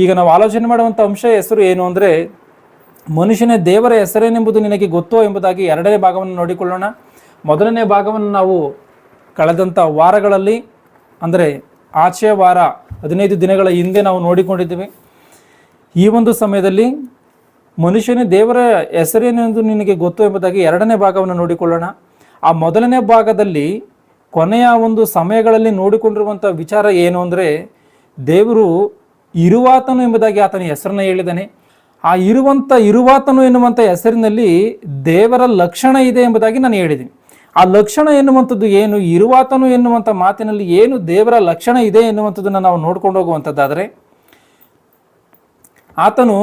ಈಗ ನಾವು ಆಲೋಚನೆ ಮಾಡುವಂಥ ಅಂಶ ಹೆಸರು ಏನು ಅಂದರೆ, ಮನುಷ್ಯನ ದೇವರ ಹೆಸರೇನೆಂಬುದು ನಿನಗೆ ಗೊತ್ತೋ ಎಂಬುದಾಗಿ ಎರಡನೇ ಭಾಗವನ್ನು ನೋಡಿಕೊಳ್ಳೋಣ. ಮೊದಲನೇ ಭಾಗವನ್ನು ನಾವು ಕಳೆದಂಥ ವಾರಗಳಲ್ಲಿ, ಅಂದರೆ ಆಚೆ ವಾರ 15 ದಿನಗಳ ಹಿಂದೆ ನಾವು ನೋಡಿಕೊಂಡಿದ್ದೀವಿ. ಈ ಒಂದು ಸಮಯದಲ್ಲಿ ಮನುಷ್ಯನ ದೇವರ ಹೆಸರೇನೆಂದು ನಿನಗೆ ಗೊತ್ತು ಎಂಬುದಾಗಿ ಎರಡನೇ ಭಾಗವನ್ನು ನೋಡಿಕೊಳ್ಳೋಣ. ಆ ಮೊದಲನೇ ಭಾಗದಲ್ಲಿ ಕೊನೆಯ ಒಂದು ಸಮಯಗಳಲ್ಲಿ ನೋಡಿಕೊಂಡಿರುವಂಥ ವಿಚಾರ ಏನು ಅಂದರೆ, ದೇವರು ಇರುವಾತನು ಎಂಬುದಾಗಿ ಆತನ ಹೆಸರನ್ನು ಹೇಳಿದ್ದಾನೆ. ಆ ಇರುವಾತನು ಎನ್ನುವಂಥ ಹೆಸರಿನಲ್ಲಿ ದೇವರ ಲಕ್ಷಣ ಇದೆ ಎಂಬುದಾಗಿ ನಾನು ಹೇಳಿದ್ದೀನಿ. ಆ ಲಕ್ಷಣ ಎನ್ನುವಂಥದ್ದು ಏನು, ಇರುವಾತನು ಎನ್ನುವಂಥ ಮಾತಿನಲ್ಲಿ ಏನು ದೇವರ ಲಕ್ಷಣ ಇದೆ ಎನ್ನುವಂಥದ್ದನ್ನು ನಾವು ನೋಡ್ಕೊಂಡು ಹೋಗುವಂಥದ್ದಾದರೆ, ಆತನು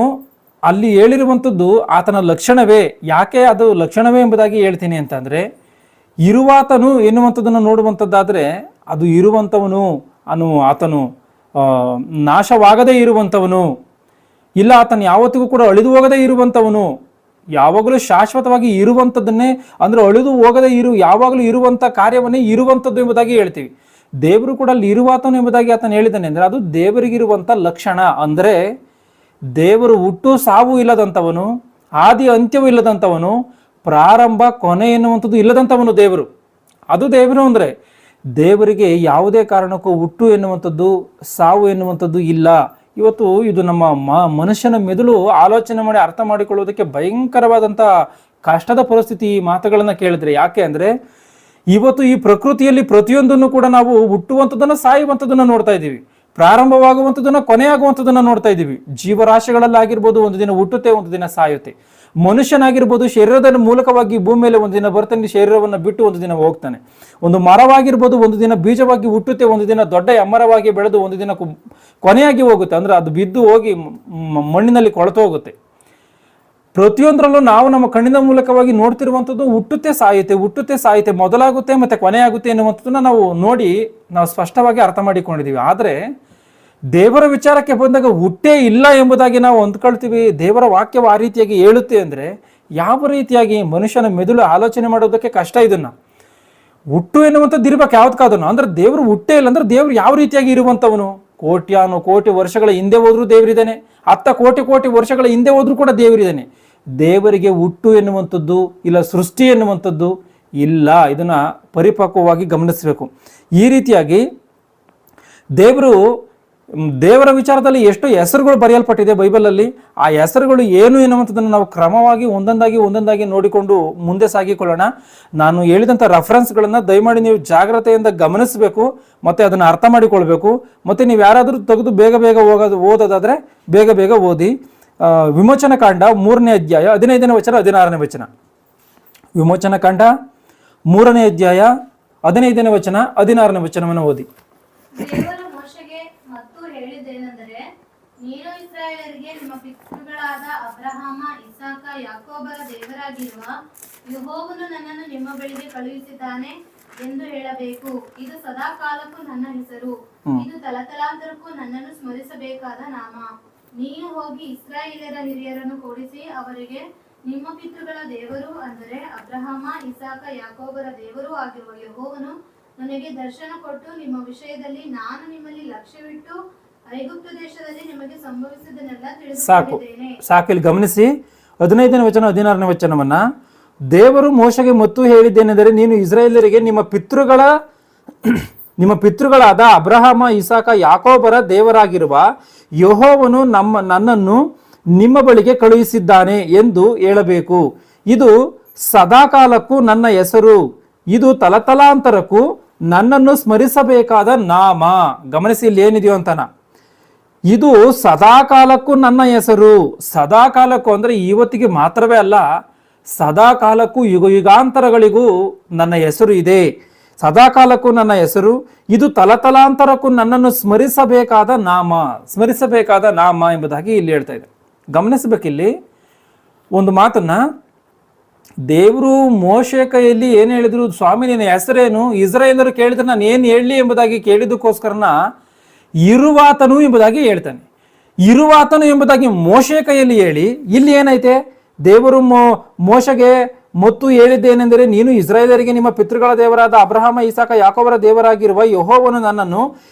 ಅಲ್ಲಿ ಹೇಳಿರುವಂಥದ್ದು ಆತನ ಲಕ್ಷಣವೇ. ಯಾಕೆ ಅದು ಲಕ್ಷಣವೇ ಎಂಬುದಾಗಿ ಹೇಳ್ತೀನಿ ಅಂತಂದರೆ, ಇರುವಾತನು ಎನ್ನುವಂಥದ್ದನ್ನು ನೋಡುವಂಥದ್ದಾದರೆ ಅದು ಇರುವಂಥವನು ಆತನು ನಾಶವಾಗದೇ ಇರುವಂಥವನು, ಇಲ್ಲ ಆತನು ಯಾವತ್ತಿಗೂ ಕೂಡ ಅಳಿದು ಹೋಗದೇ ಇರುವಂಥವನು, ಯಾವಾಗಲೂ ಶಾಶ್ವತವಾಗಿ ಇರುವಂಥದ್ದನ್ನೇ, ಅಂದರೆ ಅಳಿದು ಹೋಗದೇ ಯಾವಾಗಲೂ ಇರುವಂಥ ಕಾರ್ಯವನ್ನೇ ಇರುವಂಥದ್ದು ಎಂಬುದಾಗಿ ಹೇಳ್ತೀವಿ. ದೇವರು ಕೂಡ ಅಲ್ಲಿ ಇರುವಾತನು ಎಂಬುದಾಗಿ ಆತನು ಹೇಳಿದ್ದಾನೆ ಅಂದರೆ ಅದು ದೇವರಿಗಿರುವಂಥ ಲಕ್ಷಣ. ಅಂದರೆ ದೇವರು ಹುಟ್ಟು ಸಾವು ಇಲ್ಲದಂಥವನು, ಆದಿ ಅಂತ್ಯವೂ ಇಲ್ಲದಂಥವನು, ಪ್ರಾರಂಭ ಕೊನೆ ಎನ್ನುವಂಥದ್ದು ಇಲ್ಲದಂಥವನು ದೇವರು. ಅದು ದೇವರು ಅಂದರೆ ದೇವರಿಗೆ ಯಾವುದೇ ಕಾರಣಕ್ಕೂ ಹುಟ್ಟು ಎನ್ನುವಂಥದ್ದು ಸಾವು ಎನ್ನುವಂಥದ್ದು ಇಲ್ಲ. ಇವತ್ತು ಇದು ನಮ್ಮ ಮನುಷ್ಯನ ಮೆದುಳು ಆಲೋಚನೆ ಮಾಡಿ ಅರ್ಥ ಮಾಡಿಕೊಳ್ಳುವುದಕ್ಕೆ ಭಯಂಕರವಾದಂಥ ಕಷ್ಟದ ಪರಿಸ್ಥಿತಿ. ಈ ಮಾತುಗಳನ್ನು ಕೇಳಿದ್ರೆ ಯಾಕೆ ಅಂದರೆ, ಇವತ್ತು ಈ ಪ್ರಕೃತಿಯಲ್ಲಿ ಪ್ರತಿಯೊಂದನ್ನು ಕೂಡ ನಾವು ಹುಟ್ಟುವಂಥದ್ದನ್ನು ಸಾಯುವಂಥದ್ದನ್ನು ನೋಡ್ತಾ ಇದ್ದೀವಿ, ಪ್ರಾರಂಭವಾಗುವಂಥದ್ದನ್ನು ಕೊನೆಯಾಗುವಂಥದ್ದನ್ನು ನೋಡ್ತಾ ಇದ್ದೀವಿ. ಜೀವರಾಶಿಗಳಲ್ಲಾಗಿರ್ಬೋದು ಒಂದು ದಿನ ಹುಟ್ಟುತ್ತೆ, ಒಂದು ದಿನ ಸಾಯುತ್ತೆ. ಮನುಷ್ಯನಾಗಿರ್ಬೋದು ಶರೀರದ ಮೂಲಕವಾಗಿ ಭೂಮಿ ಮೇಲೆ ಒಂದು ದಿನ ಬರ್ತಾನೆ, ಶರೀರವನ್ನು ಬಿಟ್ಟು ಒಂದು ದಿನ ಹೋಗ್ತಾನೆ. ಒಂದು ಮರವಾಗಿರ್ಬೋದು ಒಂದು ದಿನ ಬೀಜವಾಗಿ ಹುಟ್ಟುತ್ತೆ, ಒಂದು ದಿನ ದೊಡ್ಡ ಎಮ್ಮರವಾಗಿ ಬೆಳೆದು ಒಂದು ದಿನ ಕೊನೆಯಾಗಿ ಹೋಗುತ್ತೆ. ಅಂದರೆ ಅದು ಬಿದ್ದು ಹೋಗಿ ಮಣ್ಣಿನಲ್ಲಿ ಕೊಳೆತು ಹೋಗುತ್ತೆ. ಪ್ರತಿಯೊಂದರಲ್ಲೂ ನಾವು ನಮ್ಮ ಕಣ್ಣಿನ ಮೂಲಕವಾಗಿ ನೋಡ್ತಿರುವಂಥದ್ದು ಹುಟ್ಟುತ್ತೆ ಸಾಯುತ್ತೆ, ಮೊದಲಾಗುತ್ತೆ ಮತ್ತು ಕೊನೆಯಾಗುತ್ತೆ ಎನ್ನುವಂಥದ್ದನ್ನ ನಾವು ಸ್ಪಷ್ಟವಾಗಿ ಅರ್ಥ ಮಾಡಿಕೊಂಡಿದ್ದೀವಿ. ಆದರೆ ದೇವರ ವಿಚಾರಕ್ಕೆ ಬಂದಾಗ ಹುಟ್ಟೇ ಇಲ್ಲ ಎಂಬುದಾಗಿ ನಾವು ಅಂದ್ಕೊಳ್ತೀವಿ. ದೇವರ ವಾಕ್ಯವು ಆ ರೀತಿಯಾಗಿ ಹೇಳುತ್ತೆ ಅಂದರೆ ಯಾವ ರೀತಿಯಾಗಿ ಮನುಷ್ಯನ ಮೆದುಳು ಆಲೋಚನೆ ಮಾಡೋದಕ್ಕೆ ಕಷ್ಟ. ಇದನ್ನು ಹುಟ್ಟು ಎನ್ನುವಂಥದ್ದು ಇರ್ಬೇಕು ಯಾವ್ದಕ್ಕಾದನು. ಅಂದರೆ ದೇವರು ಹುಟ್ಟೇ ಇಲ್ಲ ಅಂದರೆ ದೇವರು ಯಾವ ರೀತಿಯಾಗಿ ಇರುವಂಥವನು? ಕೋಟಿ ವರ್ಷಗಳ ಹಿಂದೆ ಹೋದ್ರೂ ದೇವರಿದ್ದಾನೆ, 10 ಕೋಟಿ ವರ್ಷಗಳ ಹಿಂದೆ ಹೋದ್ರೂ ಕೂಡ ದೇವರಿದ್ದಾನೆ. ದೇವರಿಗೆ ಹುಟ್ಟು ಎನ್ನುವಂಥದ್ದು ಇಲ್ಲ, ಸೃಷ್ಟಿ ಎನ್ನುವಂಥದ್ದು ಇಲ್ಲ. ಇದನ್ನು ಪರಿಪಕ್ವವಾಗಿ ಗಮನಿಸಬೇಕು. ಈ ರೀತಿಯಾಗಿ ದೇವರ ವಿಚಾರದಲ್ಲಿ ಎಷ್ಟು ಹೆಸರುಗಳು ಬರೆಯಲ್ಪಟ್ಟಿದೆ ಬೈಬಲಲ್ಲಿ. ಆ ಹೆಸರುಗಳು ಏನು ಎನ್ನುವಂಥದ್ದನ್ನು ನಾವು ಕ್ರಮವಾಗಿ ಒಂದೊಂದಾಗಿ ನೋಡಿಕೊಂಡು ಮುಂದೆ ಸಾಗಿಕೊಳ್ಳೋಣ. ನಾನು ಹೇಳಿದಂಥ ರೆಫರೆನ್ಸ್ಗಳನ್ನು ದಯಮಾಡಿ ನೀವು ಜಾಗ್ರತೆಯಿಂದ ಗಮನಿಸಬೇಕು ಮತ್ತು ಅದನ್ನು ಅರ್ಥ ಮಾಡಿಕೊಳ್ಬೇಕು. ಮತ್ತು ನೀವು ಯಾರಾದರೂ ತೆಗೆದು ಬೇಗ ಓದೋದಾದರೆ ಬೇಗ ಓದಿ. ವಿಮೋಚನ ಕಾಂಡ 3ನೇ ಅಧ್ಯಾಯ 15ನೇ ವಚನ 16ನೇ ವಚನ. ವಿಮೋಚನ ಕಾಂಡ 3ನೇ ಅಧ್ಯಾಯ 15ನೇ ವಚನ 16ನೇ ವಚನವನ್ನು ಓದಿ. ನೀನು ಇಸ್ರಾಯೇಲರಿಗೆ ನಿಮ್ಮ ಪಿತೃಗಳಾದ ಅಬ್ರಹಾಮ, ಇಸಾಕ, ಯಾಕೋಬರ ದೇವರಾಗಿರುವ ಯೆಹೋವನು ನನ್ನನ್ನು ನಿಮ್ಮ ಬಳಿಗೆ ಕಳುಹಿಸಿದ್ದಾನೆ ಎಂದು ಹೇಳಬೇಕು. ಇದು ಸದಾ ಕಾಲಕ್ಕೂ ನನ್ನ ಹೆಸರು, ಇದು ತಲತಲಾಂತರಕ್ಕೂ ನನ್ನನ್ನು ಸ್ಮರಿಸಬೇಕಾದ ನಾಮ. ನೀನು ಹೋಗಿ ಇಸ್ರಾಯೇಲರ ಹಿರಿಯರನ್ನು ಕೂಡಿಸಿ ಅವರಿಗೆ, ನಿಮ್ಮ ಪಿತೃಗಳ ದೇವರು ಅಂದರೆ ಅಬ್ರಹಾಮ, ಇಸಾಕ, ಯಾಕೋಬರ ದೇವರು ಆಗಿರುವ ಯೆಹೋವನು ನನಗೆ ದರ್ಶನ ಕೊಟ್ಟು ನಿಮ್ಮ ವಿಷಯದಲ್ಲಿ ನಾನು ನಿಮ್ಮಲ್ಲಿ ಲಕ್ಷ್ಯವಿಟ್ಟು ಐಗುಪ್ತ ದೇಶದಲ್ಲಿ ನಿಮಗೆ ಸಂಭವಿಸಿದ್ದನ್ನೆಲ್ಲ ತಿಳಿಸಿದ್ದೇನೆ. ಸಾಕು. ಇಲ್ಲಿ ಗಮನಿಸಿ 15ನೇ ವಚನ 16ನೇ ವಚನವನ್ನ. ದೇವರು ಮೋಶೆಗೆ ಮತ್ತು ಹೇಳಿದ್ದೇನೆಂದರೆ, ನೀನು ಇಸ್ರಾಯೇಲರಿಗೆ ನಿಮ್ಮ ಪಿತೃಗಳಾದ ಅಬ್ರಹಾಮ, ಇಸಾಕ, ಯಾಕೋಬರ ದೇವರಾಗಿರುವ ಯೆಹೋವನು ನನ್ನನ್ನು ನಿಮ್ಮ ಬಳಿಗೆ ಕಳುಹಿಸಿದ್ದಾನೆ ಎಂದು ಹೇಳಬೇಕು. ಇದು ಸದಾಕಾಲಕ್ಕೂ ನನ್ನ ಹೆಸರು, ಇದು ತಲತಲಾಂತರಕ್ಕೂ ನನ್ನನ್ನು ಸ್ಮರಿಸಬೇಕಾದ ನಾಮ. ಗಮನಿಸಿ ಇಲ್ಲಿ ಏನಿದೆಯೋ ಅಂತನ. ಇದು ಸದಾಕಾಲಕ್ಕೂ ನನ್ನ ಹೆಸರು. ಸದಾಕಾಲಕ್ಕೂ ಅಂದರೆ ಇವತ್ತಿಗೆ ಮಾತ್ರವೇ ಅಲ್ಲ, ಸದಾಕಾಲಕ್ಕೂ ಯುಗಾಂತರಗಳಿಗೂ ನನ್ನ ಹೆಸರು ಇದೆ. ಸದಾಕಾಲಕ್ಕೂ ನನ್ನ ಹೆಸರು, ಇದು ತಲತಲಾಂತರಕ್ಕೂ ನನ್ನನ್ನು ಸ್ಮರಿಸಬೇಕಾದ ನಾಮ ಎಂಬುದಾಗಿ ಇಲ್ಲಿ ಹೇಳ್ತಾ ಇದೆ. ಗಮನಿಸಬೇಕಿಲ್ಲಿ ಒಂದು ಮಾತನ್ನ. ದೇವರು ಮೋಶೆ ಕೈಯಲ್ಲಿ ಏನು ಹೇಳಿದ್ರು, ಸ್ವಾಮಿ ನಿನ್ನ ಹೆಸರೇನು? ಇಸ್ರಾಯೇಲರು ಕೇಳಿದ್ರೆ ನಾನು ಏನು ಹೇಳಲಿ ಎಂಬುದಾಗಿ ಕೇಳಿದಕ್ಕೋಸ್ಕರನ ಇರುವಾತನು ಎಂಬುದಾಗಿ ಹೇಳ್ತಾನೆ. ಇರುವಾತನು ಎಂಬುದಾಗಿ ಮೋಶೆ ಕೈಯಲ್ಲಿ ಹೇಳಿ, ಇಲ್ಲಿ ಏನೈತೆ? ದೇವರು ಮೋಶೆಗೆ ಮತ್ತು ಹೇಳಿದ್ದೇನೆಂದರೆ, ನೀನು ಇಸ್ರಾಯೇಲರಿಗೆ ನಿಮ್ಮ ಪಿತೃಗಳ ದೇವರಾದ ಅಬ್ರಹಾಮ, ಇಸಾಕ, ಯಾಕೋಬರ ದೇವರಾಗಿರುವ ಯೆಹೋವನು ನನ್ನನ್ನು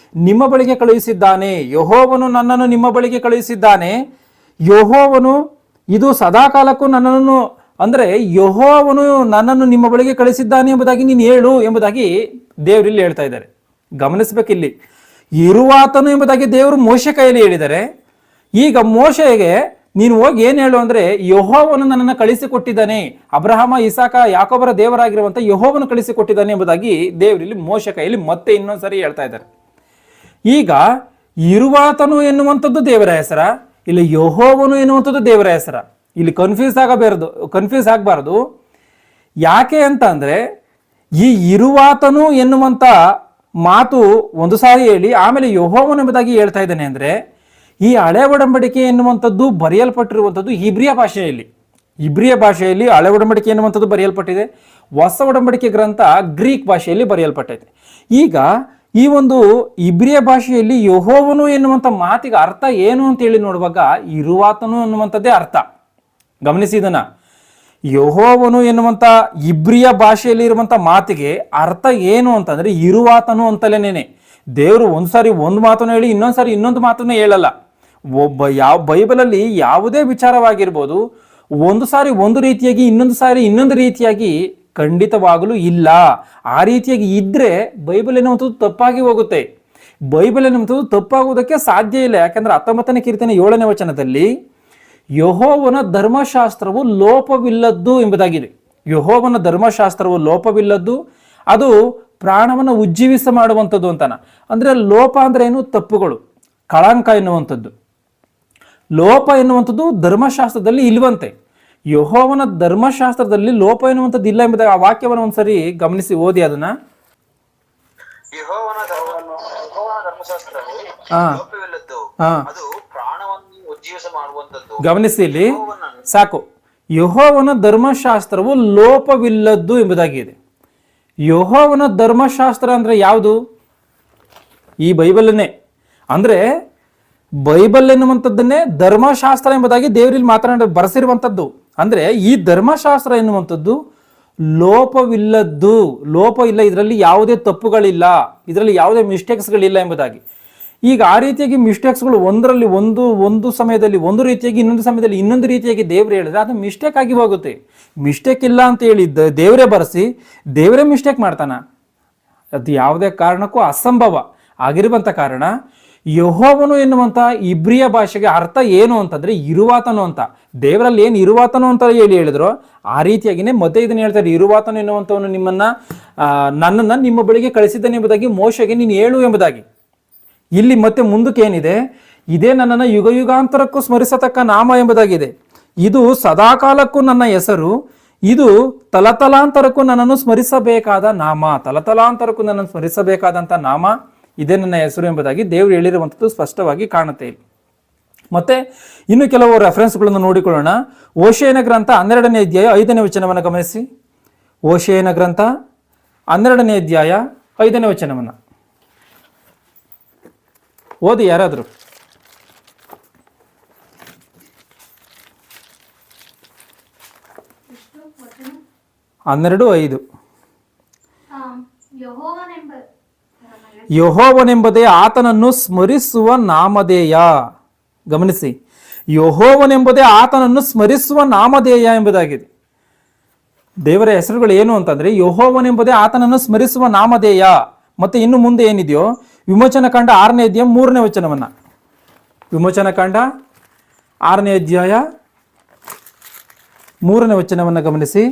ನಿಮ್ಮ ಬಳಿಗೆ ಕಳುಹಿಸಿದ್ದಾನೆ. ಯೆಹೋವನು ನನ್ನನ್ನು ನಿಮ್ಮ ಬಳಿಗೆ ಕಳುಹಿಸಿದ್ದಾನೆ. ಯೆಹೋವನು ಇದು ಸದಾಕಾಲಕ್ಕೂ ನನ್ನನ್ನು, ಅಂದರೆ ಯೆಹೋವನು ನನ್ನನ್ನು ನಿಮ್ಮ ಬಳಿಗೆ ಕಳಿಸಿದ್ದಾನೆ ಎಂಬುದಾಗಿ ನೀನು ಹೇಳು ಎಂಬುದಾಗಿ ದೇವರಲ್ಲಿ ಹೇಳ್ತಾ ಇದ್ದಾರೆ. ಗಮನಿಸ್ಬೇಕಿಲ್ಲಿ, ಇರುವಾತನು ಎಂಬುದಾಗಿ ದೇವರು ಮೋಶೆ ಕೈಯಲ್ಲಿ ಹೇಳಿದ್ದಾರೆ. ಈಗ ಮೋಶೆಗೆ ನೀನು ಹೋಗಿ ಏನು ಹೇಳು ಅಂದರೆ, ಯೆಹೋವನು ನನ್ನನ್ನು ಕಳಿಸಿಕೊಟ್ಟಿದ್ದಾನೆ, ಅಬ್ರಹಾಮ, ಇಸಾಕ, ಯಾಕೋಬರ ದೇವರಾಗಿರುವಂಥ ಯೆಹೋವನು ಕಳಿಸಿಕೊಟ್ಟಿದ್ದಾನೆ ಎಂಬುದಾಗಿ ದೇವರಲ್ಲಿ ಮೋಶೆ ಕೈಯಲ್ಲಿ ಮತ್ತೆ ಇನ್ನೊಂದ್ಸರಿ ಹೇಳ್ತಾ ಇದ್ದಾರೆ. ಈಗ ಇರುವಾತನು ಎನ್ನುವಂಥದ್ದು ದೇವರ ಹೆಸರ, ಇಲ್ಲಿ ಯೆಹೋವನು ಎನ್ನುವಂಥದ್ದು ದೇವರ ಹೆಸರ. ಇಲ್ಲಿ ಕನ್ಫ್ಯೂಸ್ ಆಗಬಾರ್ದು. ಯಾಕೆ ಅಂತ ಅಂದರೆ, ಈ ಇರುವಾತನು ಎನ್ನುವಂಥ ಮಾತು ಒಂದು ಸಾರಿ ಹೇಳಿ ಆಮೇಲೆ ಯೆಹೋವನು ಎಂಬುದಾಗಿ ಹೇಳ್ತಾ ಇದ್ದಾನೆ ಅಂದರೆ, ಈ ಹಳೆ ಒಡಂಬಡಿಕೆ ಎನ್ನುವಂಥದ್ದು ಬರೆಯಲ್ಪಟ್ಟಿರುವಂಥದ್ದು ಇಬ್ರಿಯ ಭಾಷೆಯಲ್ಲಿ ಹಳೆ ಒಡಂಬಡಿಕೆ ಎನ್ನುವಂಥದ್ದು ಬರೆಯಲ್ಪಟ್ಟಿದೆ. ಹೊಸ ಒಡಂಬಡಿಕೆ ಗ್ರಂಥ ಗ್ರೀಕ್ ಭಾಷೆಯಲ್ಲಿ ಬರೆಯಲ್ಪಟ್ಟಿದೆ. ಈಗ ಈ ಒಂದು ಇಬ್ರಿಯ ಭಾಷೆಯಲ್ಲಿ ಯೆಹೋವನು ಎನ್ನುವಂಥ ಮಾತಿಗೆ ಅರ್ಥ ಏನು ಅಂತೇಳಿ ನೋಡುವಾಗ ಇರುವಾತನು ಎನ್ನುವಂಥದ್ದೇ ಅರ್ಥ. ಗಮನಿಸಿ ಇದನ್ನ, ಯೆಹೋವನು ಎನ್ನುವಂಥ ಇಬ್ರಿಯ ಭಾಷೆಯಲ್ಲಿ ಇರುವಂಥ ಮಾತಿಗೆ ಅರ್ಥ ಏನು ಅಂತಂದ್ರೆ ಇರುವಾತನು ಅಂತಲೇನೇನೆ. ದೇವರು ಒಂದ್ಸಾರಿ ಒಂದು ಮಾತನ್ನು ಹೇಳಿ ಇನ್ನೊಂದ್ಸಾರಿ ಇನ್ನೊಂದು ಮಾತನ್ನು ಹೇಳಲ್ಲ. ಬೈಬಲಲ್ಲಿ ಯಾವುದೇ ವಿಚಾರವಾಗಿರ್ಬೋದು, ಒಂದು ಸಾರಿ ಒಂದು ರೀತಿಯಾಗಿ ಇನ್ನೊಂದು ಸಾರಿ ಇನ್ನೊಂದು ರೀತಿಯಾಗಿ ಖಂಡಿತವಾಗಲೂ ಇಲ್ಲ. ಆ ರೀತಿಯಾಗಿ ಇದ್ರೆ ಬೈಬಲ್ ಎನ್ನುವಂಥದ್ದು ತಪ್ಪಾಗಿ ಹೋಗುತ್ತೆ. ಬೈಬಲ್ ಎನ್ನುವಂಥದ್ದು ತಪ್ಪಾಗುವುದಕ್ಕೆ ಸಾಧ್ಯ ಇಲ್ಲ. ಯಾಕಂದ್ರೆ 19ನೇ ಕೀರ್ತನೆ 7ನೇ ವಚನದಲ್ಲಿ ಯೆಹೋವನ ಧರ್ಮಶಾಸ್ತ್ರವು ಲೋಪವಿಲ್ಲದ್ದು ಎಂಬುದಾಗಿದೆ. ಯೆಹೋವನ ಧರ್ಮಶಾಸ್ತ್ರವು ಲೋಪವಿಲ್ಲದ್ದು, ಅದು ಪ್ರಾಣವನ್ನು ಉಜ್ಜೀವಿಸ ಮಾಡುವಂಥದ್ದು ಅಂತಾನ. ಅಂದ್ರೆ ಲೋಪ ಅಂದ್ರೆ ಏನು? ತಪ್ಪುಗಳು, ಕಳಂಕ ಎನ್ನುವಂಥದ್ದು. ಲೋಪ ಎನ್ನುವಂಥದ್ದು ಧರ್ಮಶಾಸ್ತ್ರದಲ್ಲಿ ಇಲ್ವಂತೆ. ಯೆಹೋವನ ಧರ್ಮಶಾಸ್ತ್ರದಲ್ಲಿ ಲೋಪ ಎನ್ನುವಂಥದ್ದು ಇಲ್ಲ ಎಂಬುದಾಗಿ ಆ ವಾಕ್ಯವನ್ನು ಒಂದ್ಸರಿ ಗಮನಿಸಿ ಓದಿ ಅದನ್ನ. ಯೆಹೋವನ ಧರ್ಮಶಾಸ್ತ್ರವು ಲೋಪವಿಲ್ಲದ್ದು, ಅದು ಪ್ರಾಣವನ್ನು ಉಜ್ಜೀವಿಸ ಮಾಡುವಂತದ್ದು. ಗಮನಿಸಿ ಇಲ್ಲಿ ಸಾಕು. ಯೆಹೋವನ ಧರ್ಮಶಾಸ್ತ್ರವು ಲೋಪವಿಲ್ಲದ್ದು ಎಂಬುದಾಗಿದೆ. ಯೆಹೋವನ ಧರ್ಮಶಾಸ್ತ್ರ ಅಂದ್ರೆ ಯಾವುದು? ಈ ಬೈಬಲ್ನೇ. ಅಂದ್ರೆ ಬೈಬಲ್ ಎನ್ನುವಂಥದ್ದನ್ನೇ ಧರ್ಮಶಾಸ್ತ್ರ ಎಂಬುದಾಗಿ ದೇವರಲ್ಲಿ ಬರೆಸಿರುವಂಥದ್ದು. ಅಂದ್ರೆ ಈ ಧರ್ಮಶಾಸ್ತ್ರ ಎನ್ನುವಂಥದ್ದು ಲೋಪವಿಲ್ಲದ್ದು, ಲೋಪ ಇಲ್ಲ, ಇದರಲ್ಲಿ ಯಾವುದೇ ತಪ್ಪುಗಳಿಲ್ಲ, ಇದರಲ್ಲಿ ಯಾವುದೇ ಮಿಸ್ಟೇಕ್ಸ್ಗಳಿಲ್ಲ ಎಂಬುದಾಗಿ. ಈಗ ಆ ರೀತಿಯಾಗಿ ಮಿಸ್ಟೇಕ್ಸ್ಗಳು ಒಂದರಲ್ಲಿ ಒಂದು ಸಮಯದಲ್ಲಿ ಒಂದು ರೀತಿಯಾಗಿ ಇನ್ನೊಂದು ಸಮಯದಲ್ಲಿ ಇನ್ನೊಂದು ರೀತಿಯಾಗಿ ದೇವರು ಹೇಳಿದ್ರೆ ಅದು ಮಿಸ್ಟೇಕ್ ಆಗಿ ಹೋಗುತ್ತೆ. ಮಿಸ್ಟೇಕ್ ಇಲ್ಲ ಅಂತ ಹೇಳಿ ದೇವರೇ ಬರೆಸಿ ದೇವರೇ ಮಿಸ್ಟೇಕ್ ಮಾಡ್ತಾನ? ಅದು ಯಾವುದೇ ಕಾರಣಕ್ಕೂ ಅಸಂಭವ ಆಗಿರುವಂಥ ಕಾರಣ ಯೆಹೋವನು ಎನ್ನುವಂಥ ಇಬ್ರಿಯ ಭಾಷೆಗೆ ಅರ್ಥ ಏನು ಅಂತಂದ್ರೆ ಇರುವಾತನು ಅಂತ. ದೇವರಲ್ಲಿ ಏನು ಇರುವಾತನು ಅಂತ ಹೇಳಿದ್ರು ಆ ರೀತಿಯಾಗಿನೇ ಮತ್ತೆ ಇದನ್ನ ಹೇಳ್ತಾರೆ, ಇರುವಾತನು ಎನ್ನುವಂಥವನು ನನ್ನನ್ನು ನಿಮ್ಮ ಬಳಿಗೆ ಕಳಿಸಿದ್ದಾನೆ ಎಂಬುದಾಗಿ ಮೋಶೆಗೆ ನೀನು ಹೇಳು ಎಂಬುದಾಗಿ. ಇಲ್ಲಿ ಮತ್ತೆ ಮುಂದಕ್ಕೆ ಏನಿದೆ, ಇದೇ ನನ್ನನ್ನು ಯುಗ ಯುಗಾಂತರಕ್ಕೂ ಸ್ಮರಿಸತಕ್ಕ ನಾಮ ಎಂಬುದಾಗಿದೆ. ಇದು ಸದಾಕಾಲಕ್ಕೂ ನನ್ನ ಹೆಸರು, ಇದು ತಲತಲಾಂತರಕ್ಕೂ ನನ್ನನ್ನು ಸ್ಮರಿಸಬೇಕಾದ ನಾಮ, ತಲತಲಾಂತರಕ್ಕೂ ನನ್ನನ್ನು ಸ್ಮರಿಸಬೇಕಾದಂಥ ನಾಮ, ಇದೇ ನನ್ನ ಹೆಸರು ಎಂಬುದಾಗಿ ದೇವರು ಹೇಳಿರುವಂಥದ್ದು ಸ್ಪಷ್ಟವಾಗಿ ಕಾಣುತ್ತೆ ಇಲ್ಲಿ. ಮತ್ತೆ ಇನ್ನು ಕೆಲವು ರೆಫರೆನ್ಸ್ಗಳನ್ನು ನೋಡಿಕೊಳ್ಳೋಣ. ಓಶೇಯನ ಗ್ರಂಥ 12ನೇ ಅಧ್ಯಾಯ 5ನೇ ವಚನವನ್ನು ಗಮನಿಸಿ. ಓಶೇಯನ ಗ್ರಂಥ 12ನೇ ಅಧ್ಯಾಯ 5ನೇ ವಚನವನ್ನು ಓದಿ ಯಾರಾದರೂ. 12:5. ಯೆಹೋವನೆಂಬುದೇ ಆತನನ್ನು ಸ್ಮರಿಸುವ ನಾಮಧೇಯ. ಗಮನಿಸಿ, ಯೆಹೋವನೆಂಬುದೇ ಆತನನ್ನು ಸ್ಮರಿಸುವ ನಾಮಧೇಯ ಎಂಬುದಾಗಿದೆ. ದೇವರ ಹೆಸರುಗಳು ಏನು ಅಂತಂದ್ರೆ ಯೆಹೋವನೆಂಬುದೇ ಆತನನ್ನು ಸ್ಮರಿಸುವ ನಾಮಧೇಯ. ಮತ್ತೆ ಇನ್ನು ಮುಂದೆ ಏನಿದೆಯೋ ವಿಮೋಚನಕಾಂಡ 6ನೇ ಅಧ್ಯಾಯ 3ನೇ ವಚನವನ್ನ, ವಿಮೋಚನಕಾಂಡ 6ನೇ ಅಧ್ಯಾಯ 3ನೇ ವಚನವನ್ನ ಗಮನಿಸಿ.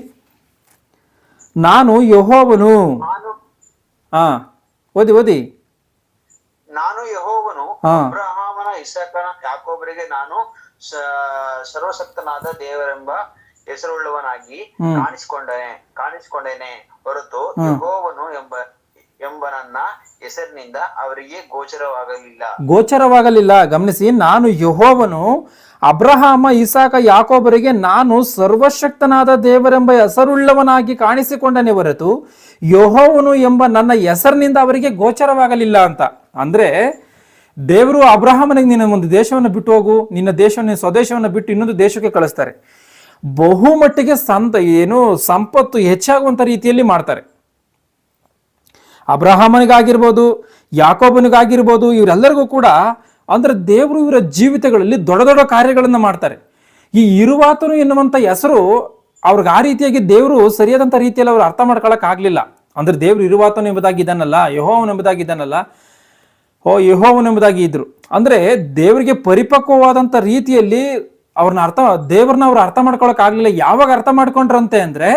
ನಾನು ಯೆಹೋವನು. ಓದಿ. ನಾನು ಯೆಹೋವನು, ಅಬ್ರಹಾಮನ, ಇಸಾಕನ, ಯಾಕೋಬರಿಗೆ ನಾನು ಸರ್ವಶಕ್ತನಾದ ದೇವರೆಂಬ ಹೆಸರುಳ್ಳವನಾಗಿ ಕಾಣಿಸಿಕೊಂಡೇನೆ ಹೊರತು ಯೆಹೋವನು ಎಂಬ ನನ್ನ ಹೆಸರಿನಿಂದ ಅವರಿಗೆ ಗೋಚರವಾಗಲಿಲ್ಲ. ಗಮನಿಸಿ, ನಾನು ಯೆಹೋವನು, ಅಬ್ರಹಾಮ, ಇಸಾಕ, ಯಾಕೋಬರಿಗೆ ನಾನು ಸರ್ವಶಕ್ತನಾದ ದೇವರೆಂಬ ಹೆಸರುಳ್ಳವನಾಗಿ ಕಾಣಿಸಿಕೊಂಡನೆ ಹೊರತು ಯೆಹೋವನು ಎಂಬ ನನ್ನ ಹೆಸರಿನಿಂದ ಅವರಿಗೆ ಗೋಚರವಾಗಲಿಲ್ಲ ಅಂತ. ಅಂದ್ರೆ ದೇವರು ಅಬ್ರಹಾಮನಿಗೆ ನಿನ್ನ ಒಂದು ದೇಶವನ್ನು ಬಿಟ್ಟು ಹೋಗು, ನಿನ್ನ ದೇಶವನ್ನು ಸ್ವದೇಶವನ್ನು ಬಿಟ್ಟು ಇನ್ನೊಂದು ದೇಶಕ್ಕೆ ಕಳಿಸ್ತಾರೆ. ಬಹುಮಟ್ಟಿಗೆ ಸಂಪತ್ತು ಹೆಚ್ಚಾಗುವಂಥ ರೀತಿಯಲ್ಲಿ ಮಾಡ್ತಾರೆ. ಅಬ್ರಹಾಮನಿಗಾಗಿರ್ಬೋದು, ಯಾಕೋಬನಿಗಾಗಿರ್ಬೋದು, ಇವರೆಲ್ಲರಿಗೂ ಕೂಡ ಅಂದ್ರೆ ದೇವರು ಇವರ ಜೀವಿತಗಳಲ್ಲಿ ದೊಡ್ಡ ದೊಡ್ಡ ಕಾರ್ಯಗಳನ್ನು ಮಾಡ್ತಾರೆ. ಈ ಇರುವಾತನು ಎನ್ನುವಂಥ ಹೆಸರು ಅವ್ರಿಗೆ ಆ ರೀತಿಯಾಗಿ ದೇವರು ಸರಿಯಾದಂಥ ರೀತಿಯಲ್ಲಿ ಅವ್ರು ಅರ್ಥ ಮಾಡ್ಕೊಳಕ್ ಆಗ್ಲಿಲ್ಲ. ಅಂದ್ರೆ ದೇವರು ಇರುವಾತನು ಎಂಬುದಾಗಿದ್ದಾನಲ್ಲ, ಯೆಹೋವನು ಎಂಬುದಾಗಿದ್ದಾನಲ್ಲ, ಯೆಹೋವನೆಂಬುದಾಗಿ ಇದ್ರು. ಅಂದ್ರೆ ದೇವರಿಗೆ ಪರಿಪಕ್ವವಾದಂಥ ರೀತಿಯಲ್ಲಿ ದೇವ್ರನ್ನ ಅವ್ರು ಅರ್ಥ ಮಾಡ್ಕೊಳಕ್ ಆಗ್ಲಿಲ್ಲ. ಯಾವಾಗ ಅರ್ಥ ಮಾಡ್ಕೊಂಡ್ರಂತೆ ಅಂದ್ರೆ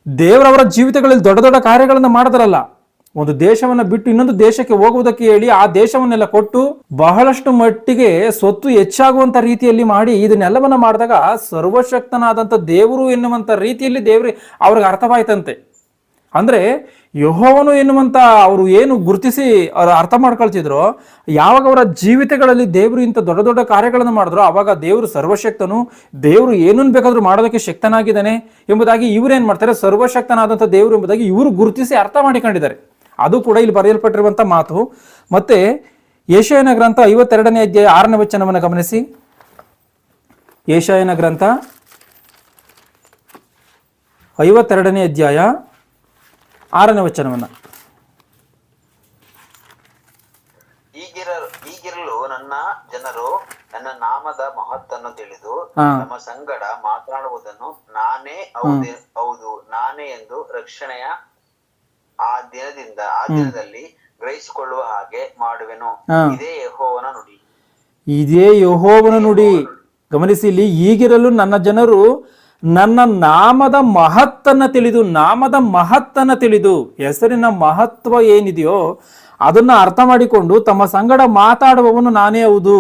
ದೇವರವರ ಜೀವಿತಗಳಲ್ಲಿ ದೊಡ್ಡ ದೊಡ್ಡ ಕಾರ್ಯಗಳನ್ನ ಮಾಡಿದ್ರಲ್ಲ, ಒಂದು ದೇಶವನ್ನ ಬಿಟ್ಟು ಇನ್ನೊಂದು ದೇಶಕ್ಕೆ ಹೋಗುವುದಕ್ಕೆ ಹೇಳಿ ಆ ದೇಶವನ್ನೆಲ್ಲ ಕೊಟ್ಟು ಬಹಳಷ್ಟು ಮಟ್ಟಿಗೆ ಸ್ವತ್ತು ಹೆಚ್ಚಾಗುವಂತ ರೀತಿಯಲ್ಲಿ ಮಾಡಿ ಇದನ್ನೆಲ್ಲವನ್ನ ಮಾಡಿದಾಗ ಸರ್ವಶಕ್ತನಾದಂಥ ದೇವರು ಎನ್ನುವಂತ ರೀತಿಯಲ್ಲಿ ದೇವ್ರಿಗೆ ಅವ್ರಿಗೆ ಅರ್ಥವಾಯ್ತಂತೆ. ಅಂದ್ರೆ ಯೆಹೋವನು ಎನ್ನುವಂತ ಅವರು ಏನು ಗುರುತಿಸಿ ಅವ್ರು ಅರ್ಥ ಮಾಡ್ಕೊಳ್ತಿದ್ರು, ಯಾವಾಗ ಅವರ ಜೀವಿತಗಳಲ್ಲಿ ದೇವರು ಇಂಥ ದೊಡ್ಡ ದೊಡ್ಡ ಕಾರ್ಯಗಳನ್ನು ಮಾಡಿದ್ರು ಅವಾಗ ದೇವರು ಸರ್ವಶಕ್ತನು, ದೇವರು ಏನನ್ನು ಬೇಕಾದ್ರೂ ಮಾಡೋದಕ್ಕೆ ಶಕ್ತನಾಗಿದ್ದಾನೆ ಎಂಬುದಾಗಿ ಇವರೇನ್ ಮಾಡ್ತಾರೆ, ಸರ್ವಶಕ್ತನಾದಂಥ ದೇವರು ಎಂಬುದಾಗಿ ಇವರು ಗುರುತಿಸಿ ಅರ್ಥ ಮಾಡಿಕೊಂಡಿದ್ದಾರೆ. ಅದು ಕೂಡ ಇಲ್ಲಿ ಬರೆಯಲ್ಪಟ್ಟಿರುವಂಥ ಮಾತು. ಮತ್ತೆ ಯೆಶಾಯನ ಗ್ರಂಥ 52ನೇ ಅಧ್ಯಾಯ 6ನೇ ವಚನವನ್ನು ಗಮನಿಸಿ. ಯೆಶಾಯನ ಗ್ರಂಥ 52ನೇ ಅಧ್ಯಾಯ 6ನೇ ವಚನವನ್ನ. ಈಗಿರಲು ನನ್ನ ಜನರು ನನ್ನ ನಾಮದ ಮಹತ್ತನ್ನು ತಿಳಿದು ನಮ್ಮ ಸಂಗಡ ಮಾತನಾಡುವುದನ್ನು ನಾನೇ ಹೌದು ನಾನೇ ಎಂದು ರಕ್ಷಣೆಯ ಆ ದಿನದಲ್ಲಿ ಗ್ರಹಿಸಿಕೊಳ್ಳುವ ಹಾಗೆ ಮಾಡುವೆನು. ಇದೇ ಯೆಹೋವನ ನುಡಿ. ಇದೇ ಯೆಹೋವನ ನುಡಿ. ಗಮನಿಸಿ, ಇಲ್ಲಿ ಈಗಿರಲು ನನ್ನ ಜನರು ನನ್ನ ನಾಮದ ಮಹತ್ತನ್ನ ತಿಳಿದು ಹೆಸರಿನ ಮಹತ್ವ ಏನಿದೆಯೋ ಅದನ್ನ ಅರ್ಥ ಮಾಡಿಕೊಂಡು ತಮ್ಮ ಸಂಗಡ ಮಾತಾಡುವವನು ನಾನೇ ಹೌದು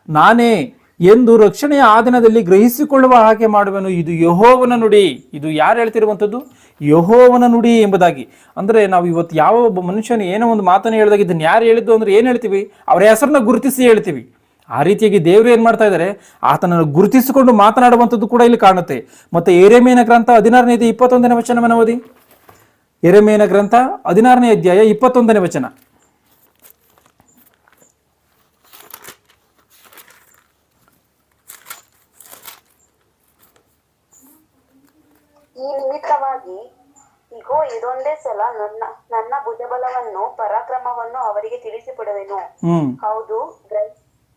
ನಾನೇ ಎಂದು ರಕ್ಷಣೆಯ ಆ ದಿನದಲ್ಲಿ ಗ್ರಹಿಸಿಕೊಳ್ಳುವ ಹಾಗೆ ಮಾಡುವೆನು. ಇದು ಯೆಹೋವನ ನುಡಿ. ಇದು ಯಾರು ಹೇಳ್ತಿರುವಂಥದ್ದು? ಯೆಹೋವನ ನುಡಿ ಎಂಬುದಾಗಿ. ಅಂದ್ರೆ ನಾವು ಇವತ್ತು ಯಾವ ಒಬ್ಬ ಮನುಷ್ಯನ ಏನೋ ಒಂದು ಮಾತನ್ನು ಹೇಳಿದಾಗ ಇದನ್ನ ಯಾರು ಹೇಳಿದ್ದು ಅಂದ್ರೆ ಏನ್ ಹೇಳ್ತೀವಿ? ಅವರ ಹೆಸರನ್ನ ಗುರುತಿಸಿ ಹೇಳ್ತೀವಿ. ಆ ರೀತಿಯಾಗಿ ದೇವರು ಏನ್ ಮಾಡ್ತಾ ಇದ್ದಾರೆ, ಆತನನ್ನು ಗುರುತಿಸಿಕೊಂಡು ಮಾತನಾಡುವಂಥದ್ದು ಕೂಡ ಇಲ್ಲಿ ಕಾಣುತ್ತೆ. ಮತ್ತೆ ಯೆರೆಮೀಯನ ಗ್ರಂಥ 16ನೇ ಅಧ್ಯಾಯ 21ನೇ ವಚನವನ್ನು ಓದಿ. ಯೆರೆಮೀಯನ ಗ್ರಂಥ 16ನೇ ಅಧ್ಯಾಯ 21ನೇ ವಚನ. ಈ ನಿಮಿತ್ತವಾಗಿ ಇಗೋ, ಇದೊಂದೇ ಸಲ ನನ್ನ ಭುಜಬಲವನ್ನು ಪರಾಕ್ರಮವನ್ನು ಅವರಿಗೆ ತಿಳಿಸಿಬಿಡುವೆನು. ಹೌದು,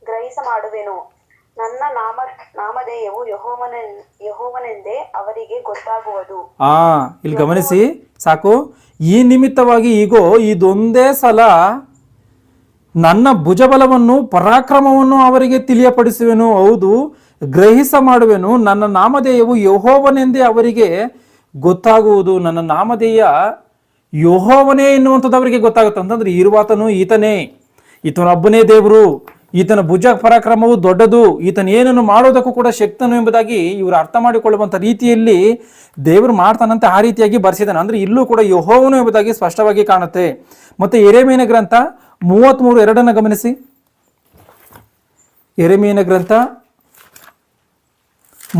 ಗ್ರಹಿಸ ಮಾಡುವೆನು. ನನ್ನ ನಾಮಧೇಯವು ಯೆಹೋವನೆಂದೇ ಅವರಿಗೆ ಗೊತ್ತಾಗುವುದು. ಇಲ್ಲಿ ಗಮನಿಸಿ ಸಾಕು. ಈ ನಿಮಿತ್ತವಾಗಿ ಈಗೋ ಇದೊಂದೇ ಸಲ ನನ್ನ ಭುಜಬಲವನ್ನು ಪರಾಕ್ರಮವನ್ನು ಅವರಿಗೆ ತಿಳಿಯಪಡಿಸುವೆನು. ಹೌದು, ಗ್ರಹಿಸ ಮಾಡುವೆನು. ನನ್ನ ನಾಮಧೇಯವು ಯೆಹೋವನೆಂದೇ ಅವರಿಗೆ ಗೊತ್ತಾಗುವುದು. ನನ್ನ ನಾಮಧೇಯ ಯೆಹೋವನೇ ಎನ್ನುವಂಥದ್ದು ಅವರಿಗೆ ಗೊತ್ತಾಗುತ್ತೆ. ಅಂತಂದ್ರೆ ಇರುವಾತನು ಈತನೇ, ಈತನೊಬ್ಬನೇ ದೇವರು, ಈತನ ಭುಜ ಪರಾಕ್ರಮವು ದೊಡ್ಡದು, ಈತನ ಏನನ್ನು ಮಾಡೋದಕ್ಕೂ ಕೂಡ ಶಕ್ತನು ಎಂಬುದಾಗಿ ಇವರು ಅರ್ಥ ಮಾಡಿಕೊಳ್ಳುವಂಥ ರೀತಿಯಲ್ಲಿ ದೇವರು ಮಾಡ್ತಾನಂತೆ. ಆ ರೀತಿಯಾಗಿ ಬರೆಸಿದಾನೆ. ಅಂದ್ರೆ ಇಲ್ಲೂ ಕೂಡ ಯೆಹೋವನು ಎಂಬುದಾಗಿ ಸ್ಪಷ್ಟವಾಗಿ ಕಾಣುತ್ತೆ. ಮತ್ತೆ ಯೆರೆಮೀಯನ ಗ್ರಂಥ 33:2 ಗಮನಿಸಿ. ಯೆರೆಮೀಯನ ಗ್ರಂಥ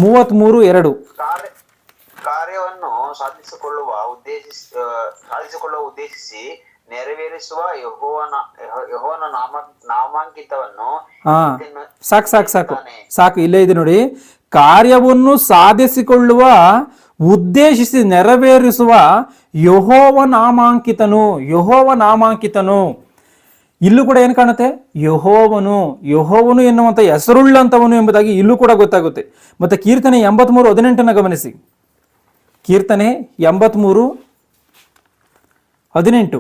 33:2. ಕಾರ್ಯವನ್ನು ಸಾಧಿಸಿಕೊಳ್ಳುವ ಉದ್ದೇಶಿಸಿ ನೆರವೇರಿಸುವ ಯೆಹೋವನ ನಾಮಾಂಕಿತವನ್ನು ಸಾಕು. ಇಲ್ಲೇ ಇದೆ ನೋಡಿ. ಕಾರ್ಯವನ್ನು ಸಾಧಿಸಿಕೊಳ್ಳುವ ಉದ್ದೇಶಿಸಿ ನೆರವೇರಿಸುವ ಯೆಹೋವ ನಾಮಾಂಕಿತನು. ಇಲ್ಲೂ ಕೂಡ ಏನ್ ಕಾಣುತ್ತೆ? ಯೆಹೋವನು ಎನ್ನುವಂತ ಹೆಸರುಳ್ಳಂತವನು ಎಂಬುದಾಗಿ ಇಲ್ಲೂ ಕೂಡ ಗೊತ್ತಾಗುತ್ತೆ. ಮತ್ತೆ ಕೀರ್ತನೆ 83:18 ಗಮನಿಸಿ. ಕೀರ್ತನೆ 83:18.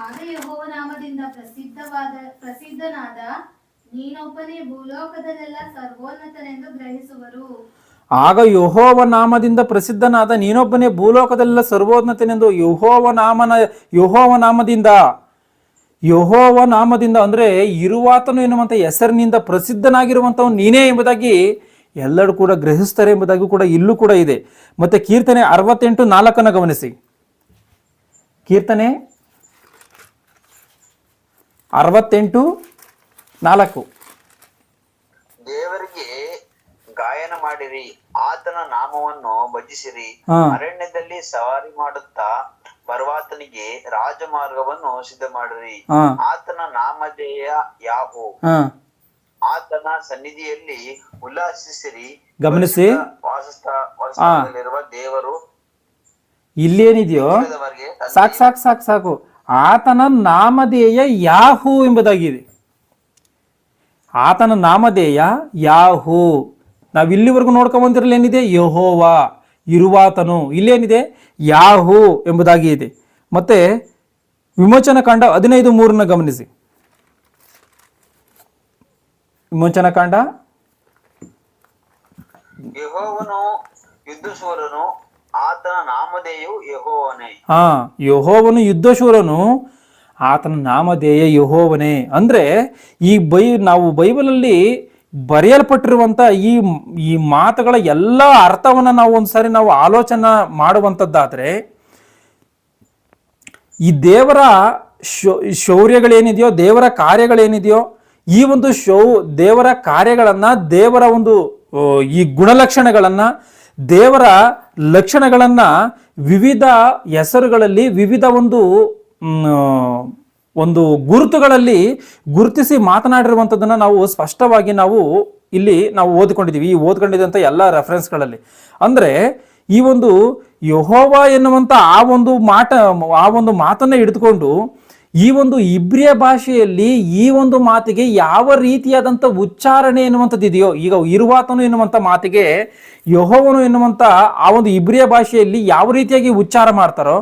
ಆಗ ಯೆಹೋವ ನಾಮದಿಂದ ಪ್ರಸಿದ್ಧನಾದ ನೀನೊಬ್ಬನೇ ಭೂಲೋಕದಲ್ಲೆಲ್ಲ ಸರ್ವೋನ್ನತನೆಂದು ಗ್ರಹಿಸುವರು. ಆಗ ಯೆಹೋವ ನಾಮದಿಂದ ಪ್ರಸಿದ್ಧನಾದ ನೀನೊಬ್ಬನೇ ಭೂಲೋಕದಲ್ಲೆಲ್ಲ ಸರ್ವೋನ್ನತನೆಂದು ಯೆಹೋವ ನಾಮದಿಂದ ಅಂದ್ರೆ ಇರುವಾತನು ಎನ್ನುವಂತ ಹೆಸರಿನಿಂದ ಪ್ರಸಿದ್ಧನಾಗಿರುವಂತವನು ನೀನೇ ಎಂಬುದಾಗಿ ಎಲ್ಲರೂ ಕೂಡ ಗ್ರಹಿಸ್ತಾರೆ ಎಂಬುದಾಗಿ ಕೂಡ ಇಲ್ಲೂ ಕೂಡ ಇದೆ. ಮತ್ತೆ ಕೀರ್ತನೆ 68:4 ಗಮನಿಸಿ. ಕೀರ್ತನೆ 68:4. ದೇವರಿಗೆ ಗಾಯನ ಮಾಡಿರಿ, ಆತನ ನಾಮವನ್ನು ಭಜಿಸಿರಿ. ಅರಣ್ಯದಲ್ಲಿ ಸವಾರಿ ಮಾಡುತ್ತಾ ಪರ್ವತನಿಗೆ ರಾಜಮಾರ್ಗವನ್ನು ಸಿದ್ಧ ಮಾಡಿರಿ. ಆತನ ನಾಮಧೇಯ ಯಾಹೋ, ಆತನ ಸನ್ನಿಧಿಯಲ್ಲಿ ಉಲ್ಲಾಸಿಸಿರಿ. ಗಮನಿಸಿ, ವಾಸಸ್ಥಾನದಲ್ಲಿರುವ ದೇವರು ಇಲ್ಲೇನಿದೆಯೋ ಸಾಕು ಸಾಕು ಸಾಕು ಸಾಕು, ಆತನ ನಾಮಧೇಯ ಯಾಹೂ ಎಂಬುದಾಗಿದೆ. ಆತನ ನಾಮಧೇಯ ಯಾಹೂ. ನಾವು ಇಲ್ಲಿವರೆಗೂ ನೋಡ್ಕೊಂಡ್ ಬಂದಿರಲಿ ಏನಿದೆ, ಯೆಹೋವ ಇರುವಾತನು. ಇಲ್ಲೇನಿದೆ, ಯಾಹೂ ಎಂಬುದಾಗಿ ಇದೆ. ಮತ್ತೆ ವಿಮೋಚನ ಕಾಂಡ 15:3 ಗಮನಿಸಿ. ವಿಮೋಚನ ಕಾಂಡ, ಯೆಹೋವನು ಯುದ್ಧಶೂರನು, ಆತನ ನಾಮಧೇಯವು ಯೆಹೋವನೇ. ಯೆಹೋವನು ಯುದ್ಧಶೂರನು, ಆತನ ನಾಮಧೇಯ ಯೆಹೋವನೇ. ಅಂದ್ರೆ ನಾವು ಬೈಬಲಲ್ಲಿ ಬರೆಯಲ್ಪಟ್ಟಿರುವಂತ ಈ ಮಾತುಗಳ ಎಲ್ಲ ಅರ್ಥವನ್ನ ನಾವು ಒಂದ್ಸಾರಿ ನಾವು ಆಲೋಚನೆ ಮಾಡುವಂಥದ್ದಾದ್ರೆ, ಈ ದೇವರ ಶೌರ್ಯಗಳೇನಿದೆಯೋ, ದೇವರ ಕಾರ್ಯಗಳೇನಿದೆಯೋ, ಈ ಒಂದು ದೇವರ ಕಾರ್ಯಗಳನ್ನ, ದೇವರ ಒಂದು ಈ ಗುಣಲಕ್ಷಣಗಳನ್ನ, ದೇವರ ಲಕ್ಷಣಗಳನ್ನ ವಿವಿಧ ಹೆಸರುಗಳಲ್ಲಿ, ವಿವಿಧ ಒಂದು ಗುರುತುಗಳಲ್ಲಿ ಗುರುತಿಸಿ ಮಾತನಾಡಿರುವಂಥದ್ದನ್ನು ನಾವು ಸ್ಪಷ್ಟವಾಗಿ ಇಲ್ಲಿ ಓದ್ಕೊಂಡಿದ್ದೀವಿ. ಈ ಓದ್ಕೊಂಡಿದ್ದಂಥ ಎಲ್ಲ ರೆಫರೆನ್ಸ್ಗಳಲ್ಲಿ. ಅಂದರೆ ಈ ಒಂದು ಯೆಹೋವ ಎನ್ನುವಂಥ ಆ ಒಂದು ಮಾತನ್ನ ಹಿಡಿದುಕೊಂಡು ಈ ಒಂದು ಇಬ್ರಿಯ ಭಾಷೆಯಲ್ಲಿ ಈ ಒಂದು ಮಾತಿಗೆ ಯಾವ ರೀತಿಯಾದಂಥ ಉಚ್ಚಾರಣೆ ಎನ್ನುವಂಥದ್ದು ಇದೆಯೋ, ಈಗ ಇರುವಾತನು ಎನ್ನುವಂಥ ಮಾತಿಗೆ ಯೆಹೋವನು ಎನ್ನುವಂಥ ಆ ಒಂದು ಇಬ್ರಿಯ ಭಾಷೆಯಲ್ಲಿ ಯಾವ ರೀತಿಯಾಗಿ ಉಚ್ಚಾರ ಮಾಡ್ತಾರೋ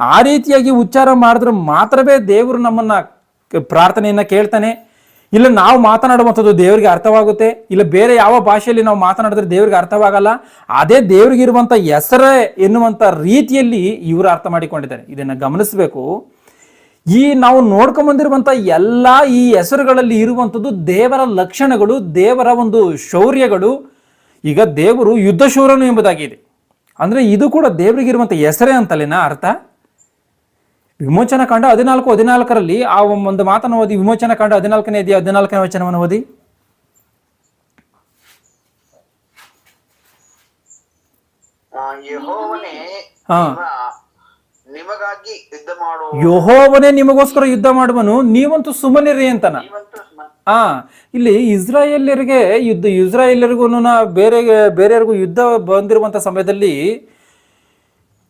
ಆ ರೀತಿಯಾಗಿ ಉಚ್ಚಾರ ಮಾಡಿದ್ರೆ ಮಾತ್ರವೇ ದೇವರು ನಮ್ಮನ್ನ ಪ್ರಾರ್ಥನೆಯನ್ನ ಕೇಳ್ತಾನೆ. ಇಲ್ಲ ನಾವು ಮಾತನಾಡುವಂಥದ್ದು ದೇವರಿಗೆ ಅರ್ಥವಾಗುತ್ತೆ, ಇಲ್ಲ ಬೇರೆ ಯಾವ ಭಾಷೆಯಲ್ಲಿ ನಾವು ಮಾತನಾಡಿದ್ರೆ ದೇವರಿಗೆ ಅರ್ಥವಾಗಲ್ಲ. ಅದೇ ದೇವರಿಗಿರುವಂಥ ಹೆಸರೇ ಎನ್ನುವಂಥ ರೀತಿಯಲ್ಲಿ ಇವರು ಅರ್ಥ ಮಾಡಿಕೊಂಡಿದ್ದಾರೆ. ಇದನ್ನು ಗಮನಿಸಬೇಕು. ನಾವು ನೋಡ್ಕೊಂಬಂದಿರುವಂಥ ಎಲ್ಲ ಈ ಹೆಸರುಗಳಲ್ಲಿ ಇರುವಂಥದ್ದು ದೇವರ ಲಕ್ಷಣಗಳು, ದೇವರ ಒಂದು ಶೌರ್ಯಗಳು. ಈಗ ದೇವರು ಯುದ್ಧಶೂರನು ಎಂಬುದಾಗಿದೆ. ಅಂದರೆ ಇದು ಕೂಡ ದೇವರಿಗಿರುವಂಥ ಹೆಸರೇ ಅಂತಲೇನಾ ಅರ್ಥ? ವಿಮೋಚನ ಕಾಂಡ 14:14 ಆ ಒಂದು ಮಾತನ್ನು ಓದಿ. ವಿಮೋಚನ ಕಾಂಡ 14ನೇ ಅಧ್ಯಾಯ 14ನೇ ವಚನವನ್ನು ಓದಿ. ನಿಮಗಾಗಿ ಯುದ್ಧ ಮಾಡುವ, ಯೆಹೋವನೇ ನಿಮಗೋಸ್ಕರ ಯುದ್ಧ ಮಾಡುವನು, ನೀವಂತೂ ಸುಮ್ಮನಿರಿ ಅಂತನ. ಇಲ್ಲಿ ಇಸ್ರಾಯೇಲ್ಯರಿಗೂ ಬೇರೆಯವರಿಗೂ ಯುದ್ಧ ಬಂದಿರುವಂತ ಸಮಯದಲ್ಲಿ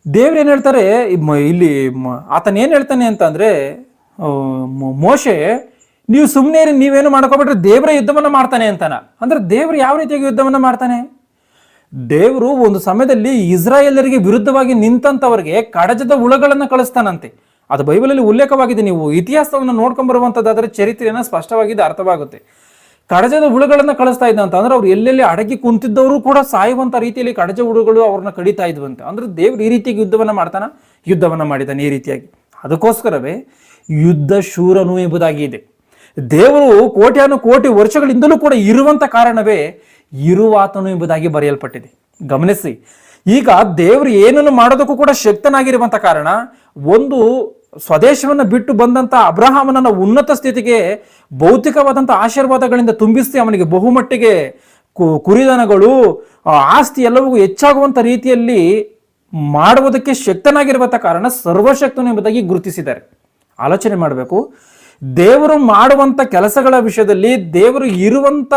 ದೇವ್ರು ಏನ್ ಹೇಳ್ತಾರೆ ಇಲ್ಲಿ, ಆತನ ಏನ್ ಹೇಳ್ತಾನೆ ಅಂತ ಅಂದ್ರೆ, ಮೋಶೆ ನೀವು ಸುಮ್ಮನೆ ನೀವೇನು ಮಾಡ್ಕೊಬಿಟ್ರೆ ದೇವರ ಯುದ್ಧವನ್ನ ಮಾಡ್ತಾನೆ ಅಂತಾನ. ಅಂದ್ರೆ ದೇವ್ರು ಯಾವ ರೀತಿಯಾಗಿ ಯುದ್ಧವನ್ನ ಮಾಡ್ತಾನೆ? ದೇವರು ಒಂದು ಸಮಯದಲ್ಲಿ ಇಸ್ರಾಯೇಲರಿಗೆ ವಿರುದ್ಧವಾಗಿ ನಿಂತಂತವರಿಗೆ ಕಡಜದ ಹುಳಗಳನ್ನ ಕಳಿಸ್ತಾನಂತೆ. ಅದು ಬೈಬಲಲ್ಲಿ ಉಲ್ಲೇಖವಾಗಿದೆ. ನೀವು ಇತಿಹಾಸವನ್ನು ನೋಡ್ಕೊಂಡ್ ಬರುವಂತದ್ದಾದ್ರೆ ಚರಿತ್ರೆಯನ್ನ ಸ್ಪಷ್ಟವಾಗಿ ಅರ್ಥವಾಗುತ್ತೆ. ಕಡಜದ ಹುಳುಗಳನ್ನ ಕಳಿಸ್ತಾ ಇದ್ದಂತ ಅಂದ್ರೆ ಅವ್ರು ಎಲ್ಲೆಲ್ಲಿ ಅಡಗಿ ಕುಂತಿದ್ದವರು ಕೂಡ ಸಾಯುವಂತ ರೀತಿಯಲ್ಲಿ ಕಡಜ ಹುಳುಗಳು ಅವ್ರನ್ನ ಕಡಿತಾ ಇದ್ವಂತೆ. ಅಂದ್ರೆ ದೇವ್ರು ಈ ರೀತಿಯಾಗಿ ಯುದ್ಧವನ್ನ ಮಾಡಿದ್ದಾನೆ ಈ ರೀತಿಯಾಗಿ. ಅದಕ್ಕೋಸ್ಕರವೇ ಯುದ್ಧ ಶೂರನು ಎಂಬುದಾಗಿ ಇದೆ. ದೇವರು ಕೋಟಿ ವರ್ಷಗಳಿಂದಲೂ ಕೂಡ ಇರುವಂತ ಕಾರಣವೇ ಇರುವಾತನು ಎಂಬುದಾಗಿ ಬರೆಯಲ್ಪಟ್ಟಿದೆ. ಗಮನಿಸಿ, ಈಗ ದೇವರು ಏನನ್ನು ಮಾಡೋದಕ್ಕೂ ಕೂಡ ಶಕ್ತನಾಗಿರುವಂತ ಕಾರಣ, ಒಂದು ಸ್ವದೇಶವನ್ನು ಬಿಟ್ಟು ಬಂದಂತ ಅಬ್ರಹಾಮನನ್ನ ಉನ್ನತ ಸ್ಥಿತಿಗೆ ಭೌತಿಕವಾದಂಥ ಆಶೀರ್ವಾದಗಳಿಂದ ತುಂಬಿಸಿ ಅವನಿಗೆ ಬಹುಮಟ್ಟಿಗೆ ಕುರಿದನಗಳು, ಆಸ್ತಿ ಎಲ್ಲವೂ ಹೆಚ್ಚಾಗುವಂತ ರೀತಿಯಲ್ಲಿ ಮಾಡುವುದಕ್ಕೆ ಶಕ್ತನಾಗಿರುವಂಥ ಕಾರಣ ಸರ್ವಶಕ್ತನು ಎಂಬುದಾಗಿ ಗುರುತಿಸಿದ್ದಾರೆ. ಆಲೋಚನೆ ಮಾಡಬೇಕು. ದೇವರು ಮಾಡುವಂತ ಕೆಲಸಗಳ ವಿಷಯದಲ್ಲಿ ದೇವರು ಇರುವಂತ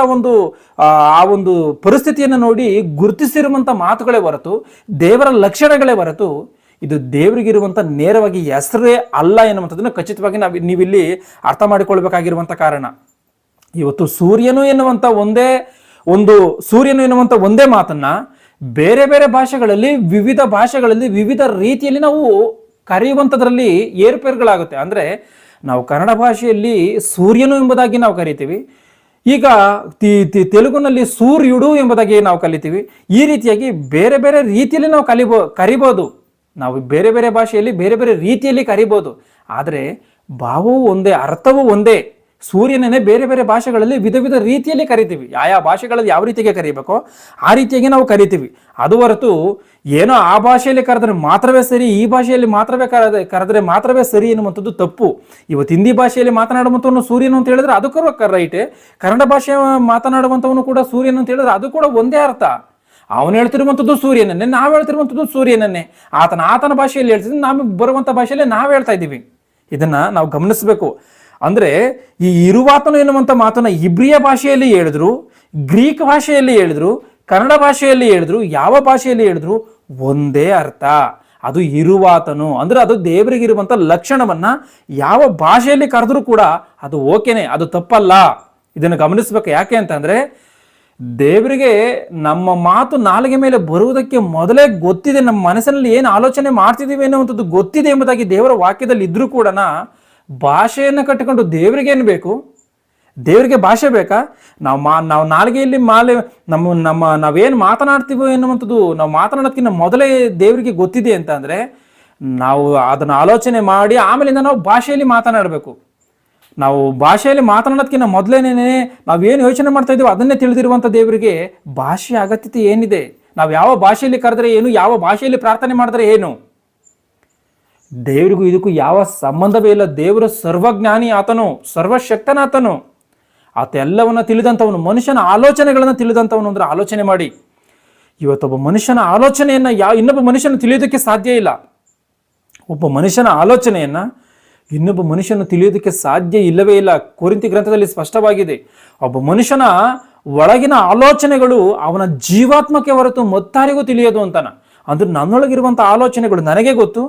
ಆ ಒಂದು ಪರಿಸ್ಥಿತಿಯನ್ನು ನೋಡಿ ಗುರುತಿಸಿರುವಂತ ಮಾತುಗಳೇ ಹೊರತು, ದೇವರ ಲಕ್ಷಣಗಳೇ ಹೊರತು ಇದು ದೇವರಿಗಿರುವಂತ ನೇರವಾಗಿ ಹೆಸರೇ ಅಲ್ಲ ಎನ್ನುವಂಥದ್ದನ್ನು ಖಚಿತವಾಗಿ ನೀವಿಲ್ಲಿ ಅರ್ಥ ಮಾಡಿಕೊಳ್ಬೇಕಾಗಿರುವಂತ ಕಾರಣ. ಇವತ್ತು ಸೂರ್ಯನು ಎನ್ನುವಂತ ಒಂದೇ ಮಾತನ್ನ ಬೇರೆ ಬೇರೆ ಭಾಷೆಗಳಲ್ಲಿ ವಿವಿಧ ರೀತಿಯಲ್ಲಿ ನಾವು ಕರೆಯುವಂಥದ್ರಲ್ಲಿ ಏರ್ಪೇರುಗಳಾಗುತ್ತೆ. ಅಂದ್ರೆ ನಾವು ಕನ್ನಡ ಭಾಷೆಯಲ್ಲಿ ಸೂರ್ಯನು ಎಂಬುದಾಗಿ ನಾವು ಕರಿತೀವಿ. ಈಗ ತೆಲುಗುನಲ್ಲಿ ಸೂರ್ಯುಡು ಎಂಬುದಾಗಿ ನಾವು ಕಲಿತೀವಿ. ಈ ರೀತಿಯಾಗಿ ಬೇರೆ ಬೇರೆ ರೀತಿಯಲ್ಲಿ ನಾವು ಕರಿಬೋದು. ನಾವು ಬೇರೆ ಬೇರೆ ಭಾಷೆಯಲ್ಲಿ ಬೇರೆ ಬೇರೆ ರೀತಿಯಲ್ಲಿ ಕರಿಬೋದು. ಆದರೆ ಭಾವವೂ ಒಂದೇ, ಅರ್ಥವೂ ಒಂದೇ. ಸೂರ್ಯನೇ ಬೇರೆ ಬೇರೆ ಭಾಷೆಗಳಲ್ಲಿ ವಿಧ ರೀತಿಯಲ್ಲಿ ಕರಿತೀವಿ. ಆಯಾ ಭಾಷೆಗಳಲ್ಲಿ ಯಾವ ರೀತಿಗೆ ಕರಿಬೇಕೋ ಆ ರೀತಿಯಾಗಿ ನಾವು ಕರಿತೀವಿ. ಅದು ಹೊರತು ಏನೋ ಆ ಭಾಷೆಯಲ್ಲಿ ಕರೆದ್ರೆ ಮಾತ್ರವೇ ಸರಿ, ಈ ಭಾಷೆಯಲ್ಲಿ ಮಾತ್ರವೇ ಕರೆದ್ರೆ ಮಾತ್ರವೇ ಸರಿ ಎನ್ನುವಂಥದ್ದು ತಪ್ಪು. ಇವತ್ತು ಹಿಂದಿ ಭಾಷೆಯಲ್ಲಿ ಮಾತನಾಡುವಂಥವನು ಸೂರ್ಯನು ಅಂತ ಹೇಳಿದ್ರೆ ಅದು ಕೂಡ ರೈಟೇ. ಕನ್ನಡ ಭಾಷೆ ಮಾತನಾಡುವಂಥವನು ಕೂಡ ಸೂರ್ಯನು ಅಂತ ಹೇಳಿದ್ರೆ ಅದು ಕೂಡ ಒಂದೇ ಅರ್ಥ. ಅವನು ಹೇಳ್ತಿರುವಂಥದ್ದು ಸೂರ್ಯನನ್ನೇ, ನಾವು ಹೇಳ್ತಿರುವಂಥದ್ದು ಸೂರ್ಯನನ್ನೇ. ಆತನ ಭಾಷೆಯಲ್ಲಿ ಹೇಳ್ತಿದ್ರೆ ನಾವು ಬರುವಂಥ ಭಾಷೆಯಲ್ಲಿ ನಾವು ಹೇಳ್ತಾ ಇದ್ದೀವಿ. ಇದನ್ನ ನಾವು ಗಮನಿಸಬೇಕು. ಅಂದರೆ ಈ ಇರುವಾತನು ಎನ್ನುವಂಥ ಮಾತನ್ನು ಇಬ್ರಿಯ ಭಾಷೆಯಲ್ಲಿ ಹೇಳಿದ್ರು, ಗ್ರೀಕ್ ಭಾಷೆಯಲ್ಲಿ ಹೇಳಿದ್ರು, ಕನ್ನಡ ಭಾಷೆಯಲ್ಲಿ ಹೇಳಿದ್ರು, ಯಾವ ಭಾಷೆಯಲ್ಲಿ ಹೇಳಿದ್ರು ಒಂದೇ ಅರ್ಥ. ಅದು ಇರುವಾತನು ಅಂದರೆ ಅದು ದೇವರಿಗಿರುವಂಥ ಲಕ್ಷಣವನ್ನ ಯಾವ ಭಾಷೆಯಲ್ಲಿ ಕರೆದ್ರೂ ಕೂಡ ಅದು ಓಕೆನೆ, ಅದು ತಪ್ಪಲ್ಲ. ಇದನ್ನು ಗಮನಿಸ್ಬೇಕು. ಯಾಕೆ ಅಂತಂದ್ರೆ ದೇವರಿಗೆ ನಮ್ಮ ಮಾತು ನಾಲಿಗೆ ಮೇಲೆ ಬರುವುದಕ್ಕೆ ಮೊದಲೇ ಗೊತ್ತಿದೆ, ನಮ್ಮ ಮನಸ್ಸಿನಲ್ಲಿ ಏನು ಆಲೋಚನೆ ಮಾಡ್ತಿದ್ದೀವಿ ಅನ್ನುವಂಥದ್ದು ಗೊತ್ತಿದೆ ಎಂಬುದಾಗಿ ದೇವರ ವಾಕ್ಯದಲ್ಲಿ ಇದ್ರೂ ಕೂಡ ಭಾಷೆಯನ್ನು ಕಟ್ಟಿಕೊಂಡು ದೇವರಿಗೆ ಏನು ಬೇಕು? ದೇವರಿಗೆ ಭಾಷೆ ಬೇಕಾ? ನಾವು ನಾಲಿಗೆಯಲ್ಲಿ ನಾವೇನು ಮಾತನಾಡ್ತೀವೋ ಎನ್ನುವಂಥದ್ದು ನಾವು ಮಾತನಾಡೋದಕ್ಕಿಂತ ಮೊದಲೇ ದೇವರಿಗೆ ಗೊತ್ತಿದೆ ಅಂತ ಅಂದರೆ ನಾವು ಅದನ್ನು ಆಲೋಚನೆ ಮಾಡಿ ಆಮೇಲಿಂದ ನಾವು ಭಾಷೆಯಲ್ಲಿ ಮಾತನಾಡಬೇಕು. ನಾವು ಭಾಷೆಯಲ್ಲಿ ಮಾತನಾಡೋದಕ್ಕಿಂತ ಮೊದಲೇನೇ ನಾವೇನು ಯೋಚನೆ ಮಾಡ್ತಾ ಇದ್ದೀವೋ ಅದನ್ನೇ ತಿಳಿದಿರುವಂಥ ದೇವರಿಗೆ ಭಾಷೆಯ ಅಗತ್ಯತೆ ಏನಿದೆ? ನಾವು ಯಾವ ಭಾಷೆಯಲ್ಲಿ ಕರೆದ್ರೆ ಏನು, ಯಾವ ಭಾಷೆಯಲ್ಲಿ ಪ್ರಾರ್ಥನೆ ಮಾಡಿದ್ರೆ ಏನು? ದೇವರಿಗೂ ಇದಕ್ಕೂ ಯಾವ ಸಂಬಂಧವೇ ಇಲ್ಲ. ದೇವರು ಸರ್ವಜ್ಞಾನಿ ಆತನು, ಸರ್ವಶಕ್ತನಾತನು, ಆತ ಎಲ್ಲವನ್ನ ತಿಳಿದಂಥವನು, ಮನುಷ್ಯನ ಆಲೋಚನೆಗಳನ್ನು ತಿಳಿದಂಥವನು. ಅಂದ್ರೆ ಆಲೋಚನೆ ಮಾಡಿ, ಇವತ್ತೊಬ್ಬ ಮನುಷ್ಯನ ಆಲೋಚನೆಯನ್ನ ಇನ್ನೊಬ್ಬ ಮನುಷ್ಯನ ತಿಳಿಯೋದಕ್ಕೆ ಸಾಧ್ಯ ಇಲ್ಲ. ಒಬ್ಬ ಮನುಷ್ಯನ ಆಲೋಚನೆಯನ್ನ ಇನ್ನೊಬ್ಬ ಮನುಷ್ಯನ ತಿಳಿಯೋದಕ್ಕೆ ಸಾಧ್ಯ ಇಲ್ಲವೇ ಇಲ್ಲ. ಕೊರಿಂಥಿ ಗ್ರಂಥದಲ್ಲಿ ಸ್ಪಷ್ಟವಾಗಿದೆ, ಒಬ್ಬ ಮನುಷ್ಯನ ಒಳಗಿನ ಆಲೋಚನೆಗಳು ಅವನ ಜೀವಾತ್ಮಕ್ಕೆ ಹೊರತು ಮತ್ತಾರಿಗೂ ತಿಳಿಯೋದು ಅಂತಾನ. ಅಂದ್ರೆ ನನ್ನೊಳಗಿರುವಂಥ ಆಲೋಚನೆಗಳು ನನಗೆ ಗೊತ್ತು,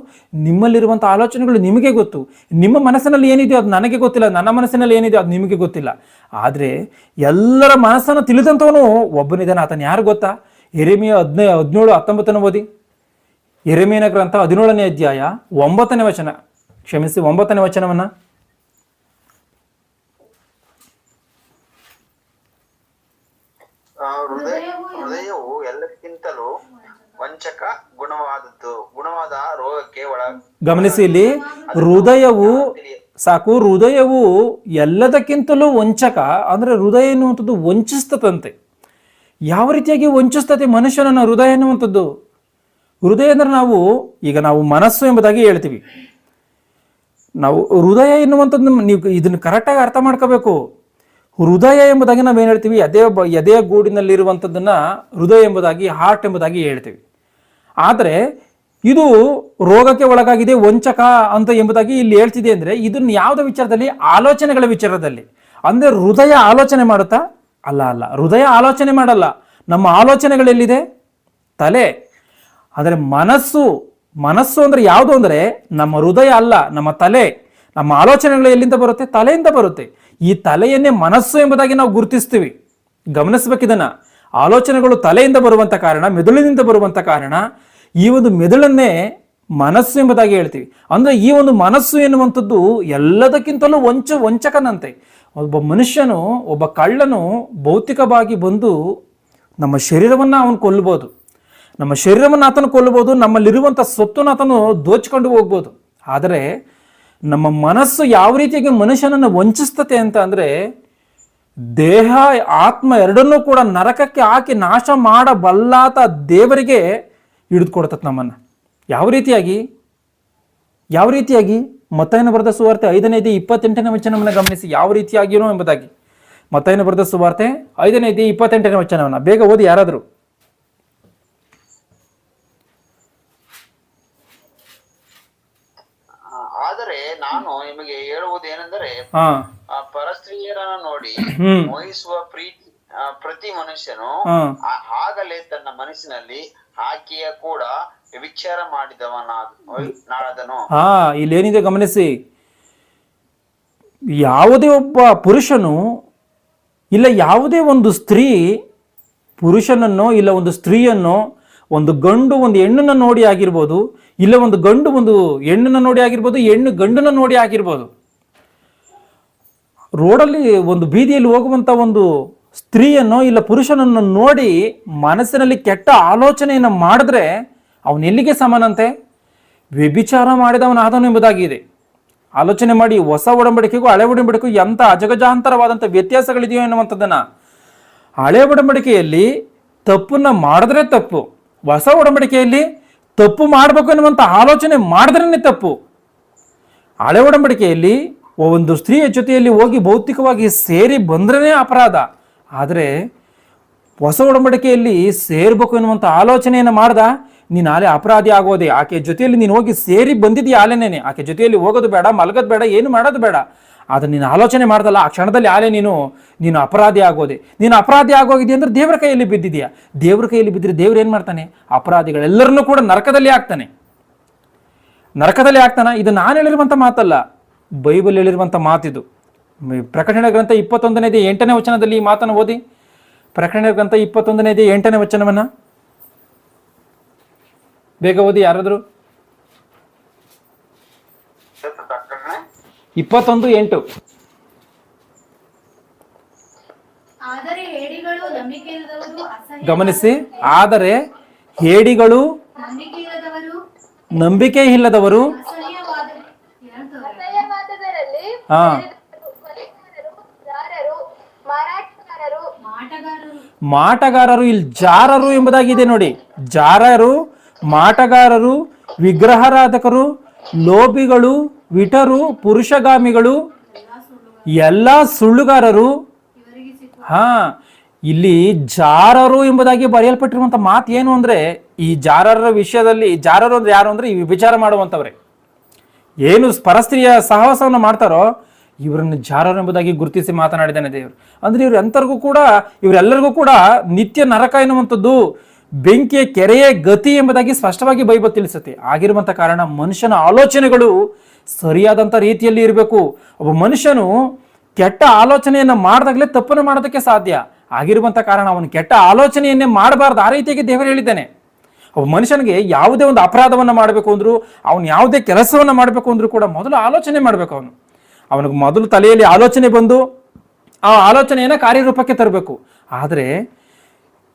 ನಿಮ್ಮಲ್ಲಿರುವಂಥ ಆಲೋಚನೆಗಳು ನಿಮಗೆ ಗೊತ್ತು. ನಿಮ್ಮ ಮನಸ್ಸಿನಲ್ಲಿ ಏನಿದೆಯೋ ಅದು ನನಗೆ ಗೊತ್ತಿಲ್ಲ, ನನ್ನ ಮನಸ್ಸಿನಲ್ಲಿ ಏನಿದೆಯೋ ಅದು ನಿಮಗೆ ಗೊತ್ತಿಲ್ಲ. ಆದರೆ ಎಲ್ಲರ ಮನಸ್ಸನ್ನು ತಿಳಿದಂಥವನು ಒಬ್ಬನಿದ್ದಾನೆ. ಆತನ ಯಾರು ಗೊತ್ತಾ? ಯೆರೆಮೀಯ 17:19 ಓದಿ. ಯೆರೆಮೀಯನ ಗ್ರಂಥ 17ನೇ ಅಧ್ಯಾಯ 9ನೇ ವಚನ, 9ನೇ ವಚನವನ್ನ. ಹೃದಯವು ಎಲ್ಲಕ್ಕಿಂತಲೂ ವಂಚಕ ಗುಣವಾದ ರೋಗಕ್ಕೆ ಗಮನಿಸಿ, ಇಲ್ಲಿ ಹೃದಯವು ಸಾಕು, ಹೃದಯವು ಎಲ್ಲದಕ್ಕಿಂತಲೂ ವಂಚಕ. ಅಂದ್ರೆ ಹೃದಯ ಎನ್ನುವಂಥದ್ದು ವಂಚಿಸ್ತದಂತೆ. ಯಾವ ರೀತಿಯಾಗಿ ವಂಚಿಸ್ತತೆ ಮನುಷ್ಯನನ್ನ ಹೃದಯ ಎನ್ನುವಂಥದ್ದು? ಹೃದಯ ಅಂದ್ರೆ ನಾವು ಮನಸ್ಸು ಎಂಬುದಾಗಿ ಹೇಳ್ತೀವಿ. ನಾವು ಹೃದಯ ಎನ್ನುವಂಥದ್ದು ನೀವು ಇದನ್ನು ಕರೆಕ್ಟಾಗಿ ಅರ್ಥ ಮಾಡ್ಕೋಬೇಕು. ಹೃದಯ ಎಂಬುದಾಗಿ ನಾವೇನು ಹೇಳ್ತೀವಿ? ಎದೆಯ ಗೂಡಿನಲ್ಲಿರುವಂಥದ್ದನ್ನ ಹೃದಯ ಎಂಬುದಾಗಿ, ಹಾರ್ಟ್ ಎಂಬುದಾಗಿ ಹೇಳ್ತೀವಿ. ಆದರೆ ಇದು ರೋಗಕ್ಕೆ ಒಳಗಾಗಿದೆ, ವಂಚಕ ಅಂತ ಎಂಬುದಾಗಿ ಇಲ್ಲಿ ಹೇಳ್ತಿದೆ. ಅಂದರೆ ಇದನ್ನ ಯಾವುದೇ ವಿಚಾರದಲ್ಲಿ? ಆಲೋಚನೆಗಳ ವಿಚಾರದಲ್ಲಿ. ಅಂದರೆ ಹೃದಯ ಆಲೋಚನೆ ಮಾಡುತ್ತಾ? ಅಲ್ಲ, ಹೃದಯ ಆಲೋಚನೆ ಮಾಡಲ್ಲ. ನಮ್ಮ ಆಲೋಚನೆಗಳೆಲ್ಲಿದೆ? ತಲೆ. ಆದರೆ ಮನಸ್ಸು ಅಂದ್ರೆ ಯಾವುದು ಅಂದರೆ ನಮ್ಮ ಹೃದಯ ಅಲ್ಲ, ನಮ್ಮ ತಲೆ. ನಮ್ಮ ಆಲೋಚನೆಗಳು ಎಲ್ಲಿಂದ ಬರುತ್ತೆ? ತಲೆಯಿಂದ ಬರುತ್ತೆ. ಈ ತಲೆಯನ್ನೇ ಮನಸ್ಸು ಎಂಬುದಾಗಿ ನಾವು ಗುರುತಿಸ್ತೀವಿ. ಗಮನಿಸ್ಬೇಕಿದನ್ನ. ಆಲೋಚನೆಗಳು ತಲೆಯಿಂದ ಬರುವಂಥ ಕಾರಣ, ಮೆದುಳಿನಿಂದ ಬರುವಂಥ ಕಾರಣ ಈ ಒಂದು ಮೆದುಳನ್ನೇ ಮನಸ್ಸು ಎಂಬುದಾಗಿ ಹೇಳ್ತೀವಿ. ಅಂದ್ರೆ ಈ ಒಂದು ಮನಸ್ಸು ಎನ್ನುವಂಥದ್ದು ಎಲ್ಲದಕ್ಕಿಂತಲೂ ವಂಚಕನಂತೆ. ಒಬ್ಬ ಮನುಷ್ಯನು, ಒಬ್ಬ ಕಳ್ಳನು ಭೌತಿಕವಾಗಿ ಬಂದು ನಮ್ಮ ಶರೀರವನ್ನು ಅವನು ಕೊಲ್ಲಬಹುದು, ನಮ್ಮ ಶರೀರವನ್ನು ಆತನು ಕೊಲ್ಲಬಹುದು, ನಮ್ಮಲ್ಲಿರುವಂಥ ಸೊತ್ತನ್ನು ಆತನು ದೋಚ್ಕೊಂಡು ಹೋಗ್ಬೋದು. ಆದರೆ ನಮ್ಮ ಮನಸ್ಸು ಯಾವ ರೀತಿಯಾಗಿ ಮನುಷ್ಯನನ್ನು ವಂಚಿಸ್ತತೆ ಅಂತ ಅಂದರೆ ದೇಹ ಆತ್ಮ ಎರಡನ್ನೂ ಕೂಡ ನರಕಕ್ಕೆ ಹಾಕಿ ನಾಶ ಮಾಡಬಲ್ಲಾತ ದೇವರಿಗೆ ಹಿಡಿದುಕೊಡ್ತದೆ ನಮ್ಮನ್ನು. ಯಾವ ರೀತಿಯಾಗಿ ಮತ್ತಾಯನ ಬರೆದ ಸುವಾರ್ತೆ 5ನೇ ಅಧ್ಯಾಯ 28ನೇ ವಚನವನ್ನು ಗಮನಿಸಿ. ಯಾವ ರೀತಿಯಾಗಿನೋ ಎಂಬುದಾಗಿ ಮತ್ತಾಯನ ಬರೆದ ಸುವಾರ್ತೆ 5ನೇ ಅಧ್ಯಾಯ 28ನೇ ವಚನವನ್ನು ಬೇಗ ಓದಿ ಯಾರಾದರೂ. ಆದರೆ ನಾನು ನಿಮಗೆ ಹೇಳುವುದೇನೆಂದರೆ, ಪರಸ್ತ್ರೀಯರನ್ನು ನೋಡಿ ಮೋಹಿಸುವ ಪ್ರತಿ ಮನುಷ್ಯನು ಆಗಲೇ ತನ್ನ ಮನಸ್ಸಿನಲ್ಲಿ ಆಕೆಯ ಕೂಡ ವ್ಯಭಿಚಾರ ಮಾಡಿದವನಾದನು. ಇಲ್ಲೇನಿದೆ ಗಮನಿಸಿ. ಯಾವುದೇ ಒಬ್ಬ ಪುರುಷನು ಇಲ್ಲ ಯಾವುದೇ ಒಂದು ಸ್ತ್ರೀ ಪುರುಷನನ್ನೋ ಇಲ್ಲ ಒಂದು ಸ್ತ್ರೀಯನ್ನೋ, ಒಂದು ಗಂಡು ಒಂದು ಹೆಣ್ಣನ್ನು ನೋಡಿ ಆಗಿರ್ಬೋದು, ಇಲ್ಲ ಒಂದು ಗಂಡು ಒಂದು ಹೆಣ್ಣನ್ನು ನೋಡಿ ಆಗಿರ್ಬೋದು, ಹೆಣ್ಣು ಗಂಡನ್ನು ನೋಡಿ ಆಗಿರ್ಬೋದು, ರೋಡಲ್ಲಿ ಒಂದು ಬೀದಿಯಲ್ಲಿ ಹೋಗುವಂಥ ಒಂದು ಸ್ತ್ರೀಯನ್ನು ಇಲ್ಲ ಪುರುಷನನ್ನು ನೋಡಿ ಮನಸ್ಸಿನಲ್ಲಿ ಕೆಟ್ಟ ಆಲೋಚನೆಯನ್ನು ಮಾಡಿದ್ರೆ ಅವನು ಎಲ್ಲಿಗೆ ಸಮಾನಂತೆ? ವ್ಯಭಿಚಾರ ಮಾಡಿದವನಾದನು ಎಂಬುದಾಗಿದೆ. ಆಲೋಚನೆ ಮಾಡಿ, ಹೊಸ ಒಡಂಬಡಿಕೆಗೂ ಹಳೆ ಒಡಂಬಡಿಕೆಗೂ ಎಂಥ ಅಜಗಜಾಂತರವಾದಂಥ ವ್ಯತ್ಯಾಸಗಳಿದೆಯೋ ಎನ್ನುವಂಥದ್ದನ್ನ. ಹಳೆ ಒಡಂಬಡಿಕೆಯಲ್ಲಿ ತಪ್ಪನ್ನ ಮಾಡಿದ್ರೆ ತಪ್ಪು, ಹೊಸ ಒಡಂಬಡಿಕೆಯಲ್ಲಿ ತಪ್ಪು ಮಾಡಬೇಕು ಎನ್ನುವಂಥ ಆಲೋಚನೆ ಮಾಡಿದ್ರೇ ತಪ್ಪು. ಹಳೆ ಒಡಂಬಡಿಕೆಯಲ್ಲಿ ಒಂದು ಸ್ತ್ರೀಯ ಜೊತೆಯಲ್ಲಿ ಹೋಗಿ ಭೌತಿಕವಾಗಿ ಸೇರಿ ಬಂದ್ರೇ ಅಪರಾಧ. ಆದರೆ ಹೊಸ ಒಡಂಬಡಿಕೆಯಲ್ಲಿ ಸೇರ್ಬೇಕು ಎನ್ನುವಂಥ ಆಲೋಚನೆಯನ್ನು ಮಾಡ್ದ ನೀನು ಆಲೆ ಅಪರಾಧಿ ಆಗೋದೆ. ಆಕೆ ಜೊತೆಯಲ್ಲಿ ನೀನು ಹೋಗಿ ಸೇರಿ ಬಂದಿದ್ದೀಯ ಆಲೆನೇನೆ. ಆಕೆ ಜೊತೆಯಲ್ಲಿ ಹೋಗೋದು ಬೇಡ, ಮಲಗೋದು ಬೇಡ, ಏನು ಮಾಡೋದು ಬೇಡ. ಅದನ್ನು ನೀನು ಆಲೋಚನೆ ಮಾಡ್ದಲ್ಲ ಆ ಕ್ಷಣದಲ್ಲಿ ಆಲೇ ನೀನು ಅಪರಾಧಿ ಆಗೋದೆ. ನೀನು ಅಪರಾಧಿ ಆಗೋಗಿದೆ ಅಂದರೆ ದೇವರ ಕೈಯಲ್ಲಿ ಬಿದ್ದಿದೆಯಾ. ದೇವ್ರ ಕೈಯಲ್ಲಿ ಬಿದ್ದರೆ ದೇವ್ರು ಏನು ಮಾಡ್ತಾನೆ, ಅಪರಾಧಿಗಳೆಲ್ಲರನ್ನೂ ಕೂಡ ನರಕದಲ್ಲಿ ಹಾಕ್ತಾನೆ. ಇದು ನಾನು ಹೇಳಿರುವಂಥ ಮಾತಲ್ಲ, ಬೈಬಲ್ ಹೇಳಿರುವಂಥ ಮಾತಿದು. ಪ್ರಕಟಣೆ ಗ್ರಂಥ 21ನೇ 8ನೇ ವಚನದಲ್ಲಿ ಈ ಮಾತನ್ನು ಓದಿ. ಪ್ರಕಟಣೆ ಗ್ರಂಥ 21ನೇ 8ನೇ ವಚನವನ್ನು ಬೇಗ ಓದಿ ಯಾರಾದರೂ. 21:8. ಆದರೆ ಹೇಡಿಗಳು ನಂಬಿಕೆಯಿಲ್ಲದವರು ಗಮನಿಸಿ, ಆದರೆ ಹೇಡಿಗಳು ನಂಬಿಕೆ ಇಲ್ಲದವರು ಮಾಟಗಾರರು, ಇಲ್ಲಿ ಜಾರರು ಎಂಬುದಾಗಿದೆ ನೋಡಿ. ಜಾರರು, ಮಾಟಗಾರರು, ವಿಗ್ರಹಾರಾಧಕರು, ಲೋಭಿಗಳು, ವಿಟರು, ಪುರುಷಗಾಮಿಗಳು, ಎಲ್ಲ ಸುಳ್ಳುಗಾರರು. ಇಲ್ಲಿ ಜಾರರು ಎಂಬುದಾಗಿ ಬರೆಯಲ್ಪಟ್ಟಿರುವಂಥ ಮಾತು ಏನು ಅಂದರೆ, ಈ ಜಾರರ ವಿಷಯದಲ್ಲಿ ಜಾರರು ಅಂದ್ರೆ ಯಾರು ಅಂದರೆ ಈ ವಿಚಾರ ಮಾಡುವಂಥವ್ರೆ, ಏನು ಪರಸ್ತ್ರೀಯ ಸಹವಾಸವನ್ನು ಮಾಡ್ತಾರೋ ಇವರನ್ನು ಜಾರರು ಎಂಬುದಾಗಿ ಗುರುತಿಸಿ ಮಾತನಾಡಿದ್ದಾನೆ ದೇವರು. ಅಂದರೆ ಇವರೆಲ್ಲರಿಗೂ ಕೂಡ ನಿತ್ಯ ನರಕ ಎನ್ನುವಂಥದ್ದು, ಬೆಂಕಿಯ ಕೆರೆಯೇ ಗತಿ ಎಂಬುದಾಗಿ ಸ್ಪಷ್ಟವಾಗಿ ಬೈಬಲ್ ತಿಳಿಸುತ್ತೆ. ಆಗಿರುವಂಥ ಕಾರಣ ಮನುಷ್ಯನ ಆಲೋಚನೆಗಳು ಸರಿಯಾದಂಥ ರೀತಿಯಲ್ಲಿ ಇರಬೇಕು. ಒಬ್ಬ ಮನುಷ್ಯನು ಕೆಟ್ಟ ಆಲೋಚನೆಯನ್ನು ಮಾಡಿದಾಗಲೇ ತಪ್ಪನ್ನು ಮಾಡೋದಕ್ಕೆ ಸಾಧ್ಯ. ಆಗಿರುವಂಥ ಕಾರಣ ಅವನು ಕೆಟ್ಟ ಆಲೋಚನೆಯನ್ನೇ ಮಾಡಬಾರ್ದು, ಆ ರೀತಿಯಾಗಿ ದೇವರು ಹೇಳಿದ್ದಾನೆ. ಒಬ್ಬ ಮನುಷ್ಯನಿಗೆ ಯಾವುದೇ ಒಂದು ಅಪರಾಧವನ್ನು ಮಾಡಬೇಕು ಅಂದರೂ, ಅವನು ಯಾವುದೇ ಕೆಲಸವನ್ನು ಮಾಡಬೇಕು ಅಂದರೂ ಕೂಡ ಮೊದಲು ಆಲೋಚನೆ ಮಾಡಬೇಕು. ಅವನಿಗೆ ಮೊದಲು ತಲೆಯಲ್ಲಿ ಆಲೋಚನೆ ಬಂದು ಆ ಆಲೋಚನೆಯನ್ನು ಕಾರ್ಯರೂಪಕ್ಕೆ ತರಬೇಕು. ಆದರೆ